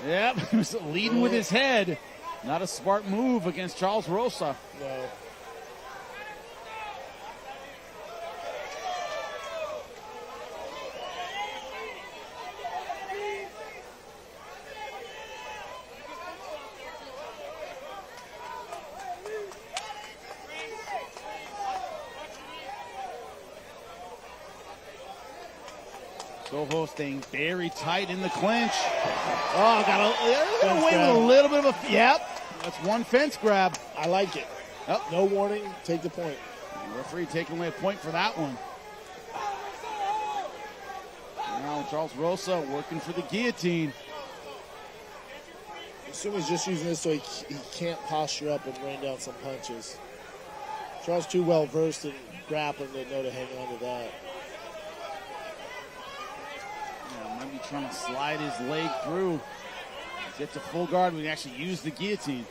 Yep, he was leading with his head. Not a smart move against Charles Rosa. No. Soho staying very tight in the clinch. Oh, got away with a little bit of a, yep. That's one fence grab. I like it. Yep. No warning, take the point. The referee taking away a point for that one. Now Charles Rosa working for the guillotine. I assume he's just using this so he can't posture up and rain down some punches. Charles too well versed in grappling to know to hang on to that. Yeah, might be trying to slide his leg through. Get to full guard. We can actually use the guillotine.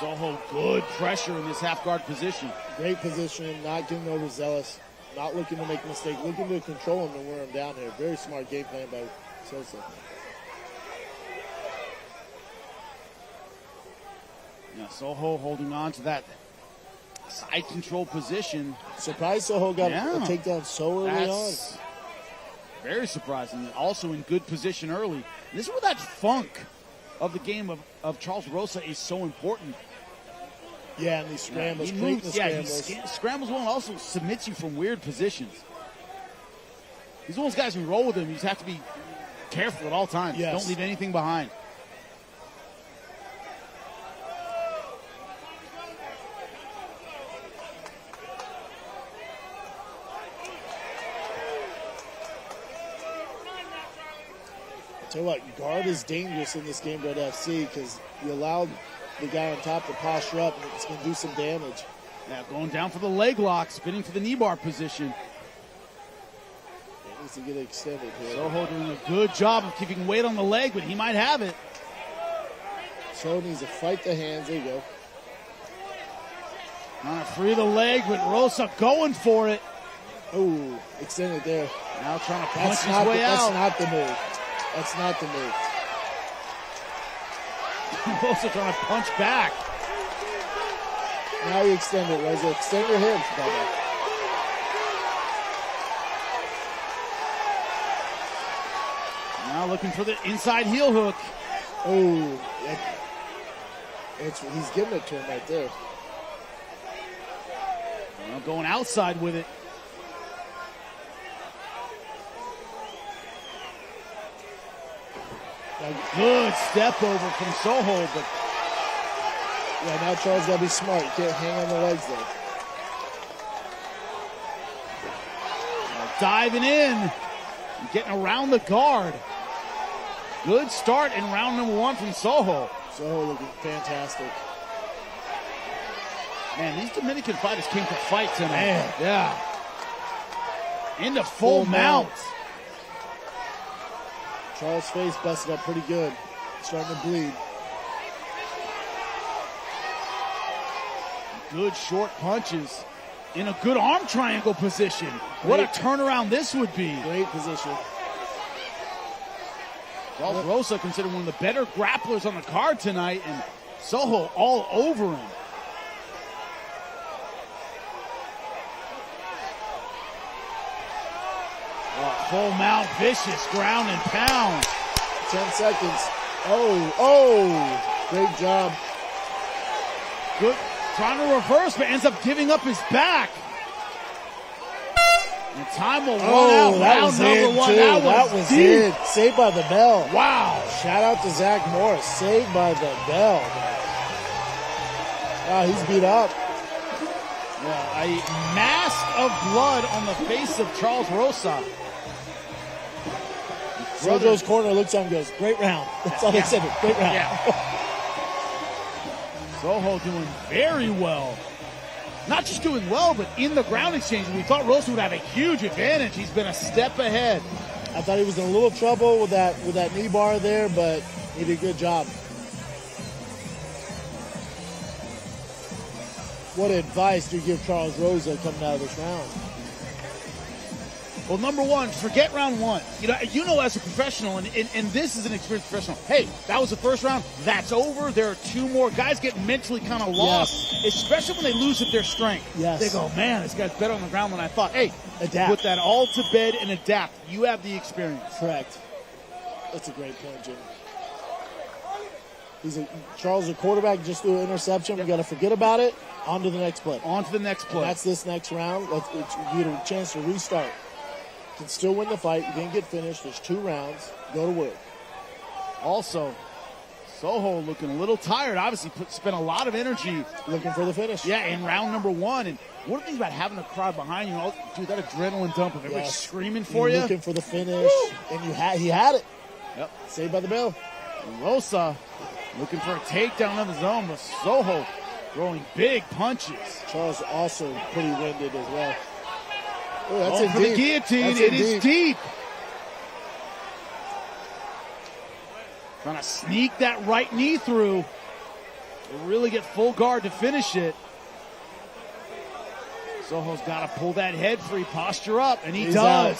Soho, good pressure in this half guard position. Great position, not getting overzealous, not looking to make a mistake, looking to control him and wear him down here. Very smart game plan by Sosa. Yeah, Soho holding on to that side control position. Surprised Soho got a takedown so early on. Very surprising. And also in good position early. And this is where that funk of the game of Charles Rosa is so important. Yeah, and these scrambles, he moves, scrambles. He scrambles well and also submits you from weird positions. He's one of those guys who roll with him. You just have to be careful at all times. Yes. Don't leave anything behind. Tell you what, guard is dangerous in this Gamebred FC because you allowed the guy on top to posture up and it's going to do some damage. Yeah, going down for the leg lock, spinning for the knee bar position. It needs to get extended here. Soho doing a good job of keeping weight on the leg, but he might have it. Soho needs to fight the hands. There you go. Trying to free the leg, but Rosa going for it. Oh, extended there. Now trying to punch his way out. That's not the move. That's not the move. Rosa trying to punch back. Now you extend it, Rosa. Extend your hips, Bubba. Now looking for the inside heel hook. Oh, he's giving it to him right there. Now going outside with it. A good step over from Soho, but yeah, now Charles got to be smart. You can't hang on the legs there. Diving in and getting around the guard. Good start in round number one from Soho. Soho looking fantastic. Man, these Dominican fighters came to fight tonight. Man. Yeah. Into full mount. Charles' face busted up pretty good. Starting to bleed. Good short punches in a good arm triangle position. What a turnaround this would be. Great position. Charles Rosa considered one of the better grapplers on the card tonight, and Soho all over him. Full mount, vicious, ground and pound. 10 seconds. Oh, great job. Good, trying to reverse, but ends up giving up his back. And time will run out. Round number one. That was it. Saved by the bell. Wow. Shout out to Zach Morris. Saved by the bell. Wow, he's beat up. Yeah, a mask of blood on the face of Charles Rosa. Sojo's corner looks on and goes, great round. That's all they said. Great round. Yeah. Soho doing very well. Not just doing well, but in the ground exchange. We thought Rosa would have a huge advantage. He's been a step ahead. I thought he was in a little trouble with that knee bar there, but he did a good job. What advice do you give Charles Rosa coming out of this round? Well, number one, forget round one. You know as a professional, and this is an experienced professional, hey, that was the first round. That's over. There are two more. Guys get mentally kind of lost, especially when they lose at their strength. Yes. They go, man, this guy's better on the ground than I thought. Hey, adapt. Put that all to bed and adapt. You have the experience. Correct. That's a great point, Jim. Charles is a quarterback, just threw an interception. We got to forget about it. On to the next play. On to the next play. And that's this next round. You get a chance to restart. You can still win the fight. You didn't get finished. There's 2 rounds. Go to work. Also, Soho looking a little tired. Obviously, spent a lot of energy looking for the finish. Yeah, in round number 1. And what are things about having a crowd behind you? Dude, that adrenaline dump of everybody screaming for you. Looking for the finish, and he had it. Yep. Saved by the bell. And Rosa looking for a takedown of his own, but Soho throwing big punches. Charles also pretty winded as well. Oh, that's in for deep. The guillotine. That's it is deep. Trying to sneak that right knee through. To really get full guard to finish it. Soho's got to pull that head free, posture up, and he does.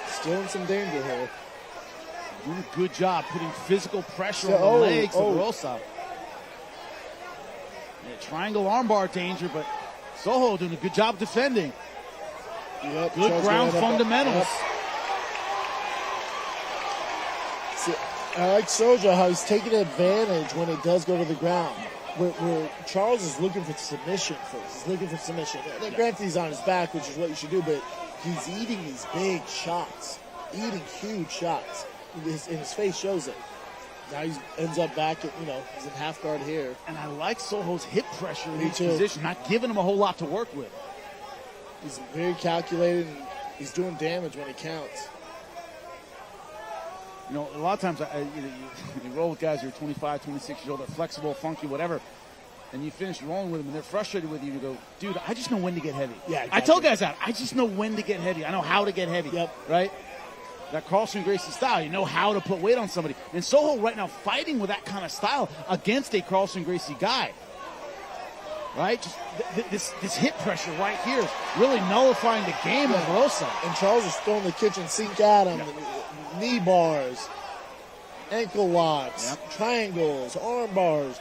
Still in some danger here. Doing a good job putting physical pressure on the legs of Rosa. Yeah, triangle armbar danger, but Soho doing a good job defending. Yep, good ground fundamentals. Yep. See, I like Soja, how he's taking advantage when it does go to the ground. Where Charles is looking for submission first. He's looking for submission. And granted, he's on his back, which is what you should do, but he's eating these big shots. Eating huge shots. His face shows it. Now he ends up back at, he's in half guard here. And I like Soho's hip pressure in each position, not giving him a whole lot to work with. He's very calculated, and he's doing damage when it counts. A lot of times you roll with guys who are 25, 26 years old, they're flexible, funky, whatever, and you finish rolling with them, and they're frustrated with you, and you go, dude, I just know when to get heavy. Yeah, exactly. I tell guys that. I just know when to get heavy. I know how to get heavy. Yep. Right? That Carlson Gracie style. You know how to put weight on somebody. And Soho right now fighting with that kind of style against a Carlson Gracie guy. Right? Just this hip pressure right here is really nullifying the game of Rosa. And Charles is throwing the kitchen sink at him. Yeah. Knee bars, ankle locks, triangles, arm bars.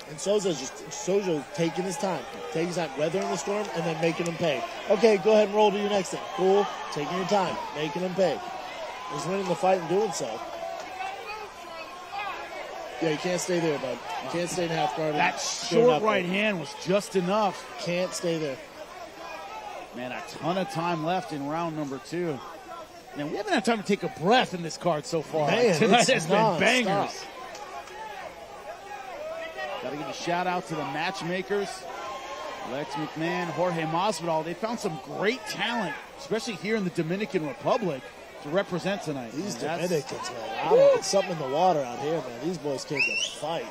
And Sojo's taking his time. Taking his time, weathering the storm, and then making him pay. Okay, go ahead and roll to your next thing. Cool. Taking your time, making him pay. He's winning the fight and doing so. Yeah, you can't stay there, bud. You can't stay in half guard. That short right hand was just enough. Can't stay there. Man, a ton of time left in round number 2. Man, we haven't had time to take a breath in this card so far. Man, tonight has been bangers. Stop. Got to give a shout out to the matchmakers. Lex McMahon, Jorge Masvidal. They found some great talent, especially here in the Dominican Republic, to represent tonight. These Dominicans, man. It's something in the water out here, man. These boys came to fight.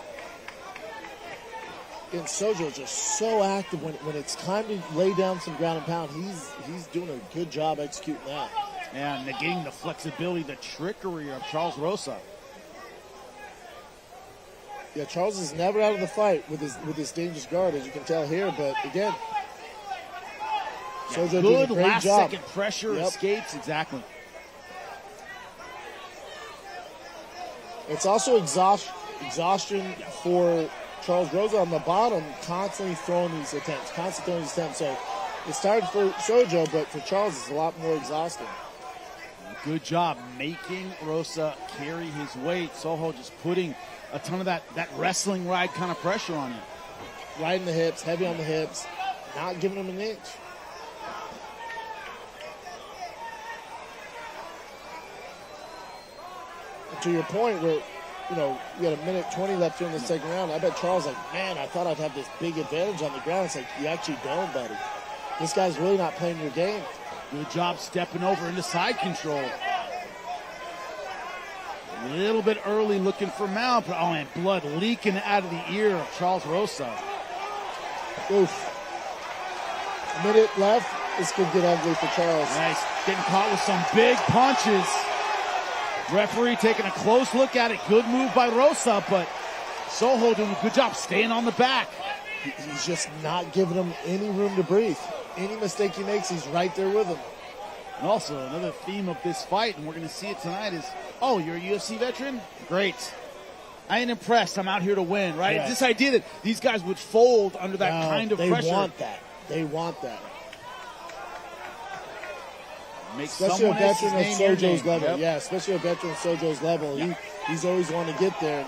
And Sojo's just so active when it's time to lay down some ground and pound. He's doing a good job executing that. And negating the flexibility, the trickery of Charles Rosa. Yeah, Charles is never out of the fight with his dangerous guard, as you can tell here. But again, Sojo doing a great job. Second pressure, escapes, exactly. It's also exhaustion for Charles Rosa on the bottom, constantly throwing these attempts. So it's tired for Sojo, but for Charles, it's a lot more exhausting. Good job making Rosa carry his weight. Soho just putting a ton of that wrestling ride kind of pressure on him. Right in the hips, heavy on the hips, not giving him an inch. And to your point where, we got a minute 20 left here in the second round. I bet Charles man, I thought I'd have this big advantage on the ground. It's like, you actually don't, buddy. This guy's really not playing your game. Good job stepping over into side control. A little bit early looking for mount, but and blood leaking out of the ear of Charles Rosa. Oof. A minute left. This could get ugly for Charles. Nice. Getting caught with some big punches. Referee taking a close look at it. Good move by Rosa, but Soho doing a good job staying on the back. He's just not giving him any room to breathe. Any mistake he makes, he's right there with him. And also, another theme of this fight, and we're going to see it tonight, is, you're a UFC veteran? Great. I ain't impressed. I'm out here to win, right? Yes. This idea that these guys would fold under that kind of pressure. They want that. They want that. Make especially a veteran of Sojo's level. Yep. Yeah, especially a veteran of Sojo's level. He's always wanted to get there.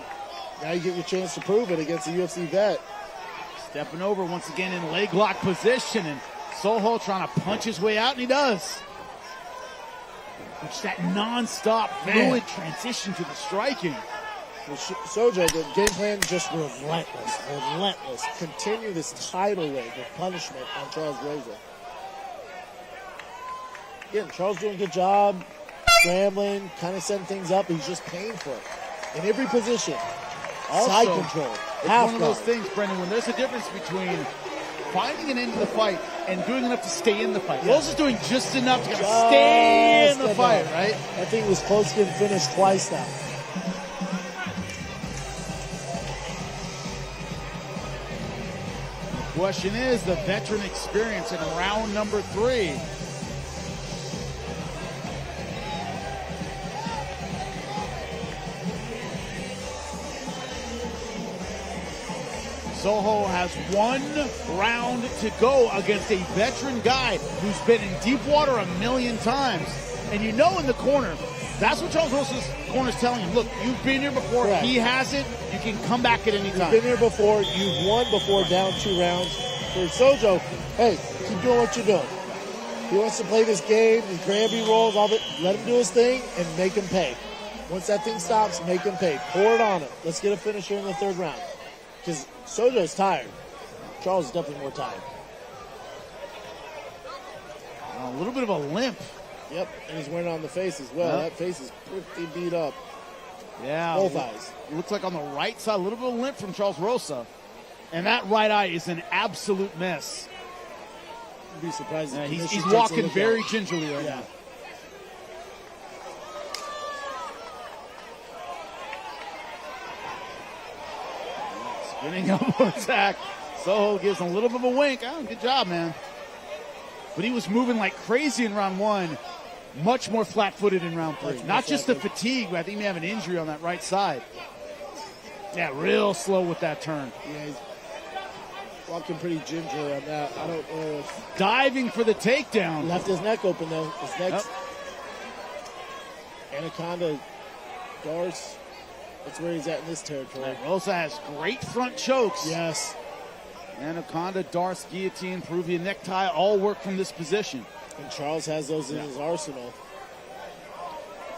Now you get your chance to prove it against a UFC vet. Stepping over once again in leg lock position, and Sojo trying to punch his way out, and he does. It's that non-stop fluid transition to the striking. Well, Sojo, the game plan just relentless. Continue this tidal wave of punishment on Charles Rosa. Again, Charles doing a good job, scrambling, kind of setting things up. He's just paying for it in every position. Also, side control, it's one of those things, Brendan, when there's a difference between finding an end to the fight and doing enough to stay in the fight. Yeah. Rosa's doing just enough to stay in the fight, right? I think it was close to getting finished twice now. The question is the veteran experience in round number 3. Sojo has 1 round to go against a veteran guy who's been in deep water 1,000,000 times. And you know in the corner, that's what Charles Rosa's corner's telling him. Look, you've been here before. Correct. He has it. You can come back at any time. You've been here before. You've won before down 2 rounds. For Sojo, hey, keep doing what you're doing. He wants to play this game, these Granby rolls, all that. Let him do his thing and make him pay. Once that thing stops, make him pay. Pour it on him. Let's get a finish here in the 3rd round. Because Sojo's tired. Charles is definitely more tired. A little bit of a limp. Yep, and he's wearing it on the face as well. Yep. That face is pretty beat up. Yeah. Both eyes. It looks like on the right side, a little bit of a limp from Charles Rosa. And that right eye is an absolute mess. I'd be surprised if he's walking very gingerly right now. Spinning elbow attack. Sojo gives him a little bit of a wink. Oh, good job, man. But he was moving like crazy in round 1. Much more flat-footed in round 3. Not just the fatigue, but I think he may have an injury on that right side. Yeah, real slow with that turn. Yeah, he's walking pretty gingerly on that. I don't know if... Diving for the takedown. Left his neck open, though. His neck's... Anaconda, Darce. That's where he's at in this territory. Rosa has great front chokes. Yes. Anaconda, Darce, guillotine, Peruvian necktie, all work from this position. And Charles has those in his arsenal.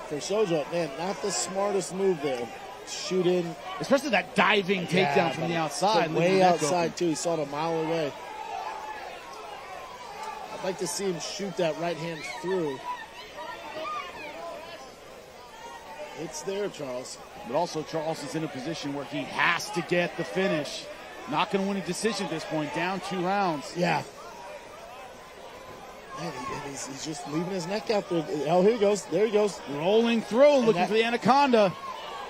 For Sojo, man, not the smartest move there. Shoot in. Especially that diving takedown from the outside. Way outside, too. He saw it a mile away. I'd like to see him shoot that right hand through. It's there, Charles. But also Charles is in a position where he has to get the finish. Not going to win a decision at this point. Down 2 rounds. Yeah. Man, he's just leaving his neck out there. Oh, here he goes. There he goes. Rolling through, looking for the anaconda.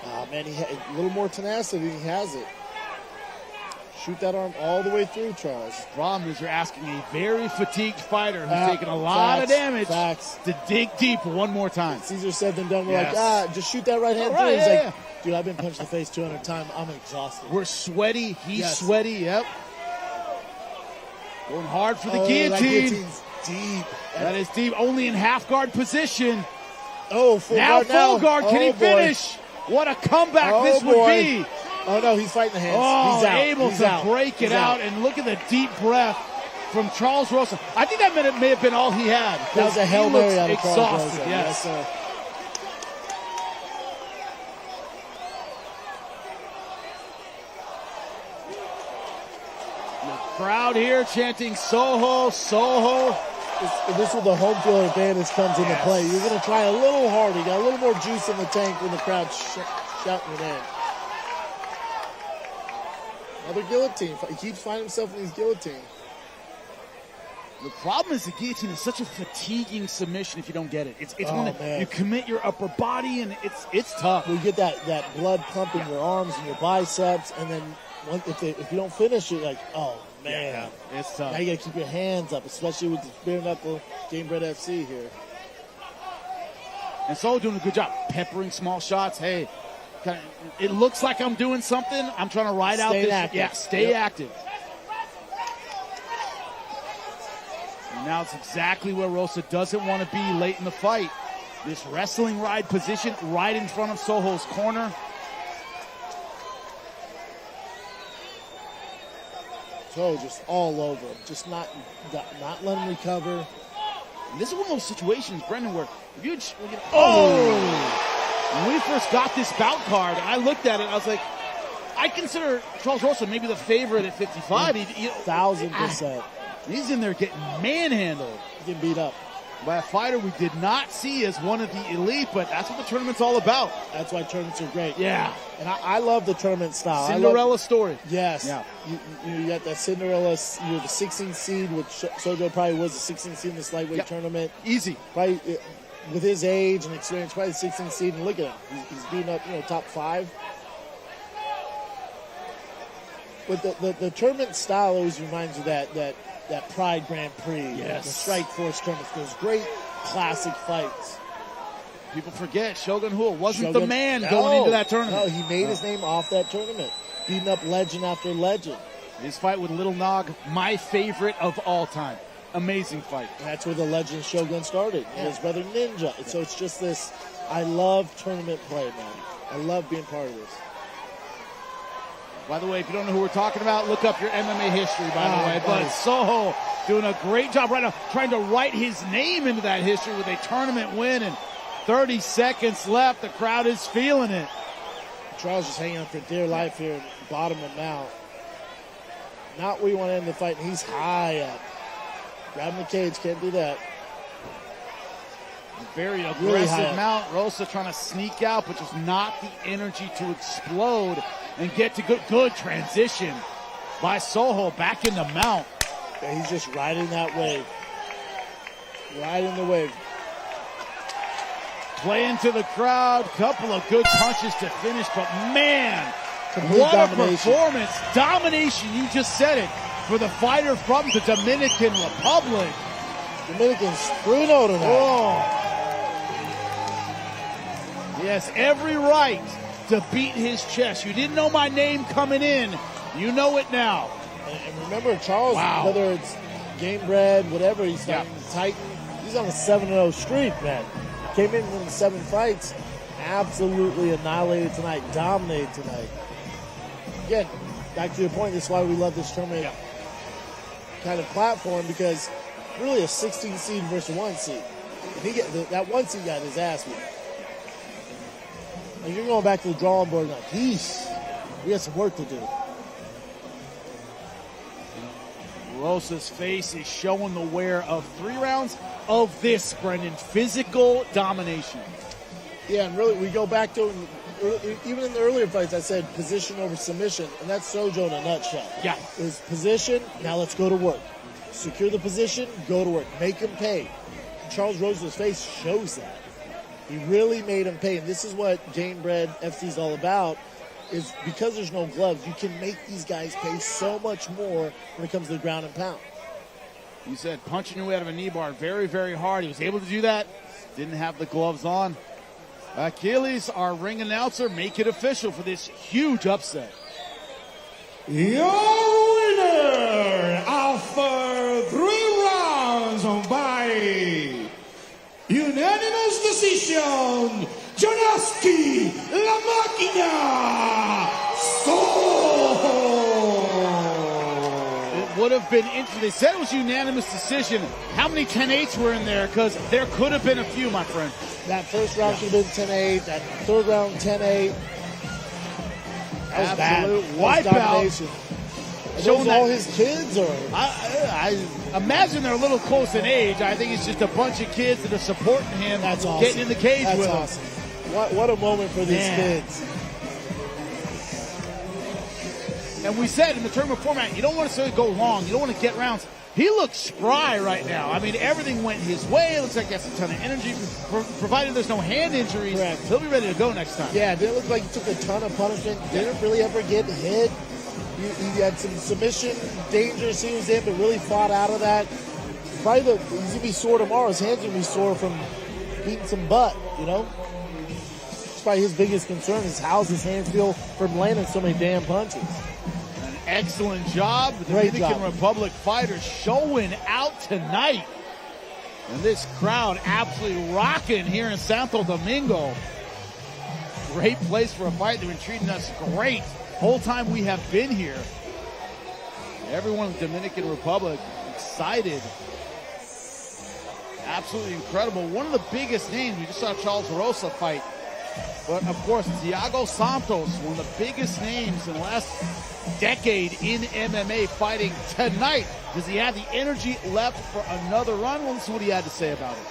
Oh, man, he had a little more tenacity. He has it. Shoot that arm all the way through, Charles. Problem is you're asking a very fatigued fighter who's taken a lot of damage to dig deep one more time. It's easier said than done. We're like, just shoot that right hand through. He's like, dude, I've been punched in the face 200 times. I'm exhausted. We're sweaty. He's sweaty. Yep. Going hard for the guillotine. That guillotine's deep. That is deep. Only in half guard position. Oh, full now guard. Full guard. Can he finish? What a comeback this would be. Oh, no, he's fighting the hands. Oh, he's out. Able he's to out. break it he's out. And look at the deep breath from Charles Rosa. I think that may have been all he had. That was a Hail Mary out of Charles exhausted. Rosa. Yes, sir. The crowd here chanting Soho, Soho. This is where the home field advantage comes into play. You're going to try a little harder. You got a little more juice in the tank when the crowd's shouting it in. Another guillotine. He keeps finding himself in these guillotines. The problem is the guillotine is such a fatiguing submission if you don't get it. It's when you commit your upper body and it's tough. You get that blood pumping your arms and your biceps, and then if you don't finish it, like, oh man, it's tough. Now you got to keep your hands up, especially with the bare knuckle Gamebred FC here. And Soho doing a good job peppering small shots. Hey, it looks like I'm doing something. I'm trying to ride out this. Active. Yeah, stay active. And now it's exactly where Rosa doesn't want to be late in the fight. This wrestling ride position right in front of Soho's corner. So just all over him, just not letting him recover. And this is one of those situations, Brendan, where if you when we first got this bout card, I looked at it, I was like, I consider Charles Rosa maybe the favorite at 55. 1,000%. He's in there getting manhandled. Getting beat up. By a fighter we did not see as one of the elite, but that's what the tournament's all about. That's why tournaments are great. Yeah. And I love the tournament style. Cinderella story. Yes. Yeah. You got that Cinderella, you're the 16th seed, which Sojo probably was the 16th seed in this lightweight tournament. Easy. Probably with his age and experience, probably the 16th seed, and look at him. He's beating up, top 5. But the tournament style always reminds you that Pride Grand Prix, yes. The Strike Force tournaments, those great classic fights. People forget Shogun Hul wasn't the man going into that tournament. No, he made his name off that tournament, beating up legend after legend. His fight with Little Nog, my favorite of all time. Amazing fight. And that's where the legend Shogun started. Yeah. His brother Ninja. And so it's just this, I love tournament play, man. I love being part of this. By the way, if you don't know who we're talking about, look up your MMA history, by the way. But Soho doing a great job right now, trying to write his name into that history with a tournament win and 30 seconds left. The crowd is feeling it. Charles just hanging on for dear life here and bottom him out. Not where you want to end the fight. And he's high up. Grabbing the cage, can't do that. Very aggressive mount. Rosa trying to sneak out, but just not the energy to explode and get to good transition by Soho back in the mount. Yeah, he's just riding that wave. Riding the wave. Playing to the crowd. Couple of good punches to finish, but man, complete what domination. A performance. Domination, you just said it, for the fighter from the Dominican Republic. Dominicans 3-0 tonight. Oh. He has every right to beat his chest. You didn't know my name coming in. You know it now. And remember, Charles, whether it's Gamebred, whatever, he's fighting Titan, he's on a 7-0 streak, man. Came in with 7 fights, absolutely annihilated tonight, dominated tonight. Again, back to your point, this is why we love this tournament kind of platform, because really a 16 seed versus a 1 seed. And that 1 seed got his ass beat. And you're going back to the drawing board like, geez, we got some work to do. Rosa's face is showing the wear of 3 rounds of this, Brendan, physical domination. Yeah, and really, we go back to, even in the earlier fights, I said position over submission, and that's Sojo in a nutshell. Yeah. It was position, now let's go to work. Secure the position, go to work. Make him pay. Charles Rosa's face shows that. He really made him pay, and this is what Gamebred FC is all about, is because there's no gloves, you can make these guys pay so much more when it comes to the ground and pound. You said punching your way out of a knee bar very, very hard. He was able to do that. Didn't have the gloves on. Achilles, our ring announcer, make it official for this huge upset. Your winner after 3 rounds by unanimous decision, Jonaski La Máquina Sojo. It would have been interesting. They said it was unanimous decision. How many 10-8s were in there? Because there could have been a few, my friend. That first round should have been 10-8. That third round, 10-8. That was Absolute bad. wipeout. Are those all his kids? Or? I imagine they're a little close in age. I think it's just a bunch of kids that are supporting him. That's awesome. Getting in the cage with him. Awesome. What a moment for these kids. And we said in the tournament format, you don't want to go long. You don't want to get rounds. He looks spry right now. I mean, everything went his way. It looks like he has a ton of energy. Provided there's no hand injuries, Correct. He'll be ready to go next time. Yeah, it didn't look like he took a ton of punishment. Didn't really ever get hit. He had some submission dangers he was in, but really fought out of that. Probably he's going to be sore tomorrow. His hands are going to be sore from beating some butt, you know? It's probably his biggest concern is how's his hands feel from landing so many damn punches. Excellent job. The Great Dominican job. Republic fighters showing out tonight. And this crowd absolutely rocking here in Santo Domingo. Great place for a fight. They've been treating us great the whole time we have been here. Everyone in the Dominican Republic excited. Absolutely incredible. One of the biggest names, we just saw Charles Rosa fight. But of course, Thiago Santos, one of the biggest names in the last decade in MMA, fighting tonight. Does he have the energy left for another run? Well, let's see what he had to say about it.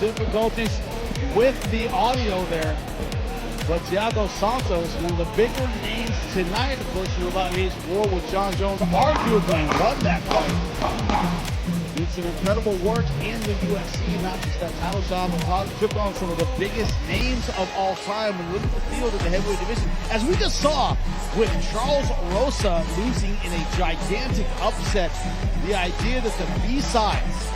Difficulties with the audio there, but Thiago Santos, one of the bigger names tonight. Of course, you know about his war with John Jones, arguably won that fight. Did some incredible work in the UFC, not just that title shot, but took on some of the biggest names of all time and look at the field of the heavyweight division. As we just saw with Charles Rosa losing in a gigantic upset, the idea that the B-sides,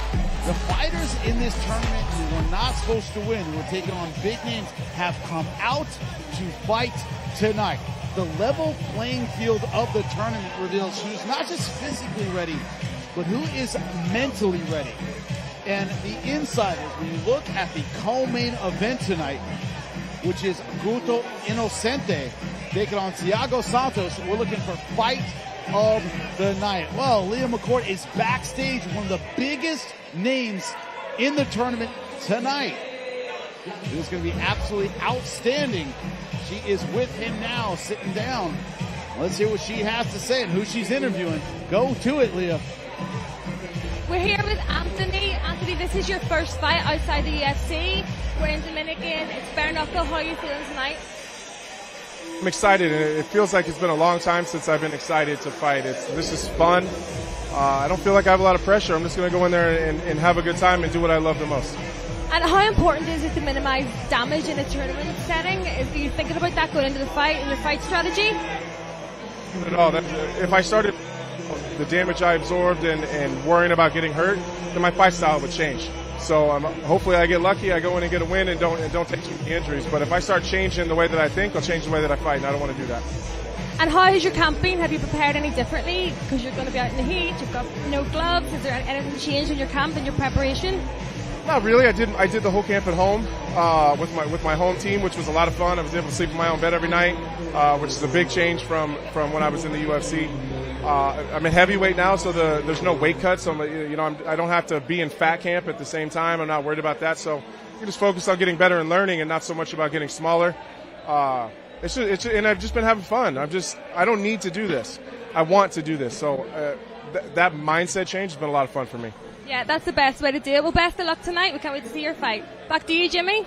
the fighters in this tournament who were not supposed to win, who were taking on big names, have come out to fight tonight. The level playing field of the tournament reveals who's not just physically ready, but who is mentally ready. And the insiders, when you look at the co-main event tonight, which is Guto Inocente taking on Thiago Santos, we're looking for fight of the night. Well, Leah McCourt is backstage, one of the biggest names in the tournament tonight. It is going to be absolutely outstanding. She is with him now, sitting down. Let's hear what she has to say and who she's interviewing. Go to it, Leah. We're here with Anthony. Anthony, this is your first fight outside the UFC. We're in Dominican. It's bare knuckle. How are you feeling tonight? I'm excited, and it feels like it's been a long time since I've been excited to fight. This is fun. I don't feel like I have a lot of pressure. I'm just going to go in there and have a good time and do what I love the most. And how important is it to minimize damage in a tournament setting? Are you thinking about that going into the fight and your fight strategy? Not at all. If I started the damage I absorbed and worrying about getting hurt, then my fight style would change. So hopefully I get lucky, I go in and get a win and don't take too many injuries. But if I start changing the way that I think, I'll change the way that I fight, and I don't want to do that. And how has your camp been? Have you prepared any differently? Because you're going to be out in the heat, you've got no gloves. Is there anything changed in your camp and your preparation? Not really. I did the whole camp at home with my home team, which was a lot of fun. I was able to sleep in my own bed every night, which is a big change from when I was in the UFC. I'm in heavyweight now, so there's no weight cut, so I don't have to be in fat camp at the same time. I'm not worried about that, so you can just focus on getting better and learning, and not so much about getting smaller. And I've just been having fun. I don't need to do this. I want to do this. So that mindset change has been a lot of fun for me. Yeah, that's the best way to do it. Well, best of luck tonight. We can't wait to see your fight. Back to you, Jimmy.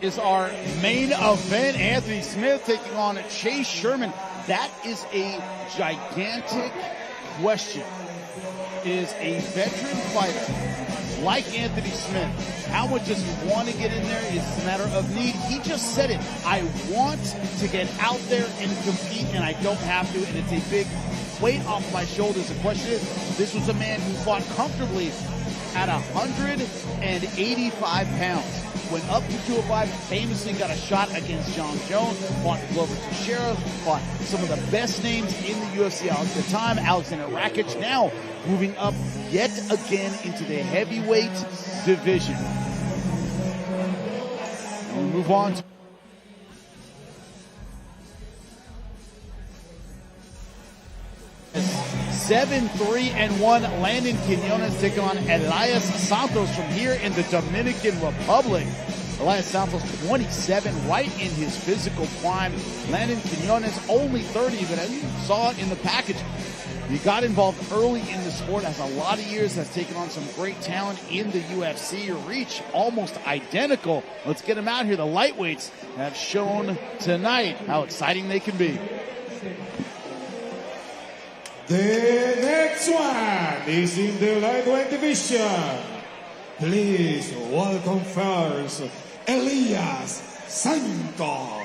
Is our main event. Anthony Smith taking on Chase Sherman. That is a gigantic question. Is a veteran fighter like Anthony Smith, how much does he want to get in there? It's a matter of need. He just said it. I want to get out there and compete, and I don't have to, and it's a big weight off my shoulders. The question is, this was a man who fought comfortably at 185 pounds. Went up to 205, famously got a shot against John Jones, fought Glover Teixeira, fought some of the best names in the UFC at the time, Alexander Rakic, now moving up yet again into the heavyweight division. And we move on to 7-3-1 Landon Quinones taking on Elias Santos from here in the Dominican Republic. Elias Santos 27, right in his physical prime. Landon Quinones only 30, but as you saw it in the package, he got involved early in the sport, has a lot of years, has taken on some great talent in the UFC. Reach almost identical. Let's get him out here. The lightweights have shown tonight how exciting they can be. The next one is in the lightweight division. Please welcome first Elias Santos.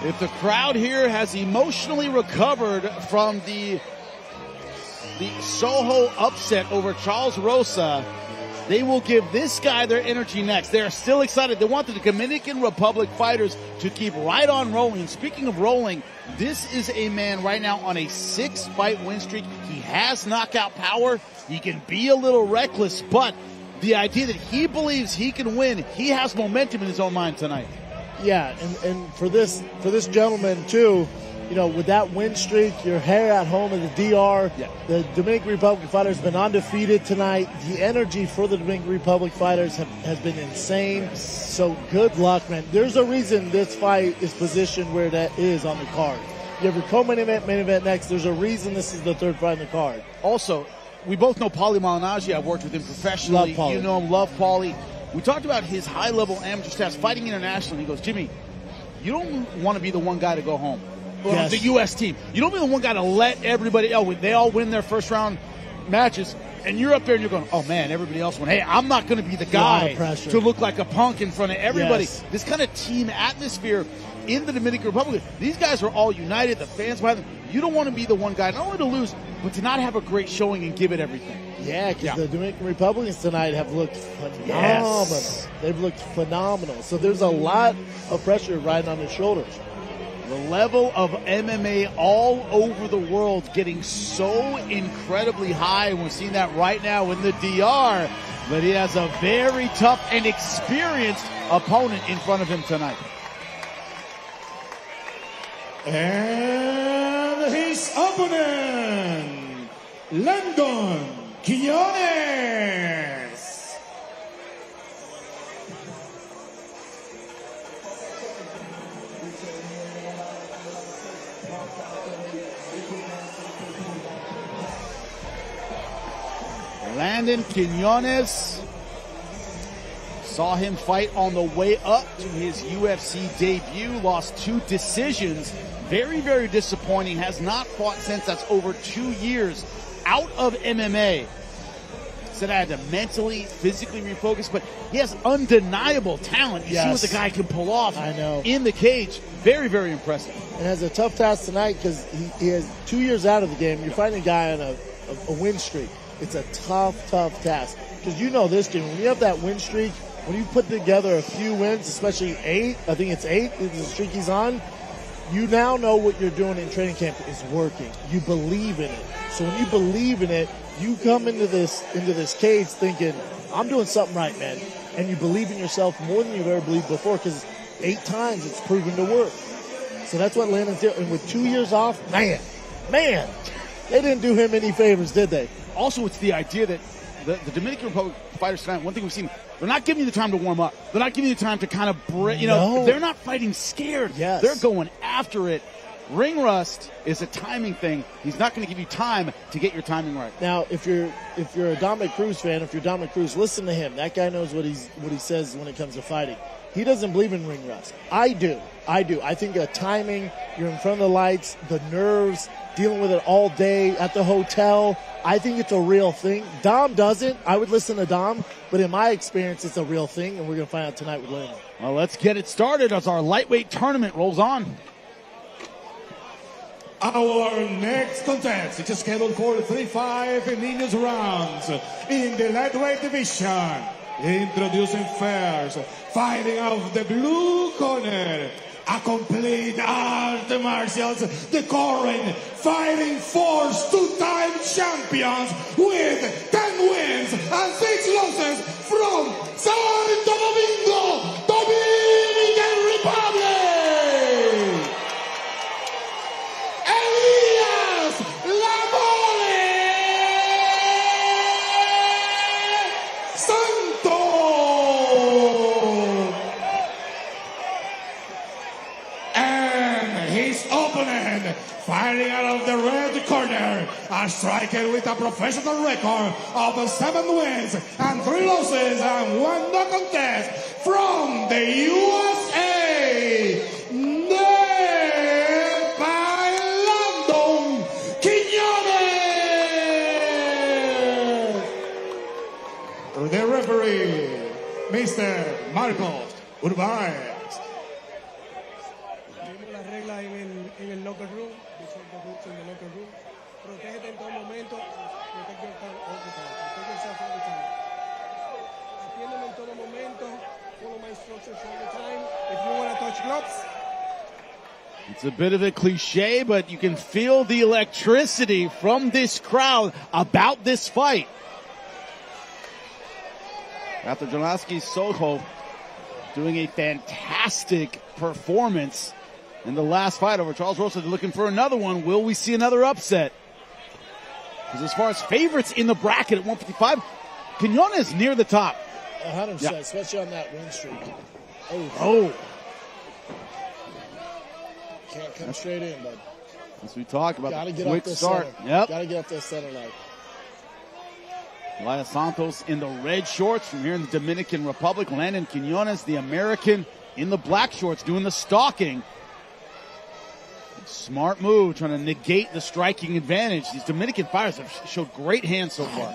If the crowd here has emotionally recovered from the Soho upset over Charles Rosa, they will give this guy their energy next. They are still excited. They want the Dominican Republic fighters to keep right on rolling. Speaking of rolling, this is a man right now on a 6-fight win streak. He has knockout power. He can be a little reckless, but the idea that he believes he can win, he has momentum in his own mind tonight. Yeah, and for this gentleman too, you know, with that win streak, your hair at home in the DR, the Dominican Republic fighters have been undefeated tonight. The energy for the Dominican Republic fighters has been insane. So good luck, man. There's a reason this fight is positioned where that is on the card. You have your co-main event, main event next. There's a reason this is the third fight on the card. Also, we both know Paulie Malignaggi. I've worked with him professionally. Love Paulie. You know him, love Paulie. We talked about his high-level amateur stats, fighting internationally. He goes, Jimmy, you don't want to be the one guy to go home. Yes. The U.S. team. You don't be the one guy to let everybody else. They all win their first-round matches, and you're up there and you're going, oh, man, everybody else won. Hey, I'm not going to be the guy to look like a punk in front of everybody. Yes. This kind of team atmosphere in the Dominican Republic. These guys are all united, the fans behind them. You don't want to be the one guy, not only to lose, but to not have a great showing and give it everything. Yeah, because the Dominican Republicans tonight have looked phenomenal. Yes. They've looked phenomenal. So there's a lot of pressure riding on his shoulders. The level of MMA all over the world getting so incredibly high, and we're seeing that right now in the DR. But he has a very tough and experienced opponent in front of him tonight. And his opponent, Landon Quiñones. Landon Quiñones, saw him fight on the way up to his UFC debut, lost 2 decisions. Very, very disappointing. Has not fought since. That's over 2 years out of MMA. Said I had to mentally, physically refocus, but he has undeniable talent. You see what the guy can pull off in the cage. Very, very impressive. And has a tough task tonight because he has 2 years out of the game. You're fighting a guy on a win streak. It's a tough, tough task. Because you know this, Jimmy, when you have that win streak, when you put together a few wins, especially 8, I think it's 8, is the streak he's on, you now know what you're doing in training camp is working. You believe in it. So when you believe in it, you come into this cage thinking, I'm doing something right, man. And you believe in yourself more than you've ever believed before because 8 times it's proven to work. So that's what Landon's doing. And with 2 years off, man, they didn't do him any favors, did they? Also, it's the idea that the Dominican Republic fighters tonight, one thing we've seen, they're not giving you the time to warm up. They're not giving you the time to kind of they're not fighting scared. Yes. They're going after it. Ring rust is a timing thing. He's not going to give you time to get your timing right. Now, if you're a Dominic Cruz fan, if you're Dominic Cruz, listen to him. That guy knows what he says when it comes to fighting. He doesn't believe in ring rust. I do. I think the timing, you're in front of the lights, the nerves, dealing with it all day at the hotel, I think it's a real thing. Dom doesn't. I would listen to Dom, but in my experience, it's a real thing, and we're going to find out tonight with Landon. Well, let's get it started as our lightweight tournament rolls on. Our next contest is scheduled for 35 minutes rounds in the lightweight division. Introducing first, fighting out of the blue corner, a complete art martials, the current Fighting Force 2-time champions with 10 wins and 6 losses from Santo Domingo, Dominican Republic, Elias Santos. his opponent, fighting out of the red corner, a striker with a professional record of 7 wins and 3 losses and 1 no contest from the USA, the referee, Mr. Marcos Urbáez. Vimos las reglas en el locker room. We check the rules in the locker room. Protégete en todo momento. Protect yourself all the time. Protect yourself all the time. Atiéndeme en todo momento. Follow my instructions all the time. If you want to touch gloves, It's a bit of a cliche, but you can feel the electricity from this crowd about this fight. After Janoski, Sojo doing a fantastic performance in the last fight over Charles Rosa. They're looking for another one. Will we see another upset? Because as far as favorites in the bracket at 155, Quinones near the top. 100%, especially on that win streak. Oh. Can't come straight in, bud. As we talk about Gotta the get quick up the start. Center. Yep. Gotta get up that center line. Elias Santos in the red shorts from here in the Dominican Republic. Landon Quinones, the American, in the black shorts doing the stalking. Smart move, trying to negate the striking advantage. These Dominican fighters have showed great hands so far.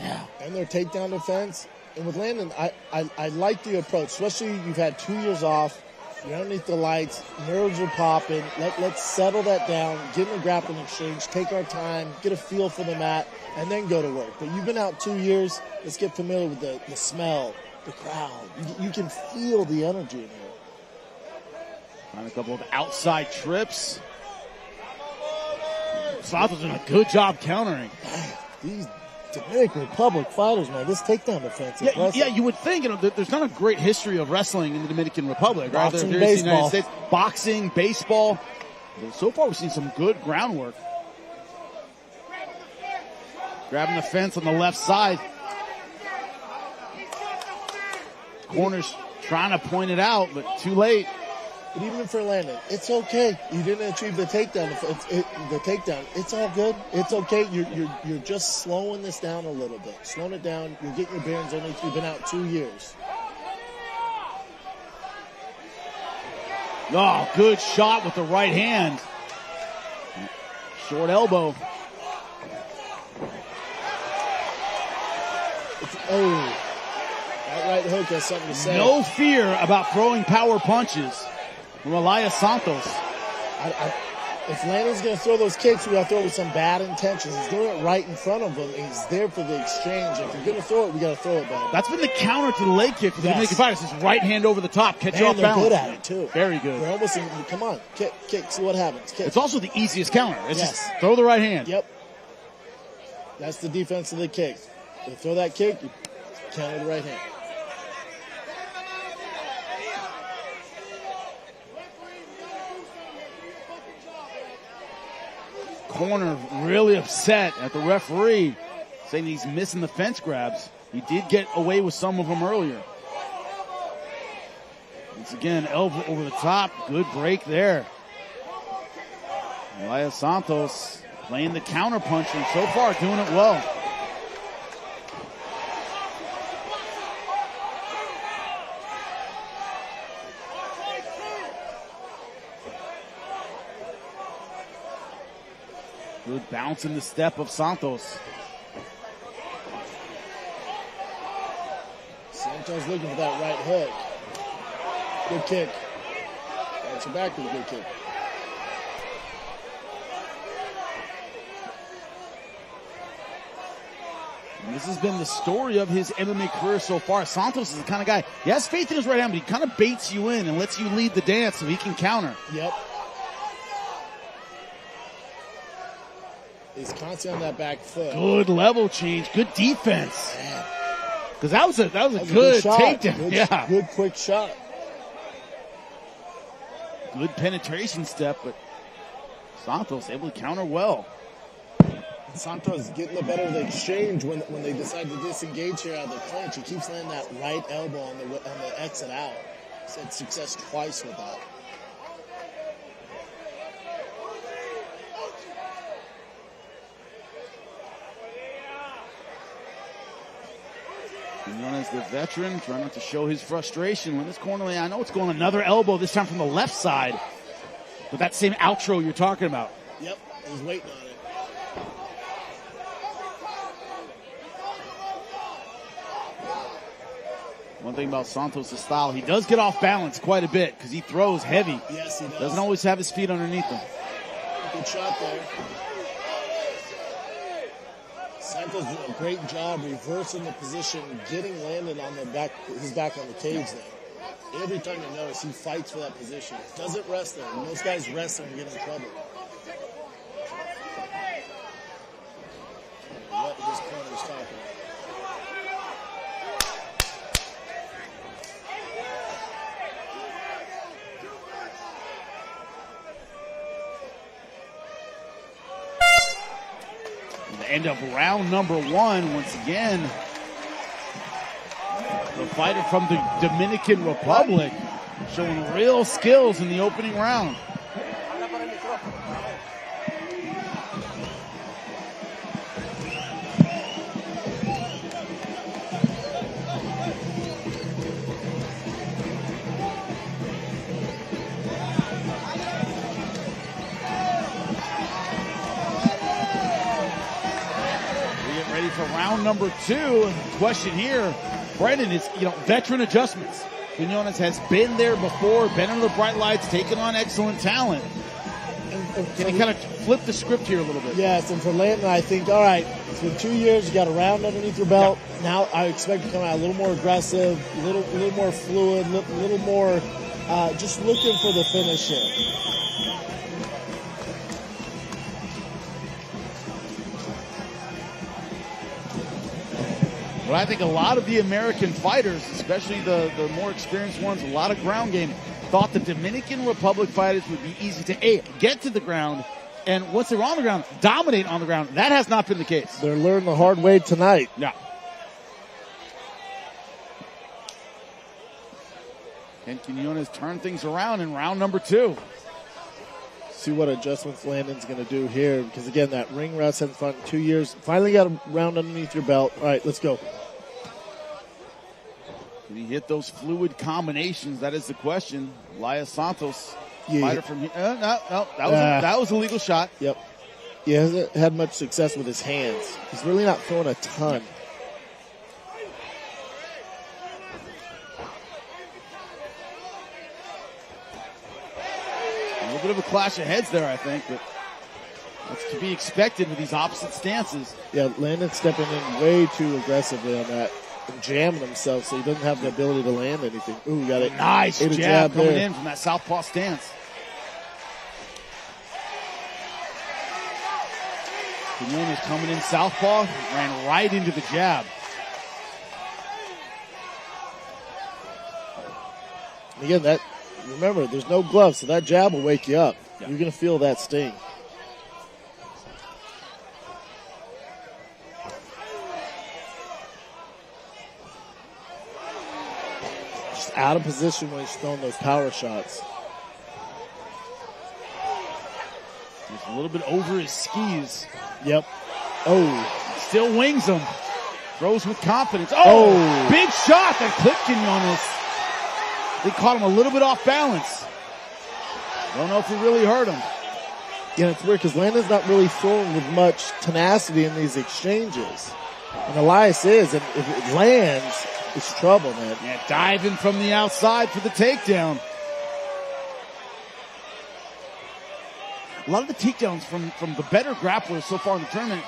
Yeah. And their takedown defense. And with Landon, I like the approach, especially you've had 2 years off. You're underneath the lights. Nerves are popping. Let's settle that down. Get in a grappling exchange. Take our time. Get a feel for the mat. And then go to work. But you've been out 2 years. Let's get familiar with the smell, the crowd. You can feel the energy in here. Trying a couple of outside trips. Santos doing a good job countering. These Dominican Republic fighters, man, this takedown defense is impressive. Yeah, you would think, there's not a great history of wrestling in the Dominican Republic. Boxing, right? baseball. The United States. Boxing, baseball. So far, we've seen some good groundwork. Grabbing the fence on the left side. Corners trying to point it out, but too late. But even for Landon, it's okay. You didn't achieve the takedown. It's all good. It's okay. You're just slowing this down a little bit. Slowing it down. You're getting your bearings underneath. You've been out 2 years. Oh, good shot with the right hand. Short elbow. That right hook has something to say. No fear about throwing power punches from Elias Santos. If Landon's going to throw those kicks, we got to throw it with some bad intentions. He's doing it right in front of him. He's there for the exchange. If you're going to throw it, we got to throw it back. That's been the counter to the leg kick for the Dominican fighters. His right hand over the top, catch you off balance. They're good at it, too. Very good. They're almost, come on, kick, see what happens. Kick. It's also the easiest counter. It's just throw the right hand. Yep. That's the defense of the kick. You throw that kick, you counter the right hand. Corner really upset at the referee, saying he's missing the fence grabs. He did get away with some of them earlier. Once again, elbow over the top. Good break there. Elias Santos playing the counter punch and so far doing it well. Good bounce in the step of Santos. Santos looking for that right hook. Good kick. Bounce it back with a good kick. And this has been the story of his MMA career so far. Santos is the kind of guy, he has faith in his right hand, but he kind of baits you in and lets you lead the dance so he can counter. Yep. He's constantly on that back foot. Good level change. Good defense. Because that was a good takedown. Good quick shot. Good penetration step, but Santos able to counter well. Santos getting the better of the exchange when they decide to disengage here out of the clinch. He keeps landing that right elbow on the exit out. He's had success twice with that. Quinones, the veteran, trying not to show his frustration when this corner lane. I know it's going another elbow, this time from the left side. But that same outro you're talking about. Yep, I was waiting on it. One thing about Santos' style, he does get off balance quite a bit because he throws heavy. Yes, he does. Doesn't always have his feet underneath him. Good shot there. Santos doing a great job reversing the position, getting Landon on the back, his back on the cage there. Every time you notice, he fights for that position. Doesn't rest there. Most guys rest and get in trouble. What this corner is talking about. End of round number 1 once again. The fighter from the Dominican Republic showing real skills in the opening round. For round number 2, question here, Brendan, is veteran adjustments. Quinones has been there before, been under the bright lights, taken on excellent talent. Can he kind of flip the script here a little bit? Yes, and for Landon, I think, all right, it's been 2 years, you got a round underneath your belt. Yeah. Now I expect to come out a little more aggressive, a little more fluid, a little more just looking for the finish here. But I think a lot of the American fighters, especially the more experienced ones, a lot of ground game, thought the Dominican Republic fighters would be easy to get to the ground, and once they're on the ground, dominate on the ground. That has not been the case. They're learning the hard way tonight. Yeah. And Quinones turn things around in round number 2. See what adjustments Landon's going to do here, because again, that ring rust in front, 2 years. Finally got a round underneath your belt. All right, let's go. Can he hit those fluid combinations? That is the question. Elias Santos, fighter from here. No, that was a legal shot. Yep. He hasn't had much success with his hands. He's really not throwing a ton. A little bit of a clash of heads there, I think, but that's to be expected with these opposite stances. Yeah, Landon stepping in way too aggressively on that and jamming himself so he doesn't have the ability to land anything. Ooh, got it. Nice jab coming in from that southpaw stance. Quinones coming in southpaw, ran right into the jab. Again, remember, there's no gloves, so that jab will wake you up. Yeah. You're going to feel that sting. Just out of position when he's throwing those power shots. Just a little bit over his skis. Yep. Oh. Still wings him. Throws with confidence. Oh. Big shot that clipped Quinones. They caught him a little bit off balance. Don't know if it really hurt him. Yeah, it's weird because Landon's not really throwing with much tenacity in these exchanges. And Elias is, and if it lands, it's trouble, man. Yeah, diving from the outside for the takedown. A lot of the takedowns from the better grapplers so far in the tournament,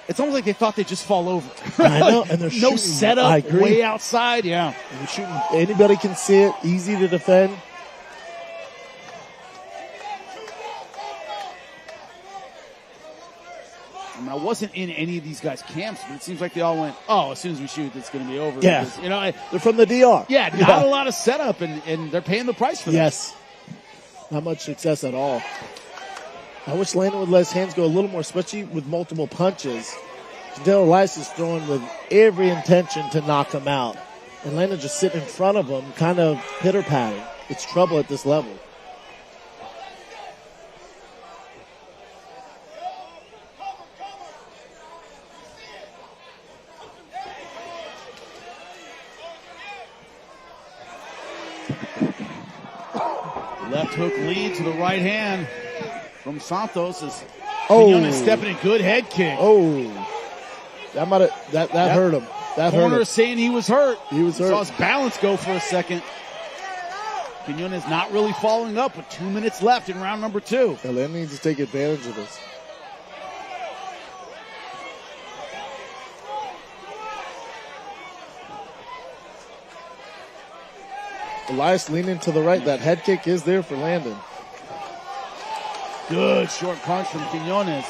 it's almost like they thought they'd just fall over. I know, and they're shooting. No setup, way outside, yeah. And they're shooting, anybody can see it, easy to defend. I mean, I wasn't in any of these guys' camps, but it seems like they all went, as soon as we shoot, it's going to be over. Yeah. Because, they're from the DR. Yeah, not a lot of setup, and they're paying the price for that. Yes. Not much success at all. I wish Landon would let his hands go a little more, especially with multiple punches. Del Elias is throwing with every intention to knock him out. And Landon just sitting in front of him, kind of pitter-patting. It's trouble at this level. Left hook lead to the right hand from Santos as Quinones stepping in. Good head kick. That might have that hurt him. That hurt him. Corner is saying he was hurt. He was hurt. Saw his balance go for a second. Quinones not really following up with 2 minutes left in round number 2. Landon needs to take advantage of this. Elias leaning to the right. That head kick is there for Landon. Good short punch from Quinones.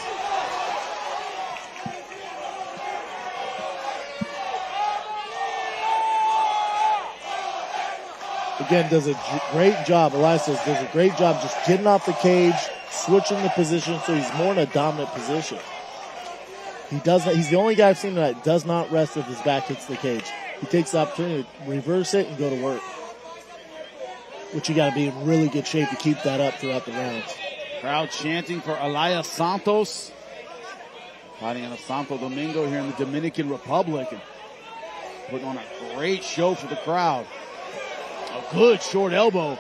Again, does a great job. Elias does a great job just getting off the cage, switching the position so he's more in a dominant position. He's the only guy I've seen that does not rest if his back hits the cage. He takes the opportunity to reverse it and go to work. Which you got to be in really good shape to keep that up throughout the rounds. Crowd chanting for Elias Santos. Fighting out of Santo Domingo here in the Dominican Republic. And putting on a great show for the crowd. A good short elbow.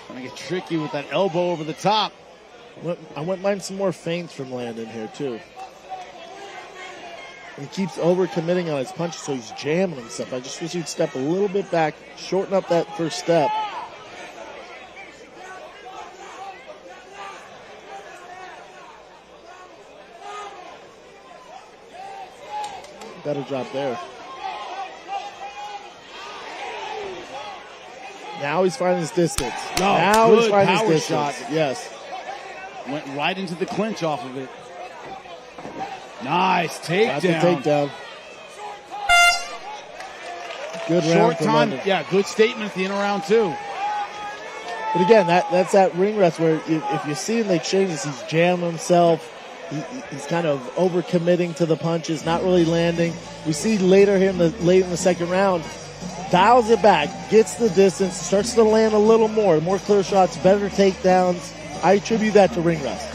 Trying to get tricky with that elbow over the top. I wouldn't mind some more feints from Landon here, too. He keeps over-committing on his punches, so he's jamming himself. I just wish he'd step a little bit back, shorten up that first step. Better job there. Now he's finding his distance. Now he's finding his distance. Shot. Yes. Went right into the clinch off of it. Nice takedown. That's a takedown. Good round. Short time. Yeah, good statement at the end of round 2. But again, that's that ring rest where if you see in the exchanges, he's jamming himself. He's kind of over-committing to the punches, not really landing. We see later here late in the second round, dials it back, gets the distance, starts to land a little more clear shots, better takedowns. I attribute that to ring rust.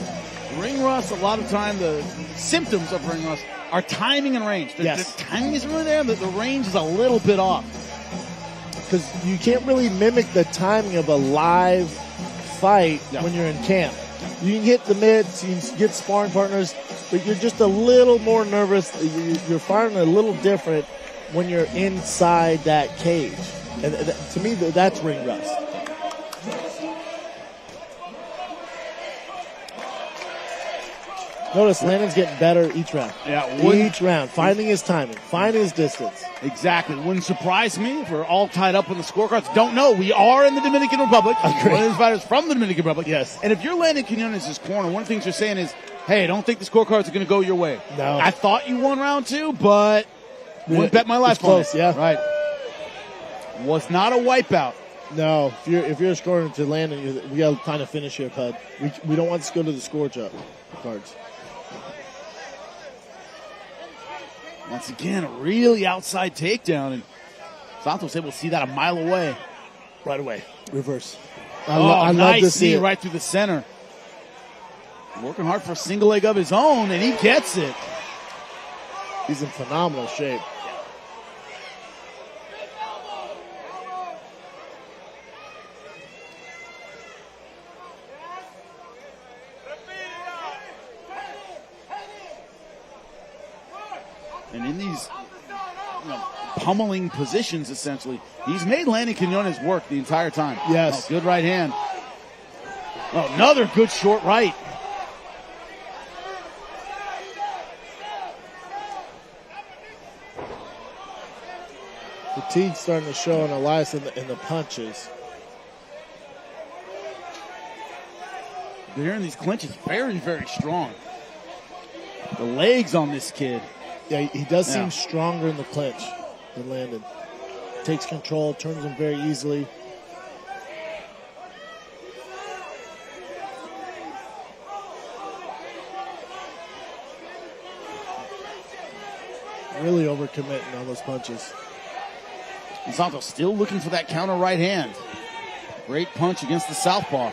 Ring rust, a lot of time, the symptoms of ring rust are timing and range. The timing is really there, but the range is a little bit off. Because you can't really mimic the timing of a live fight when you're in camp. You can hit the mids, you can get sparring partners, but you're just a little more nervous. You're firing a little different when you're inside that cage. And to me, that's ring rust. Notice Landon's getting better each round. Yeah, each round, finding his timing, finding his distance. Exactly. Wouldn't surprise me if we're all tied up on the scorecards. Don't know. We are in the Dominican Republic. One of these fighters from the Dominican Republic. Yes. And if you're Landon Quinones' corner, one of the things you're saying is, hey, I don't think the scorecards are going to go your way. No. I thought you won round 2, but wouldn't bet my life on it. Close, yeah. Right. Was not a wipeout. No, if you're scoring to Landon, we got to kind of finish here, Pud. We don't want this to go to the score cards. Once again, a really outside takedown, and Santos able to see that a mile away. Right away. Reverse. I love nice to see it. right through the center. Working hard for a single leg of his own, and he gets it. He's in phenomenal shape. And in these pummeling positions, essentially, he's made Landon Quinones work the entire time. Yes. Good right hand. Another good short right. Fatigue's starting to show on Elias in the punches. They're in these clinches very, very strong. The legs on this kid. Yeah, he does seem stronger in the clinch than Landon. Takes control, turns him very easily. Really overcommitting on those punches. Santos still looking for that counter right hand. Great punch against the southpaw.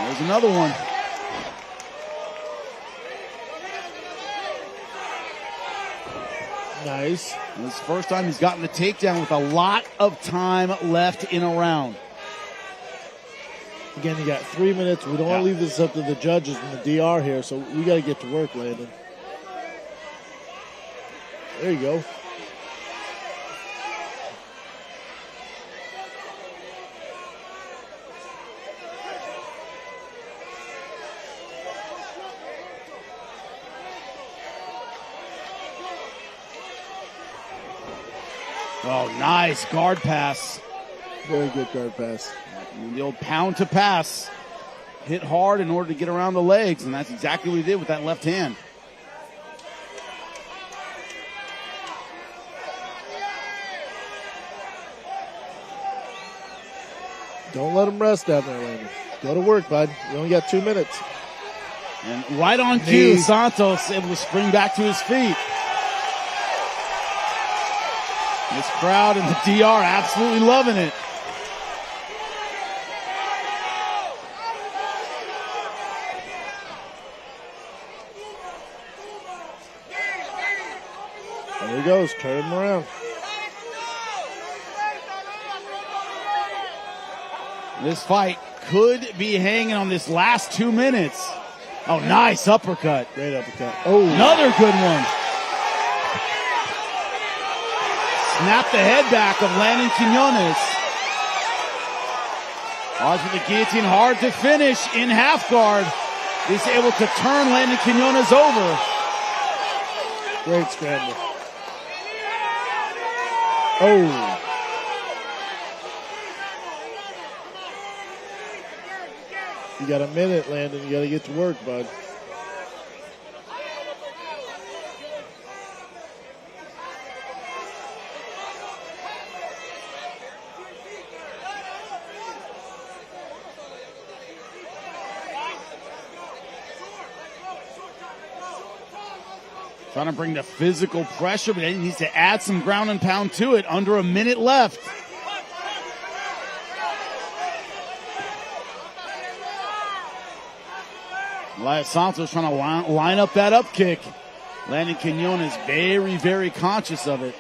There's another one. Nice. This is the first time he's gotten the takedown with a lot of time left in a round. Again, you got 3 minutes. We don't want to leave this up to the judges and the DR here, so we got to get to work, Landon. There you go. Oh, nice guard pass. Very good guard pass. And the old pound to pass. Hit hard in order to get around the legs, and that's exactly what he did with that left hand. Don't let him rest down there, Landon. Go to work, bud. You only got 2 minutes. And right on cue, Santos able to spring back to his feet. This crowd and the DR absolutely loving it. There he goes, turn him around. This fight could be hanging on this last 2 minutes. Oh, nice uppercut. Great uppercut. Oh, another good one. Snap the head back of Landon Quinones. Odds with the guillotine, hard to finish in half guard. He's able to turn Landon Quinones over. Great scramble. Oh. You got a minute, Landon. You got to get to work, bud. Trying to bring the physical pressure, but he needs to add some ground and pound to it. Under a minute left. Elias Santos trying to line up that up kick. Landon Quinones very, very conscious of it.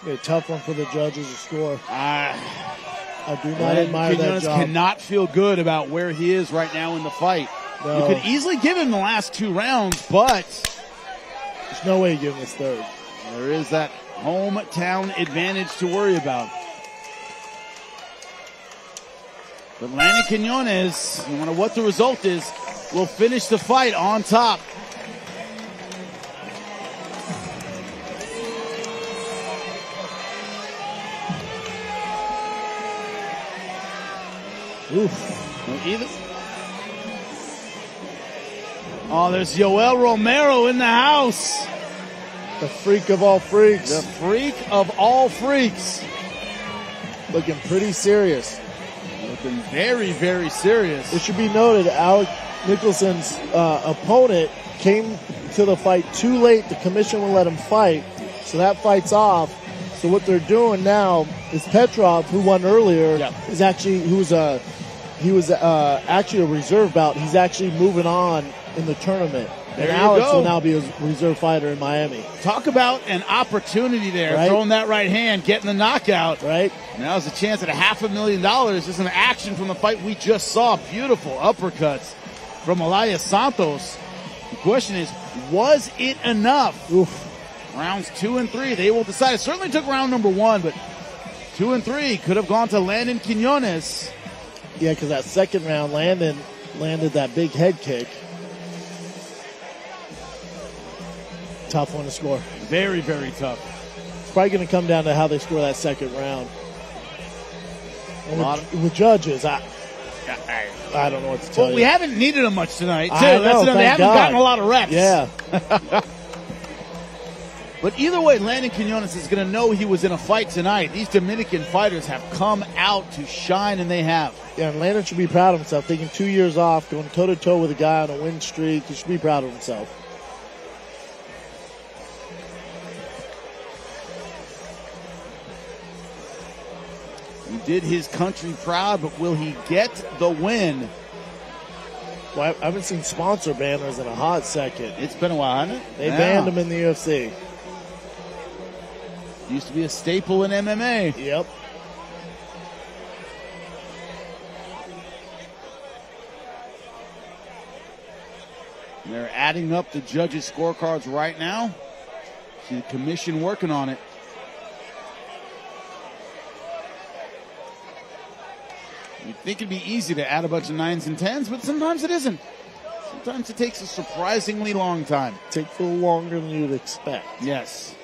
A tough one for the judges to score. I do not admire Quinones that job. Cannot feel good about where he is right now in the fight. No. You could easily give him the last 2 rounds, but there's no way you give him this third. There is that hometown advantage to worry about. But Landon Quinones, no matter what the result is, will finish the fight on top. Oof. Oh, there's Yoel Romero in the house. The freak of all freaks. The freak of all freaks. Looking pretty serious. Looking very, very serious. It should be noted, Alex Nicholson's opponent came to the fight too late. The commission will let him fight, so that fight's off. So what they're doing now is Petrov, who won earlier, is actually he was actually a reserve bout. He's actually moving on in the tournament. There and you Alex go. will now be a reserve fighter in Miami. Talk about an opportunity there. Right? Throwing that right hand, getting the knockout. Right. Now's a chance at $500,000. This is an action from the fight we just saw. Beautiful uppercuts from Elias Santos. The question is, was it enough? Oof. Rounds 2 and 3, they will decide. It certainly took round number 1, but 2 and 3 could have gone to Landon Quinones. Yeah, because that second round, Landon landed that big head kick. Tough one to score. Very, very tough. It's probably going to come down to how they score that second round. And with judges, I don't know what to tell you. Well, we haven't needed them much tonight, too. I know, they haven't God. gotten a lot of reps. Yeah. But either way, Landon Quinones is going to know he was in a fight tonight. These Dominican fighters have come out to shine, and they have. Yeah, and Landon should be proud of himself. Taking 2 years off, going toe-to-toe with a guy on a win streak. He should be proud of himself. He did his country proud, but will he get the win? Well, I haven't seen sponsor banners in a hot second. It's been a while, hasn't it? They banned him in the UFC. Used to be a staple in MMA. Yep. And they're adding up the judges' scorecards right now. See the commission working on it. You'd think it'd be easy to add a bunch of 9s and 10s, but sometimes it isn't. Sometimes it takes a surprisingly long time. Takes a little longer than you'd expect. Yes.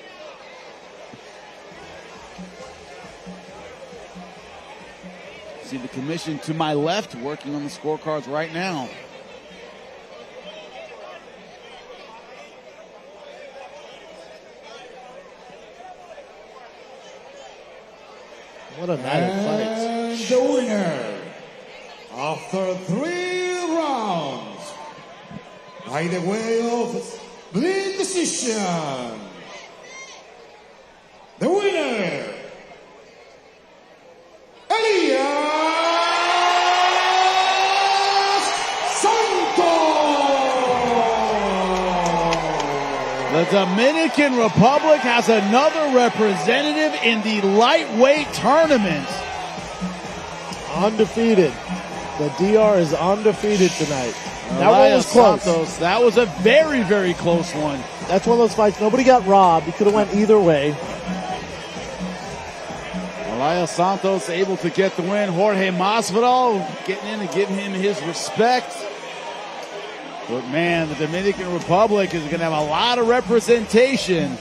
See the commission to my left working on the scorecards right now. What a night of fights. And the winner, after 3 rounds, by the way of split decision, the winner, The Dominican Republic has another representative in the lightweight tournament. Undefeated. The DR is undefeated tonight. That one was close. Santos, that was a very, very close one. That's one of those fights. Nobody got robbed. He could have went either way. Elias Santos able to get the win. Jorge Masvidal getting in and giving him his respect. But man, the Dominican Republic is going to have a lot of representation in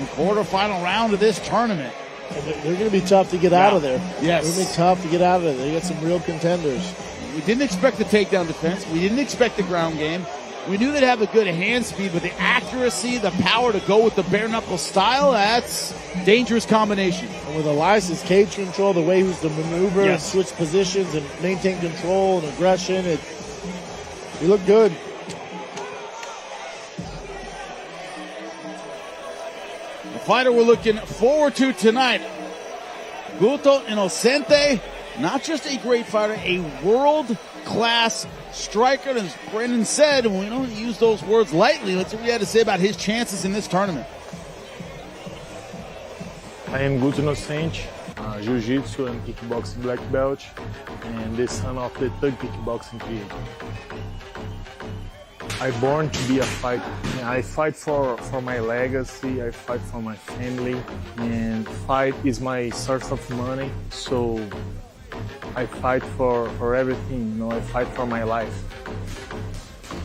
the quarterfinal round of this tournament. And they're going to be tough to get out of there. Yes. They're going to be tough to get out of there. They got some real contenders. We didn't expect the takedown defense. We didn't expect the ground game. We knew they'd have a good hand speed, but the accuracy, the power to go with the bare knuckle style, that's a dangerous combination. And with Elias's cage control, the way he was to maneuver and switch positions and maintain control and aggression, he looked good. The fighter we're looking forward to tonight, Guto Inocente, not just a great fighter, a world-class striker. And as Brendan said, we don't use those words lightly. Let's see what he had to say about his chances in this tournament. I am Guto Inocente, Jiu-Jitsu and Kickboxing black belt, and the son of the third kickboxing creator. I'm born to be a fighter. I fight for my legacy, I fight for my family, and fight is my source of money, so I fight for everything, I fight for my life.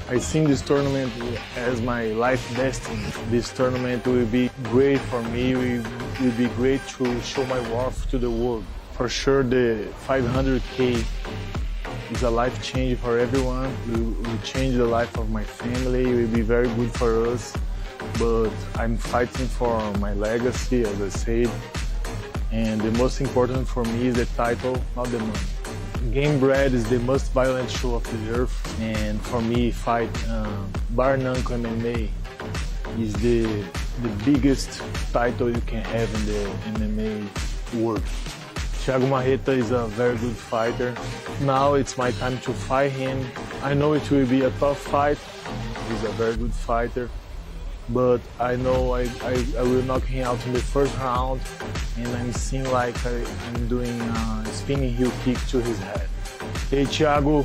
I see this tournament as my life destiny. This tournament will be great for me, it will be great to show my worth to the world. For sure the 500K is a life change for everyone. It will change the life of my family. It will be very good for us. But I'm fighting for my legacy, as I said. And the most important for me is the title, not the money. Gamebred is the most violent show of the earth. And for me, fight bare knuckle MMA is the biggest title you can have in the MMA world. Thiago Marreta is a very good fighter. Now it's my time to fight him. I know it will be a tough fight. He's a very good fighter. But I know I will knock him out in the first round. And I'm seeing like I'm doing a spinning heel kick to his head. Hey Thiago,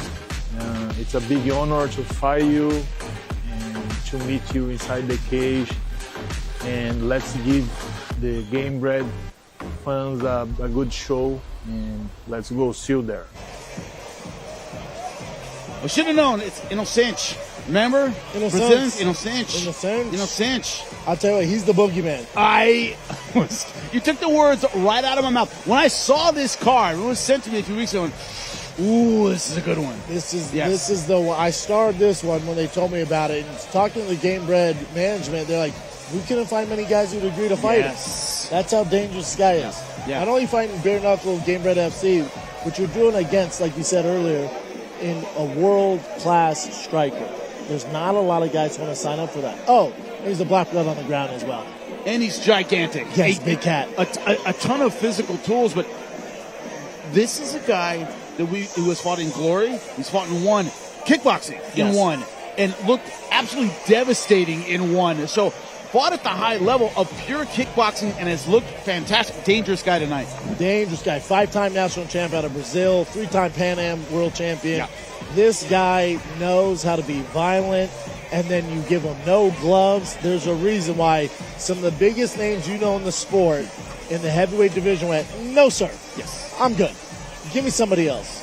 it's a big honor to fight you and to meet you inside the cage. And let's give the Gamebred fans a good show, and let's go seal there. I should have known. It's Inocente. Remember? Inocente. I'll tell you what, he's the boogeyman. You took the words right out of my mouth. When I saw this card, it was sent to me a few weeks ago, Ooh, this is a good one. This is the one. I started this one when they told me about it. And talking to the Gamebred management, they're like, we couldn't find many guys who'd agree to fight him. That's how dangerous this guy is. Yeah. Not only fighting bare knuckle Gamebred FC, but you're doing against, like you said earlier, in a world-class striker. There's not a lot of guys who want to sign up for that. Oh, he's a black belt on the ground as well. And he's gigantic. Yes, big cat. A ton of physical tools, but this is a guy that who has fought in Glory. He's fought in one, kickboxing in one, and looked absolutely devastating in one. So fought at the high level of pure kickboxing and has looked fantastic. Dangerous guy tonight. Dangerous guy. 5-time national champ out of Brazil, 3-time Pan Am world champion. Yeah. This guy knows how to be violent, and then you give him no gloves. There's a reason why some of the biggest names you know in the sport in the heavyweight division went, no, sir. Yes. I'm good. Give me somebody else.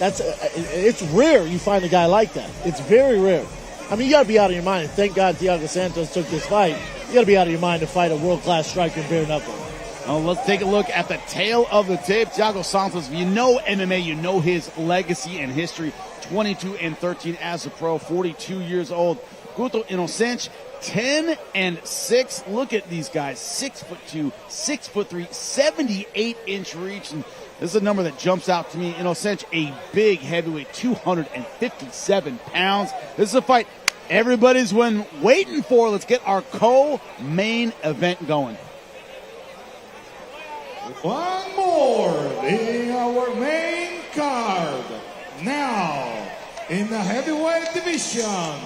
It's rare you find a guy like that. It's very rare. I mean, you got to be out of your mind. Thank God Thiago Santos took this fight. You got to be out of your mind to fight a world-class striker in bare knuckle. Well, let's take a look at the tail of the tape. Thiago Santos, you know MMA, you know his legacy and history. 22-13 as a pro, 42 years old. Guto Inocente, 10-6. Look at these guys, 6'2", 6'3", 78-inch reach. And this is a number that jumps out to me. Inocente, a big heavyweight, 257 pounds. This is a fight everybody's been waiting for. Let's get our co-main event going. One more in our main card. Now, in the heavyweight division,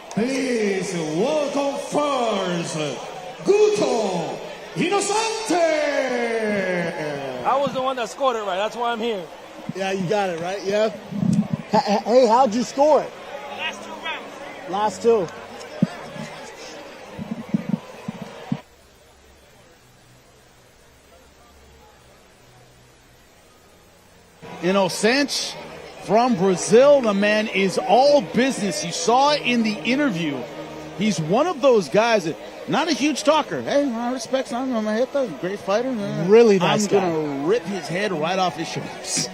please welcome first, Guto Inocente. I was the one that scored it right. That's why I'm here. Yeah, you got it, right? Yeah. Hey, how'd you score it? Last 2 rounds. Last 2. Inocente from Brazil. The man is all business. You saw it in the interview. He's one of those guys that, not a huge talker. Hey, my respects. I'm going to hit the great fighter. Really nice guy. I'm going to rip his head right off his shoulders.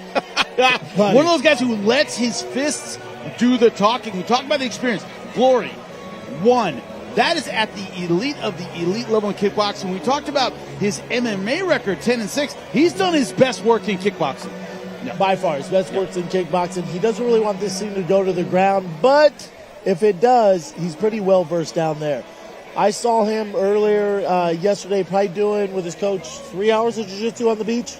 One of those guys who lets his fists do the talking. We talk about the experience. Glory, 1. That is at the elite of the elite level in kickboxing. We talked about his MMA record, 10-6. He's done his best work in kickboxing. No. By far, his best works in kickboxing. He doesn't really want this thing to go to the ground, but if it does, he's pretty well versed down there. I saw him earlier yesterday, probably doing with his coach 3 hours of jiu-jitsu on the beach.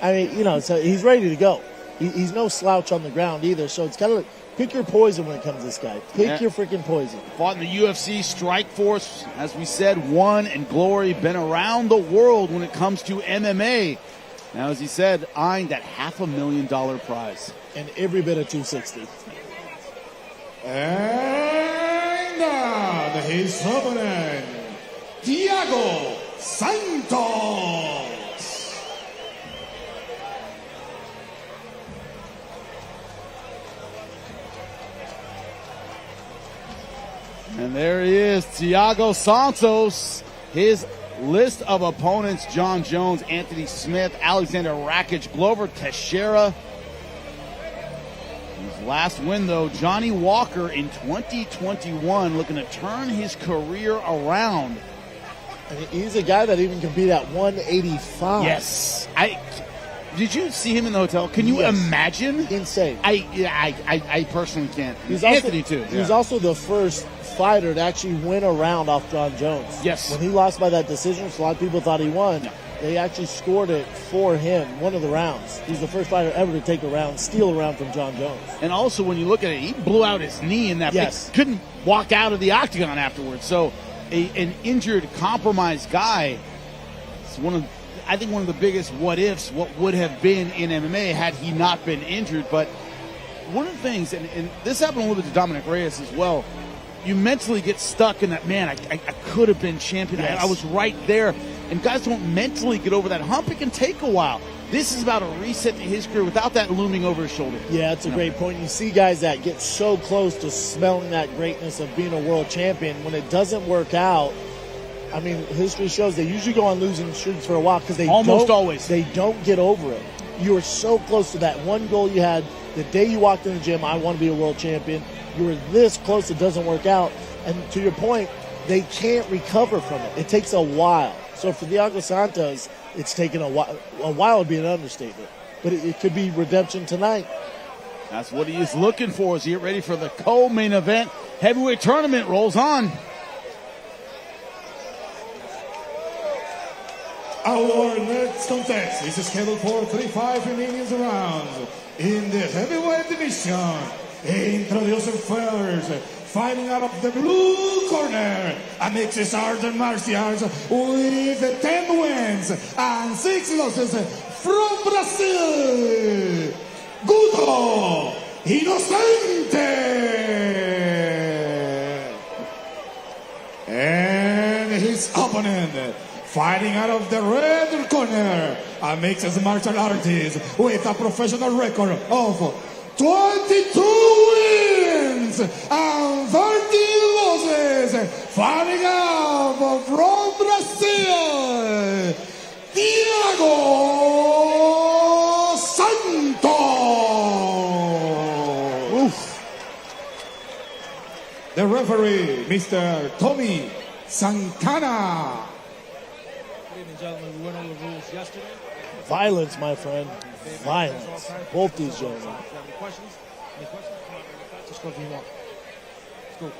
I mean, you know, so he's ready to go. He's no slouch on the ground either. So it's kind of like, pick your poison when it comes to this guy. Pick your freaking poison. Fought in the UFC Strike Force, as we said, won in Glory, been around the world when it comes to MMA. Now, as he said, eyeing that $500,000 prize. And every bit of 260. And now, his opponent, Thiago Santos. And there he is, Thiago Santos. His list of opponents: John Jones, Anthony Smith, Alexander Rakic, Glover Teixeira. His last win, though, Johnny Walker in 2021, looking to turn his career around. And he's a guy that even competed at 185. Yes. Did you see him in the hotel? Can you imagine? Insane. I personally can't. Anthony, too. He was also the first fighter to actually win a round off John Jones. Yes. When he lost by that decision, so a lot of people thought he won. No. They actually scored it for him, one of the rounds. He's the first fighter ever to take a round, steal a round from John Jones. And also, when you look at it, he blew out his knee in that yes. fight. Couldn't walk out of the octagon afterwards. So, an injured, compromised guy. It's I think one of the biggest what-ifs, what would have been in MMA had he not been injured. But one of the things, and this happened a little bit to Dominic Reyes as well, you mentally get stuck in that, man, I could have been champion. Yes. I was right there. And guys don't mentally get over that hump. It can take a while. This is about a reset to his career without that looming over his shoulder. Yeah, that's a great point. You see guys that get so close to smelling that greatness of being a world champion. When it doesn't work out, I mean, history shows they usually go on losing streaks for a while because they almost always they don't get over it. You were so close to that one goal you had the day you walked in the gym. I want to be a world champion. You were this close. It doesn't work out. And to your point, they can't recover from it. It takes a while. So for Thiago Santos, it's taken a while. A while would be an understatement. But it could be redemption tonight. That's what he is looking for as he get ready for the co-main event. Heavyweight tournament rolls on. Our next contest is scheduled for 35 minutes rounds in the heavyweight division. Introducing first, fighting out of the blue corner, a mixed arts and martial arts with 10 wins and 6 losses from Brazil, Guto Inocente. And his opponent, fighting out of the red corner, a mixed martial artist with a professional record of 22 wins and 30 losses, fighting out from Brazil, Thiago Santos. Oof. The referee, Mr. Tommy Santana. Ladies and gentlemen, we went over the rules yesterday. Violence, my friend. Violence. Both these gentlemen. Any questions? Any questions? Come on, just go if you want. Let's go.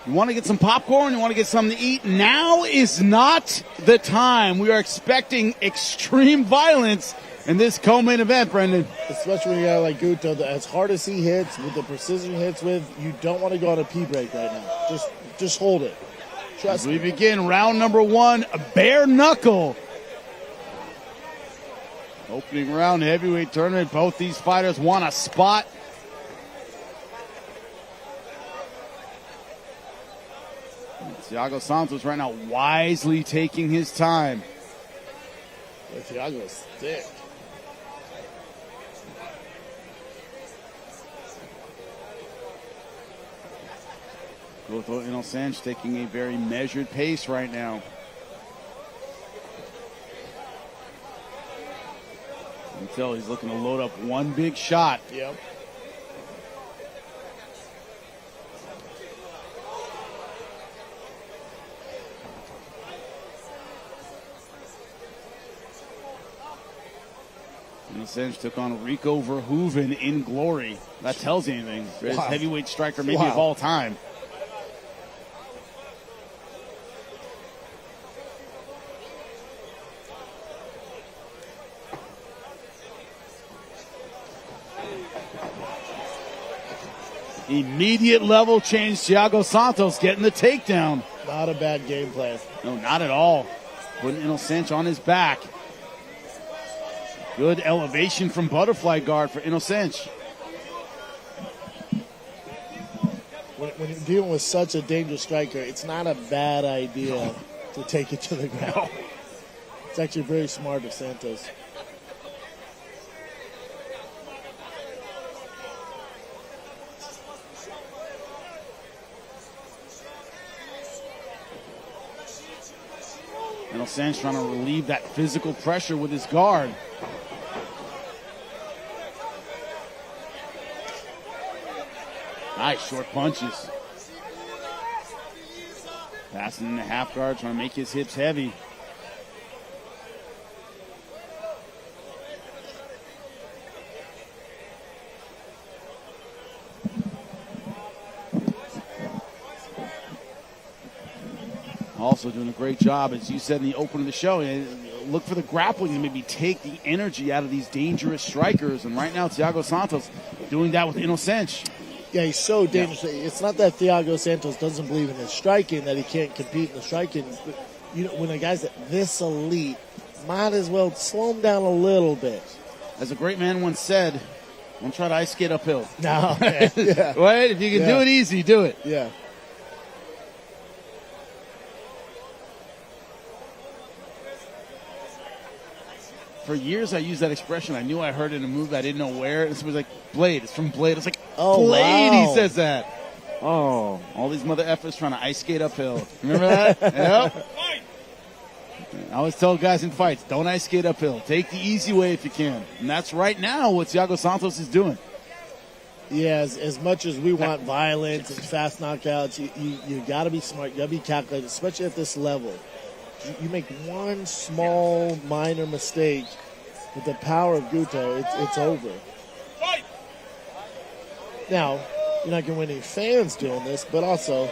You want to get some popcorn? You want to get something to eat? Now is not the time. We are expecting extreme violence in this co-main event, Brendan. Especially when you got like Guto, as hard as he hits, with the precision he hits with, you don't want to go on a pee break right now. Just hold it. Trust As we me. begin round number 1, bare knuckle. Opening round heavyweight tournament. Both these fighters want a spot. Thiago Santos right now wisely taking his time. Yeah, Thiago's thick. Guto Inocente taking a very measured pace right now. Until he's looking to load up one big shot. Yep. Inocente took on Rico Verhoeven in glory. That tells you anything. Greatest Wow. heavyweight striker maybe Wow. of all time. Immediate level change. Thiago Santos getting the takedown. Not a bad game plan. No, not at all. Putting Inocente on his back. Good elevation from butterfly guard for Inocente. When you're dealing with such a dangerous striker, it's not a bad idea to take it to the ground. It's actually very smart of Santos. Inocente trying to relieve that physical pressure with his guard. Nice short punches. Passing in the half guard, trying to make his hips heavy. Also doing a great job, as you said in the open of the show. Look for the grappling and maybe take the energy out of these dangerous strikers. And right now, Thiago Santos doing that with Inocente. Yeah, he's so dangerous. Yeah. It's not that Thiago Santos doesn't believe in his striking, that he can't compete in the striking. But, you know, when a guy's this elite, might as well slow him down a little bit. As a great man once said, don't try to ice skate uphill. No. Yeah. Right? If you can do it easy, do it. Yeah. For years, I used that expression. I knew I heard it in a movie. I didn't know where. It was like, Blade. It's from Blade. It's like, oh, Blade, wow. He says that. Oh, all these mother effers trying to ice skate uphill. Remember that? Yep. I always tell guys in fights, don't ice skate uphill. Take the easy way if you can. And that's right now what Thiago Santos is doing. Yeah, as much as we want violence and fast knockouts, you got to be smart. You got to be calculated, especially at this level. You make one small, minor mistake with the power of Guto, it's over. Now, you're not going to win any fans doing this, but also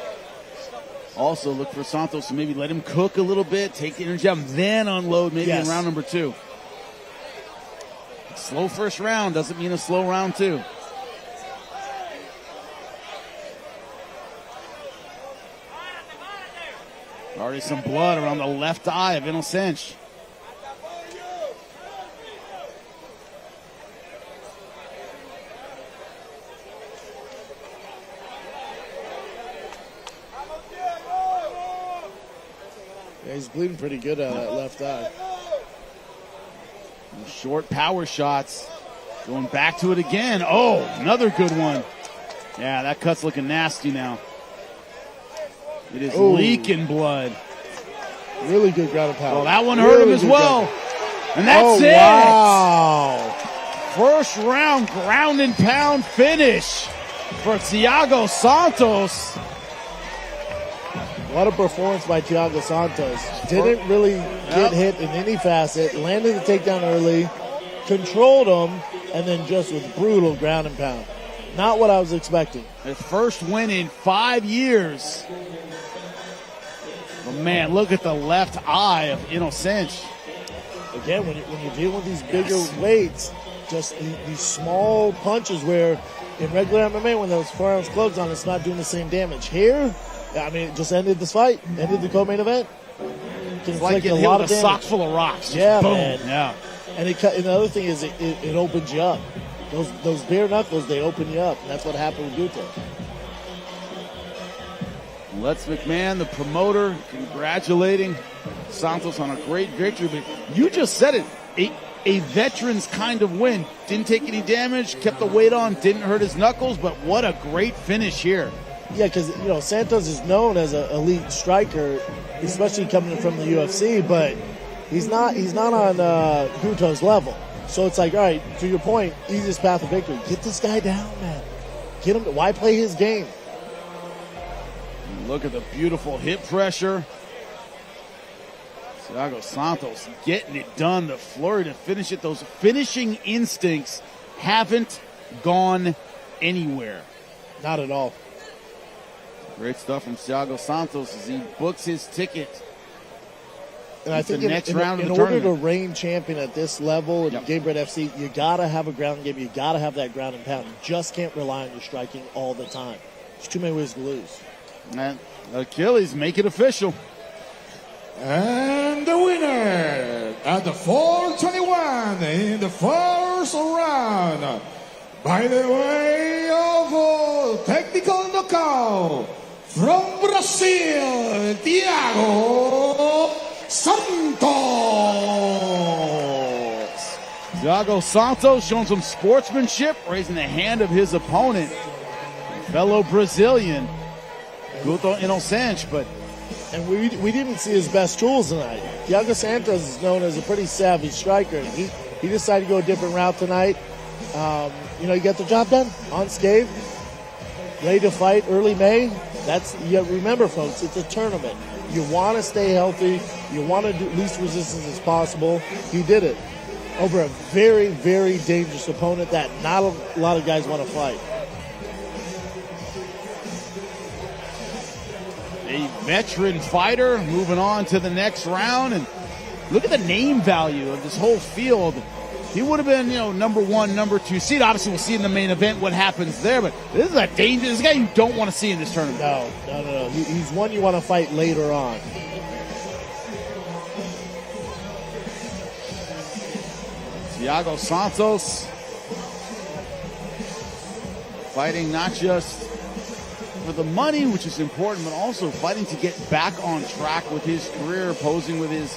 look for Santos to maybe let him cook a little bit, take the energy out, and then unload maybe in round number 2. Slow first round doesn't mean a slow round 2. Already some blood around the left eye of Innocence. Yeah, he's bleeding pretty good out of that left eye. Short power shots. Going back to it again. Oh, another good one. Yeah, that cut's looking nasty now. It is leaking blood. Really good ground and pound. Well, that one hurt him as well. And that's it. Wow. First round ground and pound finish for Thiago Santos. What a performance by Thiago Santos. Didn't really get hit in any facet. Landed the takedown early. Controlled him. And then just with brutal ground and pound. Not what I was expecting. His first win in 5 years. But man, look at the left eye of Innocence. Again, when you're dealing with these bigger weights, just these small punches where in regular MMA, when those 4-ounce gloves on, it's not doing the same damage. Here, I mean, it just ended this fight, ended the co-main event. It's like getting hit with a sock full of rocks. Yeah, boom. man. Yeah. And the other thing is it opens you up. Those bare knuckles, they open you up, and that's what happened with Guto. Let's McMahon, the promoter, congratulating Santos on a great victory. But you just said it, a veteran's kind of win. Didn't take any damage, kept the weight on, didn't hurt his knuckles, but what a great finish here. Yeah, because Santos is known as an elite striker, especially coming from the UFC, but he's not on Guto's level. So it's like, all right, to your point, easiest path to victory. Get this guy down, man. Get him. Why play his game? Look at the beautiful hip pressure. Thiago Santos getting it done. The flurry to finish it. Those finishing instincts haven't gone anywhere. Not at all. Great stuff from Thiago Santos as he books his ticket. And I think in order to reign champion at this level in Gamebred FC, you got to have a ground game. You got to have that ground and pound. You just can't rely on your striking all the time. There's too many ways to lose. And Achilles, make it official. And the winner at the 4:21 in the first round, by the way of technical knockout, from Brazil, Thiago Santos. Thiago Santos showing some sportsmanship, raising the hand of his opponent, fellow Brazilian, Guto Innocence, but and we didn't see his best tools tonight. Thiago Santos is known as a pretty savvy striker. He decided to go a different route tonight. He got the job done, unscathed, ready to fight early May. Remember, folks, it's a tournament. You want to stay healthy. You want to do least resistance as possible. He did it over a very, very dangerous opponent that not a lot of guys want to fight. A veteran fighter moving on to the next round. And look at the name value of this whole field. He would have been, number 1, number 2 seed. Obviously, we'll see in the main event what happens there. But this is a dangerous guy you don't want to see in this tournament. No. He's one you want to fight later on. Thiago Santos fighting not just for the money, which is important, but also fighting to get back on track with his career, posing with his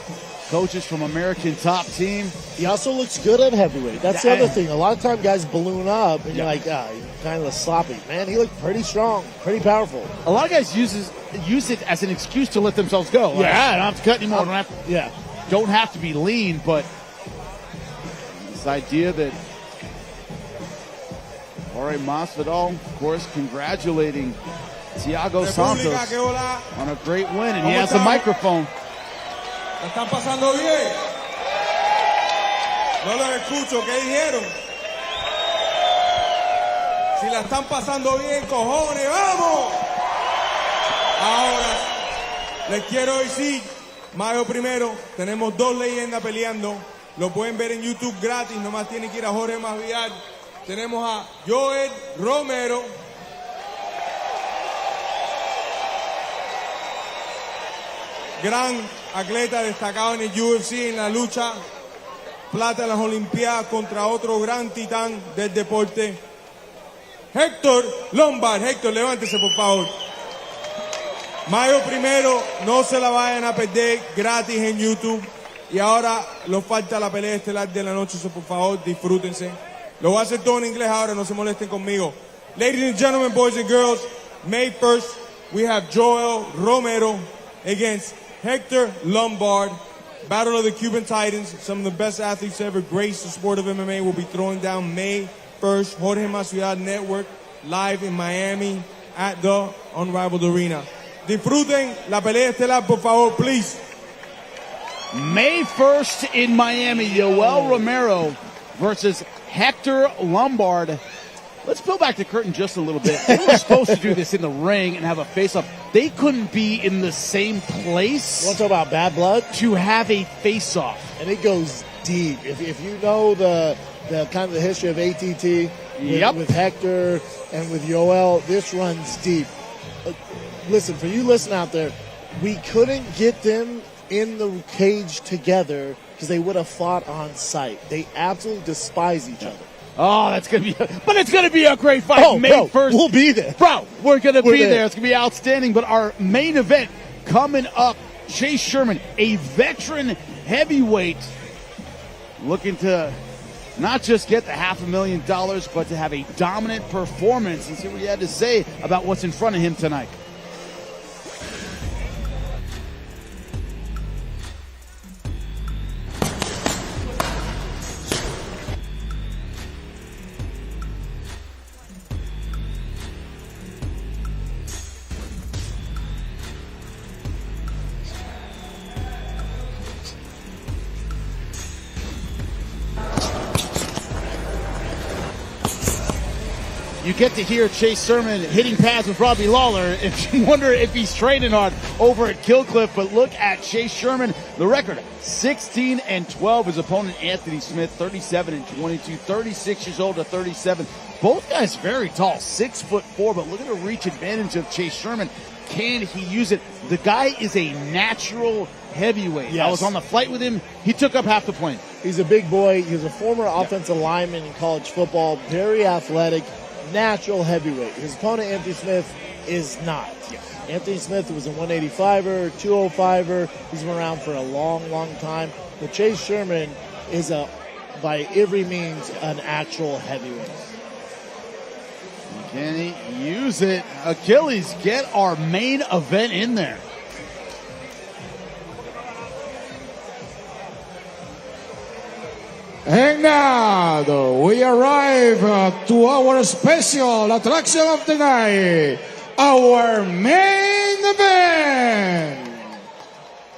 coaches from American Top Team. He also looks good at heavyweight. That's the other thing. A lot of times guys balloon up and you're like, he's kind of sloppy. Man, he looked pretty strong, pretty powerful. A lot of guys use it as an excuse to let themselves go. Like, I don't have to cut anymore. don't have to be lean, but this idea that Jorge Masvidal, of course, congratulating Thiago Santos on a great win, and he has the microphone. ¿La están pasando bien? No los escucho, ¿qué dijeron? Si la están pasando bien, cojones, ¡vamos! Ahora, les quiero decir, mayo 1, tenemos 2 leyendas peleando. Lo pueden ver en YouTube gratis, nomás tienen que ir a Jorge Masvidal. Tenemos a Joel Romero. Gran atleta destacado en el UFC, en la lucha plata en las Olimpiadas, contra otro gran titán del deporte, Héctor Lombard. Héctor, levántese por favor. Mayo 1, no se la vayan a perder, gratis en YouTube. Y ahora nos falta la pelea estelar de la noche, por favor, disfrútense. Lo voy a hacer todo en inglés ahora, no se molesten conmigo. Ladies and gentlemen, boys and girls, May 1st, we have Joel Romero against Hector Lombard. Battle of the Cuban Titans. Some of the best athletes to ever grace the sport of MMA will be throwing down May 1st. Jorge Masvidal Network, live in Miami at the Unrivaled Arena. Disfruten la pelea estelar, por favor, please. May 1st in Miami, Joel Romero versus Hector Lombard. Let's peel back the curtain just a little bit. They were supposed to do this in the ring and have a face-off. They couldn't be in the same place. Want to talk about bad blood? To have a face-off. And it goes deep. If you know the kind of the history of ATT with Hector and with Yoel, this runs deep. Listen, for you listening out there, we couldn't get them in the cage together because they would have fought on sight. They absolutely despise each other. Oh, that's going to be, but it's going to be a great fight. May 1st. We'll be there. Bro, we're going to be there. It's going to be outstanding. But our main event coming up, Chase Sherman, a veteran heavyweight, looking to not just get the $500,000, but to have a dominant performance, and see what he had to say about what's in front of him tonight. You get to hear Chase Sherman hitting pads with Robbie Lawler. If you wonder if he's training hard over at Killcliff, but look at Chase Sherman. The record, 16-12. His opponent, Anthony Smith, 37-22, 36 years old to 37. Both guys very tall, 6'4", but look at the reach advantage of Chase Sherman. Can he use it? The guy is a natural heavyweight. Yes. I was on the flight with him. He took up half the plane. He's a big boy. He was a former offensive lineman in college football, very athletic. Natural heavyweight. His opponent, Anthony Smith, is not. Yes. Anthony Smith was a 185er, 205er. He's been around for a long, long time. But Chase Sherman is, by every means, an actual heavyweight. Can he use it? Achilles, get our main event in there. And now we arrive to our special attraction of the night, our main event.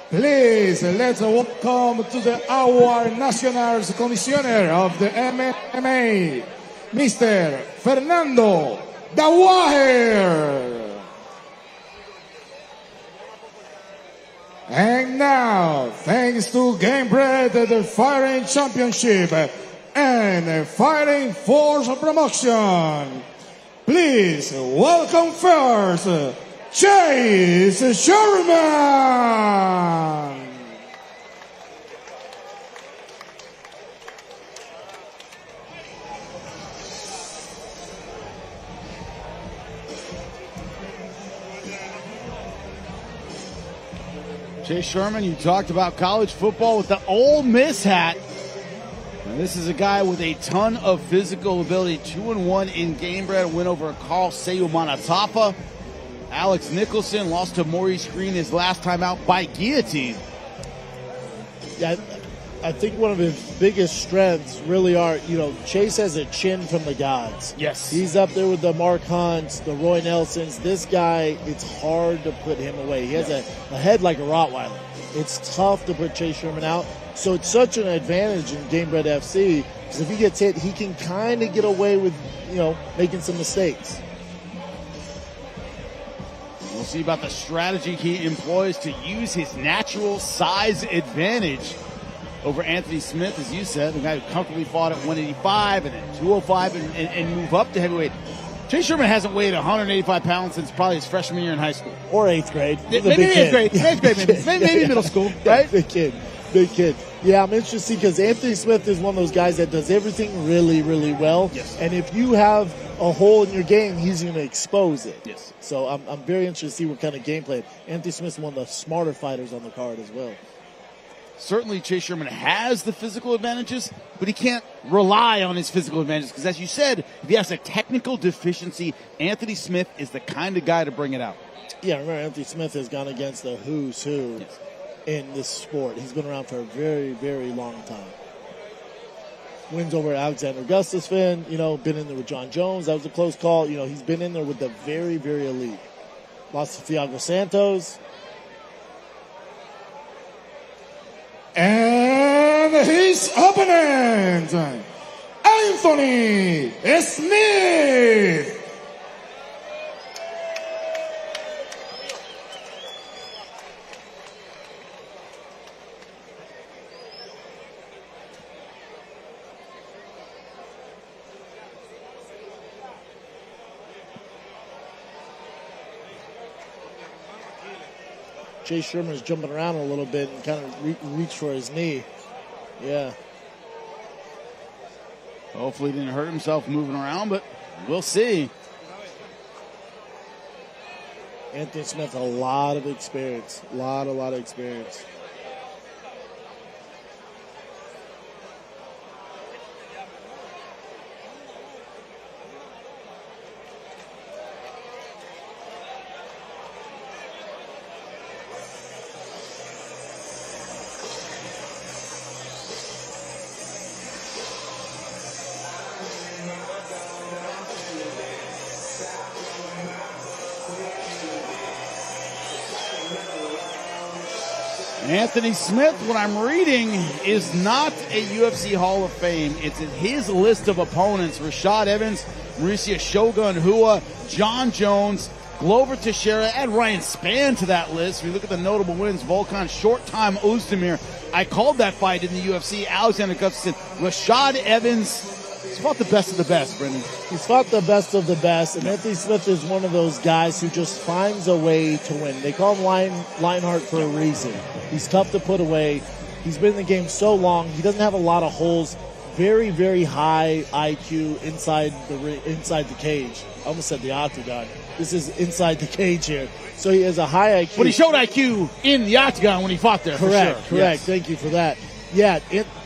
Please, let's welcome to our national commissioner of the MMA, Mr. Fernando Dawahir. And now, thanks to Gamebred, the Fighting Championship, and Fighting Force Promotion, please welcome first, Chase Sherman. Chase Sherman, you talked about college football with the Ole Miss hat. And this is a guy with a ton of physical ability. 2-1 in Gamebred, win over Carl Seumanatafa. Alex Nicholson lost to Maurice Green his last time out by guillotine. Yeah, I think one of his biggest strengths really are, Chase has a chin from the gods. Yes. He's up there with the Mark Hunts, the Roy Nelsons. This guy, it's hard to put him away. He has a head like a Rottweiler. It's tough to put Chase Sherman out. So it's such an advantage in Gamebred FC, because if he gets hit, he can kind of get away with, making some mistakes. We'll see about the strategy he employs to use his natural size advantage over Anthony Smith, as you said, the guy who comfortably fought at 185 and then 205 and move up to heavyweight. Chase Sherman hasn't weighed 185 pounds since probably his freshman year in high school. Or 8th grade. Maybe 8th grade. Maybe middle school, right? Big kid. Yeah, I'm interested to see, because Anthony Smith is one of those guys that does everything really, really well. Yes. And if you have a hole in your game, he's going to expose it. Yes. So I'm very interested to see what kind of gameplay. Anthony Smith's one of the smarter fighters on the card as well. Certainly Chase Sherman has the physical advantages, but he can't rely on his physical advantages, because as you said, if he has a technical deficiency, Anthony Smith is the kind of guy to bring it out. Yeah, remember, Anthony Smith has gone against the who's who in this sport. He's been around for a very, very long time. Wins over Alexander Gustafsson, been in there with John Jones. That was a close call. He's been in there with the very, very elite. Lost to Thiago Santos. And his opponent, Anthony Smith. Chase Sherman is jumping around a little bit and kind of reach for his knee. Yeah. Hopefully he didn't hurt himself moving around, but we'll see. Anthony Smith, a lot of experience. A lot of experience. Anthony Smith, what I'm reading, is not a UFC Hall of Fame. It's in his list of opponents: Rashad Evans, Mauricio Shogun Hua, John Jones, Glover Teixeira, add Ryan Spann to that list. If you look at the notable wins, Volkan Short-Time Ozdemir. I called that fight in the UFC. Alexander Gustafsson, Rashad Evans. He's fought the best of the best, Brendan. He's fought the best of the best, and Anthony Smith is one of those guys who just finds a way to win. They call him Lionheart for a reason. He's tough to put away. He's been in the game so long. He doesn't have a lot of holes. Very, very high IQ inside the cage. I almost said the octagon. This is inside the cage here. So he has a high IQ. But he showed IQ in the octagon when he fought there. Correct. For sure. Yes. Thank you for that. Yeah,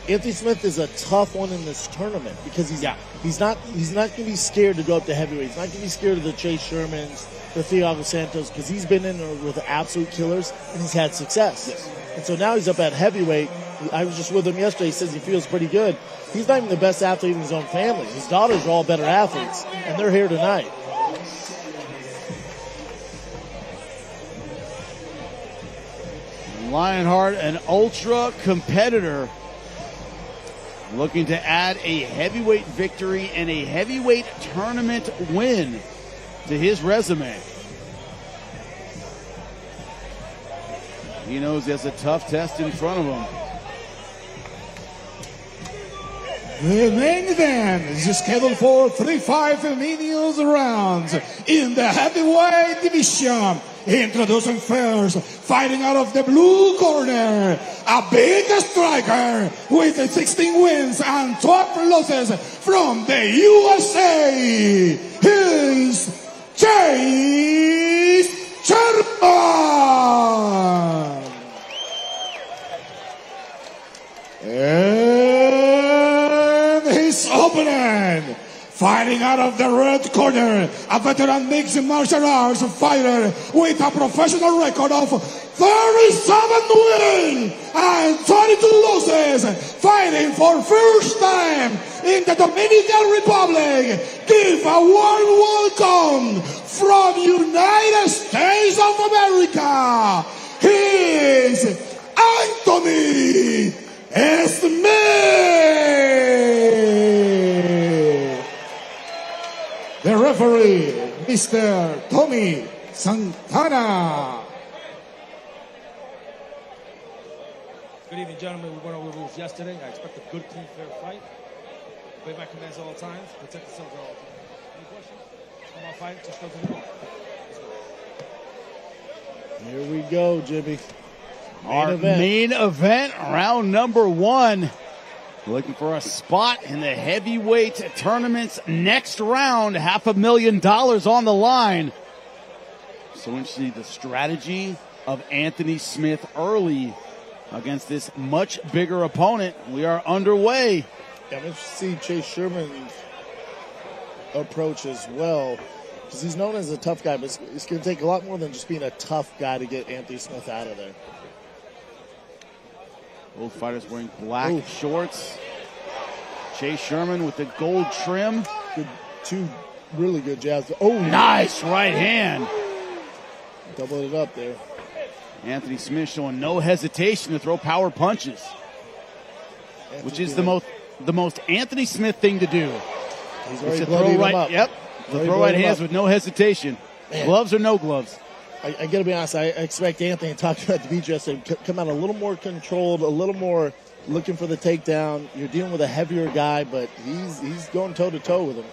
Anthony Smith is a tough one in this tournament because he's not going to be scared to go up to heavyweight. He's not going to be scared of the Chase Shermans, the Thiago Santos, because he's been in there with absolute killers and he's had success. Yes. And so now he's up at heavyweight. I was just with him yesterday. He says he feels pretty good. He's not even the best athlete in his own family. His daughters are all better athletes, and they're here tonight. Lionheart, an ultra competitor, looking to add a heavyweight victory and a heavyweight tournament win to his resume. He knows he has a tough test in front of him. The main event is scheduled for 3-5 minutes rounds in the heavyweight division. Introducing first, fighting out of the blue corner, a big striker with 16 wins and 12 losses from the USA. Here's Chase Sherman. And his opponent, fighting out of the red corner, a veteran mixed martial arts fighter with a professional record of 37 wins and 22 fighting for first time in the Dominican Republic. Give a warm welcome from United States of America. Here's Anthony Smith. The referee, Mr. Tommy Santana. Good evening, gentlemen. We went over the rules yesterday. I expect a good, clean, fair fight. Obey my commands all times. Protect yourselves at all times. Any questions? Come on, fight. Just go to the ball. Here we go, Jimmy. Our main event, round number 1. Looking for a spot in the heavyweight tournament's next round. $500,000 on the line. So interesting, the strategy of Anthony Smith early against this much bigger opponent. We are underway. Yeah, I'm interested to see Chase Sherman's approach as well, because he's known as a tough guy, but it's going to take a lot more than just being a tough guy to get Anthony Smith out of there. Both fighters wearing black shorts. Chase Sherman with the gold trim. Good, 2 really good jabs. Oh, nice right hand. Doubled it up there. Anthony Smith showing no hesitation to throw power punches, which is the most Anthony Smith thing to do. He's already to throw right. up. Yep. To throw right hands with no hesitation. Man. Gloves or no gloves. I got to be honest. I expect Anthony, talking about the beach yesterday, to come out a little more controlled, a little more looking for the takedown. You're dealing with a heavier guy, but he's going toe to toe with him.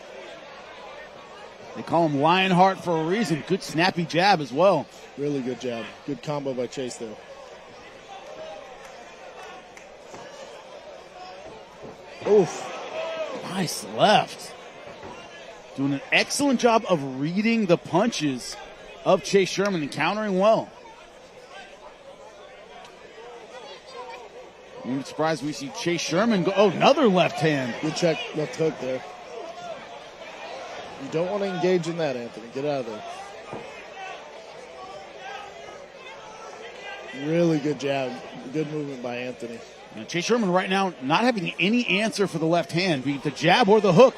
They call him Lionheart for a reason. Good snappy jab as well. Really good jab. Good combo by Chase there. Oof. Nice left. Doing an excellent job of reading the punches of Chase Sherman and countering well. I'm surprised we see Chase Sherman go. Oh, another left hand. Good check, left hook there. You don't want to engage in that, Anthony. Get out of there. Really good jab. Good movement by Anthony. And Chase Sherman right now not having any answer for the left hand, be it the jab or the hook.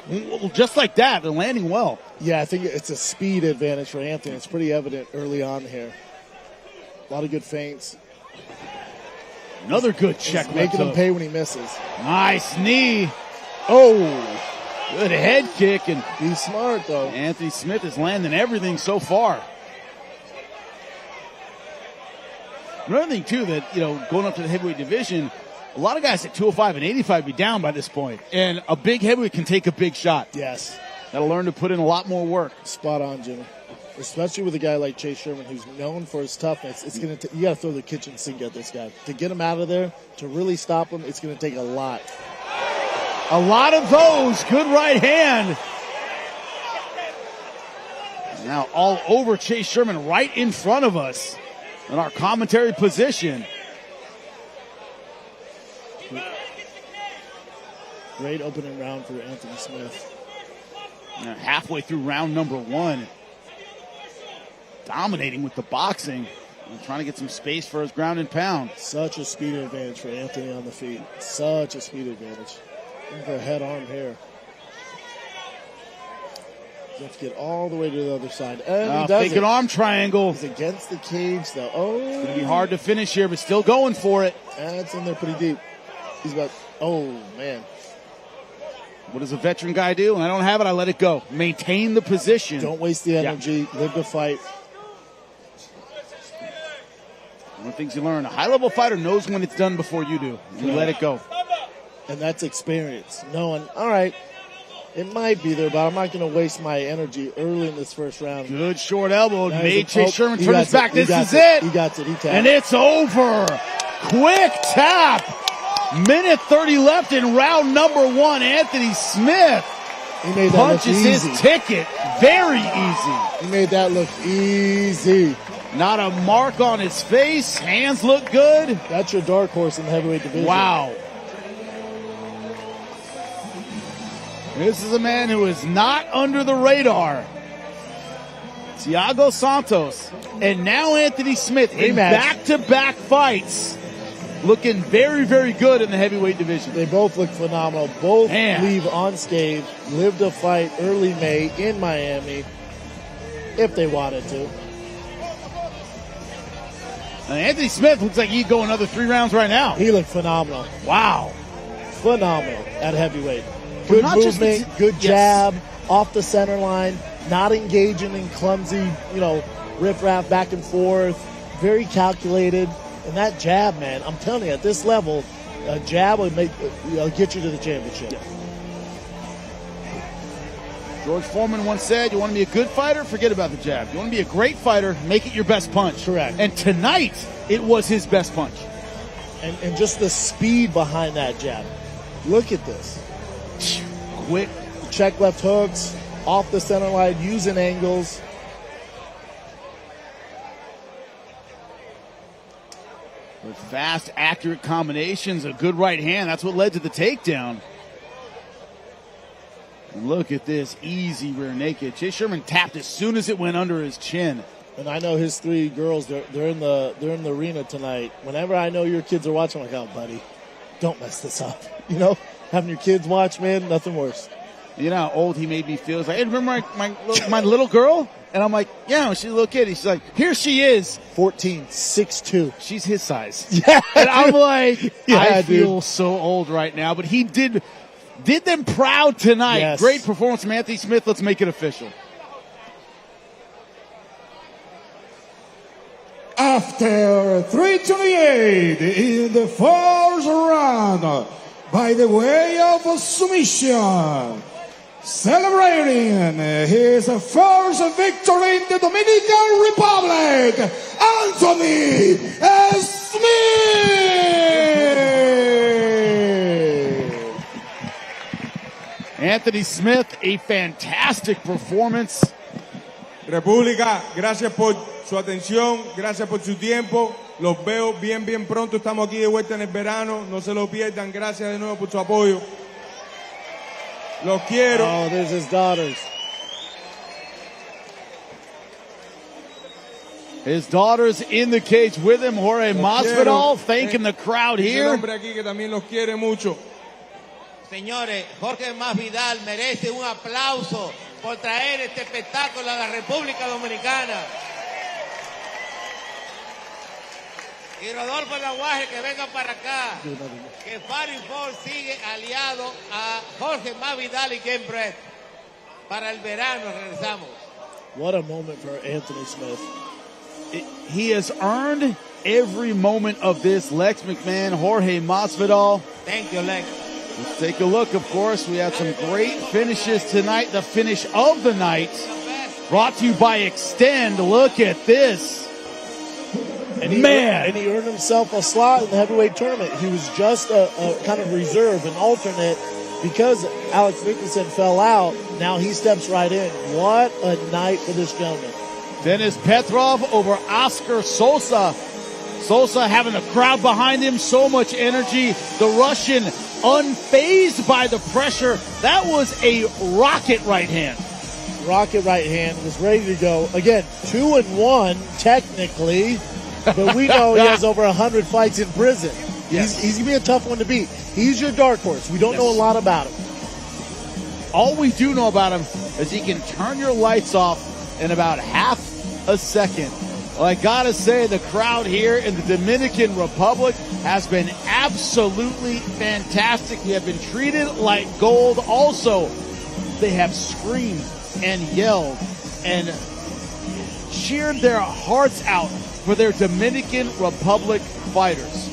Just like that, they're landing well. Yeah, I think it's a speed advantage for Anthony. It's pretty evident early on here. A lot of good feints. Another good check. Making him pay when he misses. Nice knee. Oh, good head kick. And he's smart, though. Anthony Smith is landing everything so far. Another thing, too, that, going up to the heavyweight division, a lot of guys at 205 and 85 be down by this point. And a big heavyweight can take a big shot. Yes. Got to learn to put in a lot more work. Spot on, Jimmy. Especially with a guy like Chase Sherman, who's known for his toughness. It's you got to throw the kitchen sink at this guy. To get him out of there, to really stop him, it's going to take a lot. A lot of those. Good right hand. Now all over Chase Sherman, right in front of us in our commentary position. Great opening round for Anthony Smith. Now halfway through round number 1. Dominating with the boxing. And trying to get some space for his ground and pound. Such a speed advantage for Anthony on the feet. Such a speed advantage. Looking for a head arm here. You have to get all the way to the other side. And he does fake an arm triangle. He's against the cage, though. Oh. It's going to be hard to finish here, but still going for it. And it's in there pretty deep. He's about, oh, man. What does a veteran guy do? When I don't have it, I let it go. Maintain the position. Don't waste the energy. Yeah. Live the fight. One of the things you learn, a high-level fighter knows when it's done before you do. You let it go. And that's experience. Knowing, all right, it might be there, but I'm not going to waste my energy early in this first round. Good short elbow. Made Chase Sherman turn his back. This is it. He got it. He tapped. And it's over. Quick tap. Minute 30 left in round number 1. Anthony Smith punches his ticket. Very easy. He made that look easy. Not a mark on his face. Hands look good. That's your dark horse in the heavyweight division. Wow. This is a man who is not under the radar. Thiago Santos. And now Anthony Smith in back-to-back fights looking very, very good in the heavyweight division. They both look phenomenal. Both Man. leave unscathed, live to fight early May in Miami if they wanted to. Anthony Smith looks like he'd go another 3 rounds right now. He looked phenomenal. Wow. Phenomenal at heavyweight. Good not just the movement, good jab, off the center line, not engaging in clumsy, riff-raff back and forth, very calculated. And that jab, man, I'm telling you, at this level, a jab will get you to the championship. Yeah. George Foreman once said, you want to be a good fighter? Forget about the jab. You want to be a great fighter? Make it your best punch. Correct. And tonight, it was his best punch. And just the speed behind that jab. Look at this. Quick. Check left hooks, off the center line, using angles. With fast, accurate combinations, a good right hand. That's what led to the takedown. And look at this easy rear naked. Chase Sherman tapped as soon as it went under his chin. And I know his 3 girls, they're in the arena tonight. Whenever I know your kids are watching, I'm like, oh, buddy, don't mess this up. Having your kids watch, man, nothing worse. You know how old he made me feel? He's like, hey, remember my little girl? And I'm like, yeah, she's a little kid. He's like, here she is. 14, 6'2". She's his size. Yeah. And I'm like, yeah, I feel so old right now. But he did them proud tonight. Yes. Great performance from Anthony Smith. Let's make it official. After 3:28 in the first round, by the way of submission, celebrating his first victory in the Dominican Republic, Anthony Smith! Anthony Smith, a fantastic performance. República, gracias por su atención, gracias por su tiempo. Los veo bien pronto. Estamos aquí de vuelta en el verano. No se lo pierdan. Gracias de nuevo por su apoyo. Los quiero. Oh, there's his daughters. His daughter's in the cage with him. Jorge Masvidal thanking the crowd here. Un hombre aquí que también los quiere mucho. Señores, Jorge Masvidal merece un aplauso por traer este espectáculo a la República Dominicana. Y Rodolfo Laguaje, que venga para acá. Que Fighting Force sigue aliado a Jorge Masvidal y Gamebred. Para el verano regresamos. What a moment for Anthony Smith. He has earned every moment of this. Lex McMahon, Jorge Masvidal. Thank you, Lex. Let's take a look, of course. We had some great finishes tonight. The finish of the night brought to you by Extend. Look at this. And he earned himself a slot in the heavyweight tournament. He was just a kind of reserve, an alternate, because Alex Nicholson fell out. Now he steps right in. What a night for this gentleman. Dennis Petrov over Oscar Sosa. Sosa having the crowd behind him, so much energy. The Russian unfazed by the pressure. That was a rocket right hand. Rocket right hand, was ready to go. Again, 2-1 technically, but we know he has over 100 fights in prison. Yes. He's going to be a tough one to beat. He's your dark horse. We don't know a lot about him. All we do know about him is he can turn your lights off in about half a second. Well, I gotta say, the crowd here in the Dominican Republic has been absolutely fantastic. We have been treated like gold. Also, they have screamed and yelled and cheered their hearts out for their Dominican Republic fighters.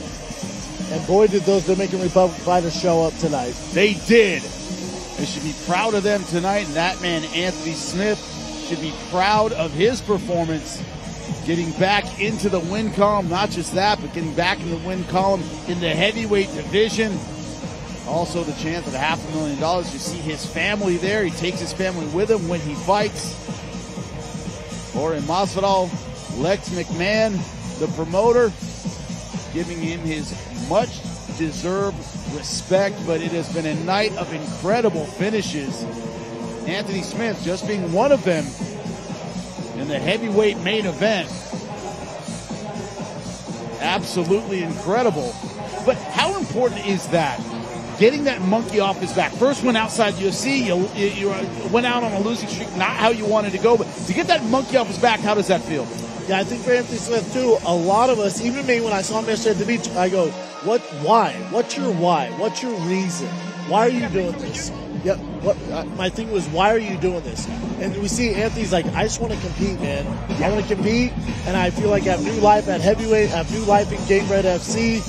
And boy, did those Dominican Republic fighters show up tonight. They did. They should be proud of them tonight. And that man, Anthony Smith, should be proud of his performance. Getting back into the win column, not just that, but getting back in the win column in the heavyweight division. Also the chance of $500,000. You see his family there. He takes his family with him when he fights. Jorge Masvidal, Lex McMahon, the promoter, giving him his much-deserved respect, but it has been a night of incredible finishes. Anthony Smith just being one of them in the heavyweight main event. Absolutely incredible. But how important is that? Getting that monkey off his back. First went outside UFC, you went out on a losing streak, not how you wanted to go, but to get that monkey off his back, how does that feel? Yeah, I think for Anthony Smith too, a lot of us, even me when I saw him yesterday at the beach, I go, why? What's your why? What's your reason? Why are you doing this? Yeah, my thing was, why are you doing this? And we see Anthony's like, I just want to compete, man. I want to compete, and I feel like I have new life at heavyweight, I have new life in Gamebred FC.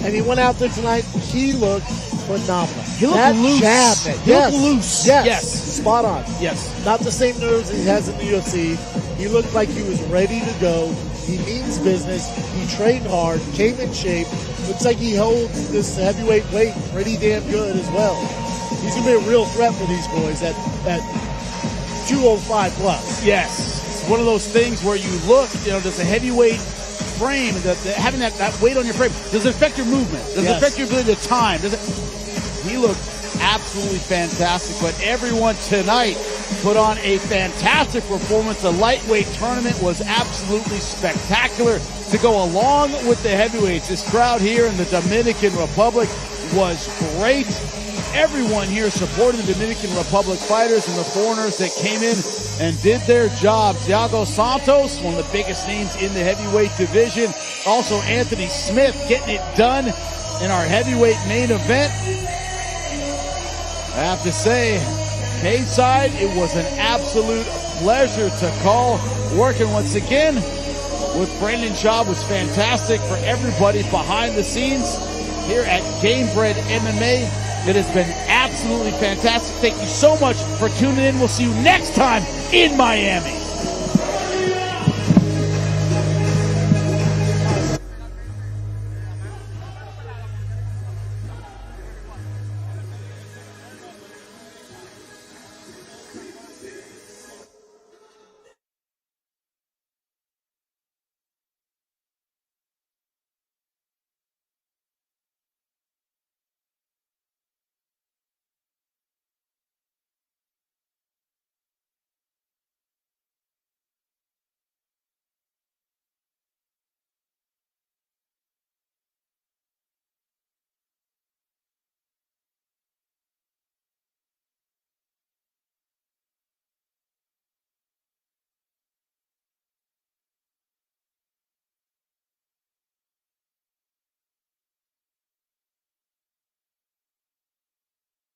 And he went out there tonight, he looked phenomenal. He looked loose. Jab, he looked loose. Yes. Spot on. Yes. Not the same nerves he has in the UFC. He looked like he was ready to go. He means business. He trained hard, came in shape. Looks like he holds this heavyweight weight pretty damn good as well. He's going to be a real threat for these boys at 205 plus. Yes. It's one of those things where you look, does a heavyweight frame, having that weight on your frame, does it affect your movement? Does it affect your ability to time? He looked absolutely fantastic, but everyone tonight put on a fantastic performance. The lightweight tournament was absolutely spectacular. To go along with the heavyweights, this crowd here in the Dominican Republic was great. Everyone here supported the Dominican Republic fighters and the foreigners that came in and did their job. Thiago Santos, one of the biggest names in the heavyweight division. Also Anthony Smith getting it done in our heavyweight main event. I have to say, K-side, it was an absolute pleasure to call. Working once again with Brendan Schaub was fantastic. For everybody behind the scenes here at Gamebred MMA, it has been absolutely fantastic. Thank you so much for tuning in. We'll see you next time in Miami.